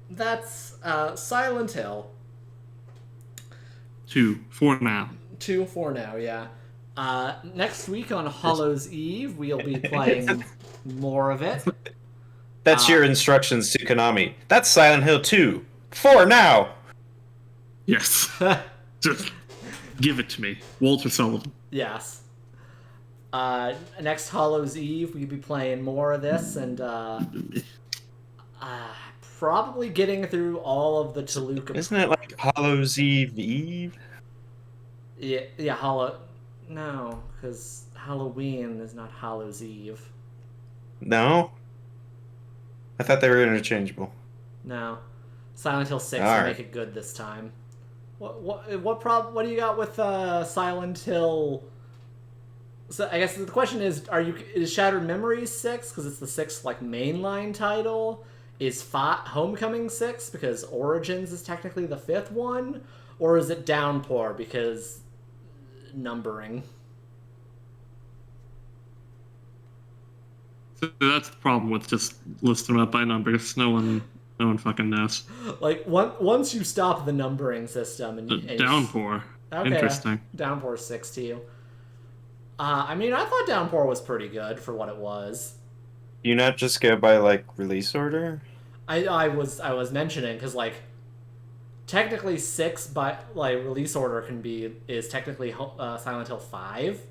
That's Silent Hill. 2 for now. 2 for now, yeah. Next week on Hollow's Eve, we'll be playing more of it. That's your instructions to Konami. That's Silent Hill 2. For now! Yes. Just give it to me. Walter Sullivan. Yes. Next Hollow's Eve, we'll be playing more of this, and probably getting through all of the Toluca. Isn't it like Hollow's Eve? Yeah, Hollow. No, because Halloween is not Hollow's Eve. No? I thought they were interchangeable. No. Silent Hill 6 will Alright. make it good this time. What do you got with Silent Hill? So I guess the question is Shattered Memories 6 because it's the 6th like mainline title? Is Homecoming 6 because Origins is technically the 5th one? Or is it Downpour because numbering? So that's the problem with just listing them up by numbers. No one fucking knows. Like once you stop the numbering system and Downpour. Okay, Interesting. Downpour 6 to you. I mean, I thought Downpour was pretty good for what it was. You not just go by like release order? I was mentioning because like technically 6 by like release order is technically Silent Hill 5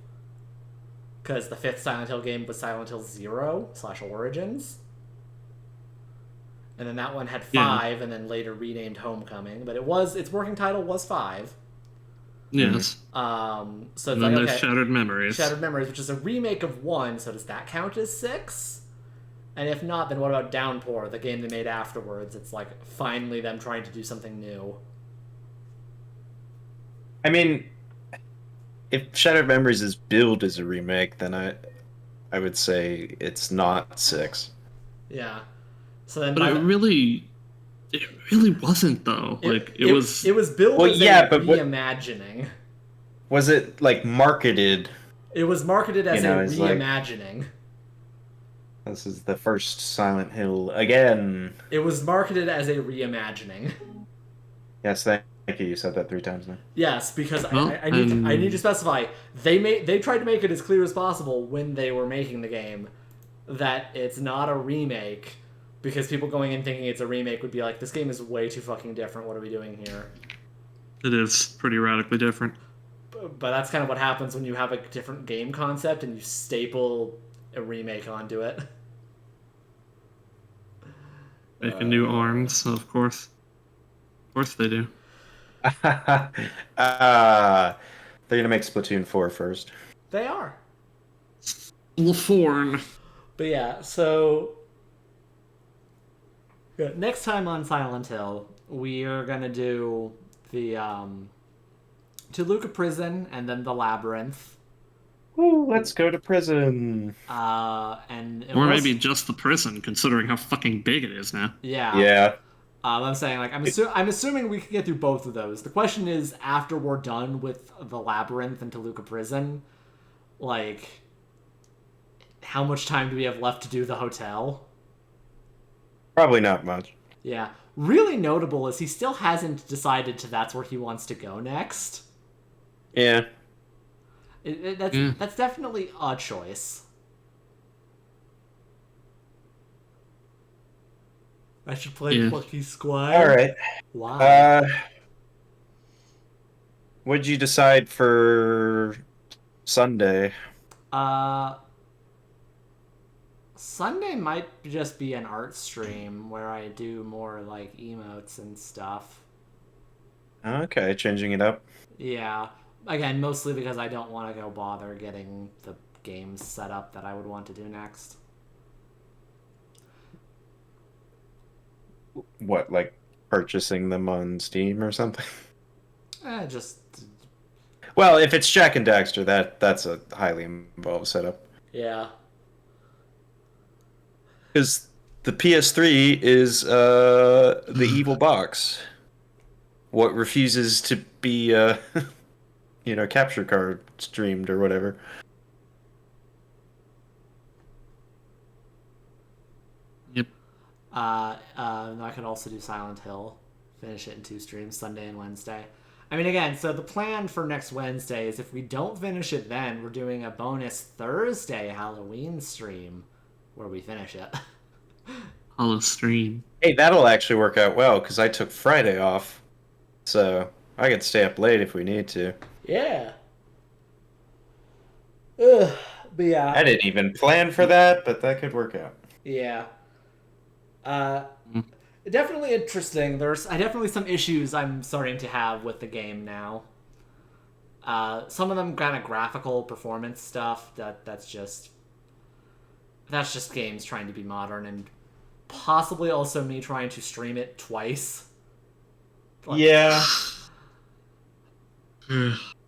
because the 5th Silent Hill game was Silent Hill 0/Origins. And then that one had 5 and then later renamed Homecoming, but its working title was 5. Yes. So it's And like, then there's okay, Shattered Memories. Shattered Memories, which is a remake of 1, so does that count as 6? And if not, then what about Downpour, the game they made afterwards? It's like finally them trying to do something new. I mean, if Shattered Memories is billed as a remake, then I would say it's not 6. Yeah. So then, But it really wasn't though. It was billed Well, as yeah, a but reimagining. Was it like marketed? It was marketed as a it's like, reimagining. this is the first Silent Hill again. It was marketed as a reimagining. Yes, thank you. You said that 3 times now. Yes, because Well, I need to specify they tried to make it as clear as possible when they were making the game that it's not a remake, because people going in thinking it's a remake would be like, this game is way too fucking different. What are we doing here? It is pretty radically different. But that's kind of what happens when you have a different game concept and you staple a remake onto it. Making new arms, of course. Of course they do. They're gonna make Splatoon 4 first. They are. LaForn. But yeah, so yeah, next time on Silent Hill, we are gonna do the Toluca Prison and then the Labyrinth. Ooh, let's go to prison. Or maybe just the prison, considering how fucking big it is now. Yeah. Yeah. I'm saying, like, I'm assuming we can get through both of those. The question is, after we're done with the Labyrinth and Toluca Prison, like, how much time do we have left to do the hotel? Probably not much. Yeah. Really notable is he still hasn't decided that's where he wants to go next. Yeah. That's definitely a choice. I should play Plucky Squire. All right. Why? What'd you decide for Sunday? Uh, Sunday might just be an art stream where I do more like emotes and stuff. Okay, changing it up. Yeah. Again, mostly because I don't want to go bother getting the games set up that I would want to do next. What, like purchasing them on Steam or something? Just Well, if it's Jack and Daxter, that's a highly involved setup. yeah. Because the PS3 is the evil box. What refuses to be capture card streamed or whatever. Yep. I could also do Silent Hill, finish it in 2 streams, Sunday and Wednesday. I mean, again, so the plan for next Wednesday is if we don't finish it then, we're doing a bonus Thursday Halloween stream where we finish it. Hollow stream. Hey, that'll actually work out well because I took Friday off, so I could stay up late if we need to. Yeah. Ugh, but yeah. I didn't even plan for that, but that could work out. Yeah. Definitely interesting. There's definitely some issues I'm starting to have with the game now. Some of them kind of graphical performance stuff that's just games trying to be modern, and possibly also me trying to stream it twice. Yeah.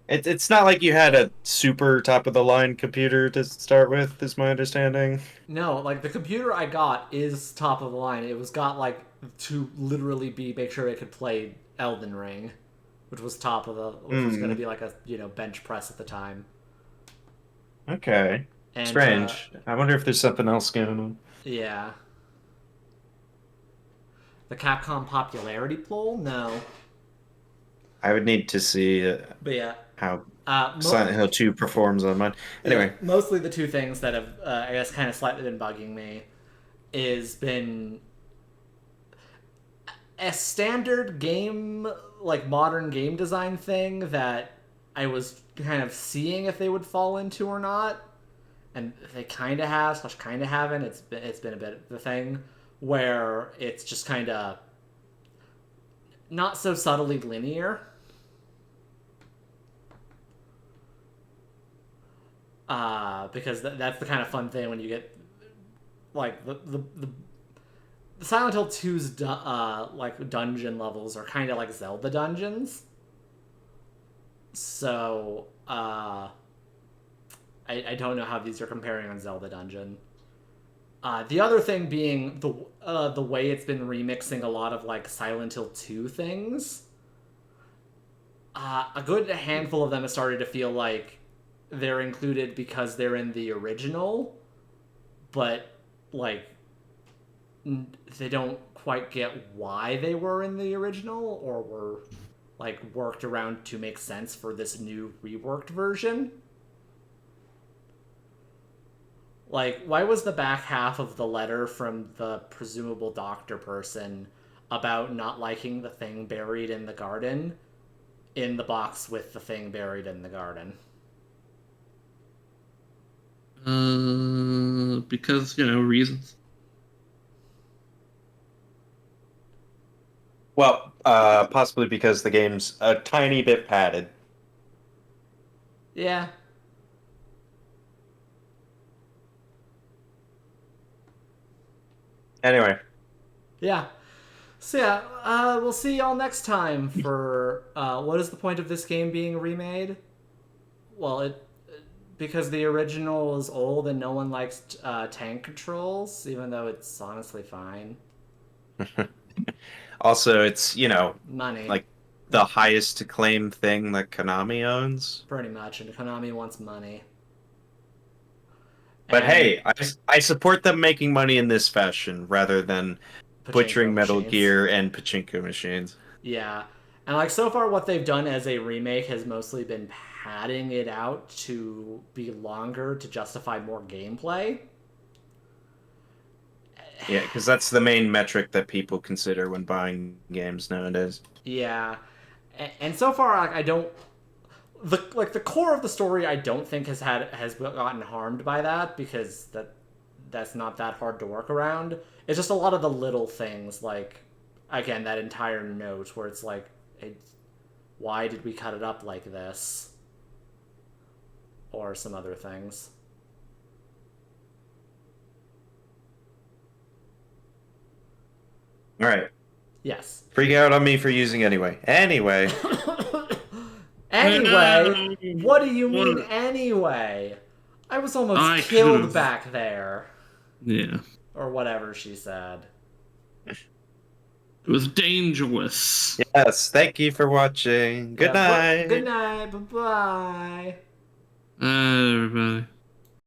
It's not like you had a super top of the line computer to start with, is my understanding. No, like the computer I got is top of the line. It was got like to literally make sure it could play Elden Ring, which was which was going to be like a bench press at the time. Okay. And, strange. I wonder if there's something else going on. Yeah. The Capcom popularity poll? No. I would need to see But yeah. how Silent Hill 2 performs on mine. Anyway. Yeah, mostly the 2 things that have, I guess, kind of slightly been bugging me is been a standard game, like modern game design thing that I was kind of seeing if they would fall into or not. And they kind of have, / kind of haven't. It's been a bit of the thing where it's just kind of not so subtly linear. Because that's the kind of fun thing when you get like the Silent Hill 2's like dungeon levels are kind of like Zelda dungeons. So I don't know how these are comparing on Zelda Dungeon. The other thing being the way it's been remixing a lot of like Silent Hill 2 things. A good handful of them have started to feel like they're included because they're in the original, but like they don't quite get why they were in the original or were like worked around to make sense for this new reworked version. Like, why was the back half of the letter from the presumable doctor person about not liking the thing buried in the garden in the box with the thing buried in the garden? Because, reasons. Well, possibly because the game's a tiny bit padded. Yeah. Anyway. Yeah. So yeah, we'll see y'all next time for what is the point of this game being remade? Well, because the original is old and no one likes tank controls, even though it's honestly fine. Also, it's, money. like the highest acclaimed thing that Konami owns. Pretty much, and Konami wants money. But hey, I support them making money in this fashion rather than butchering Metal machines. Gear and pachinko machines. Yeah. And like so far what they've done as a remake has mostly been padding it out to be longer to justify more gameplay. Yeah, because that's the main metric that people consider when buying games nowadays. Yeah. And so far I don't the core of the story I don't think has gotten harmed by that, because that's not that hard to work around. It's just a lot of the little things, like, again, that entire note where it's like, why did we cut it up like this? Or some other things. All right. Yes. Freak out on me for using anyway. Anyway. Anyway? What do you mean anyway? I was almost killed back there. Yeah. Or whatever she said. It was dangerous. Yes, thank you for watching. Good night. Good night. Bye-bye. Everybody.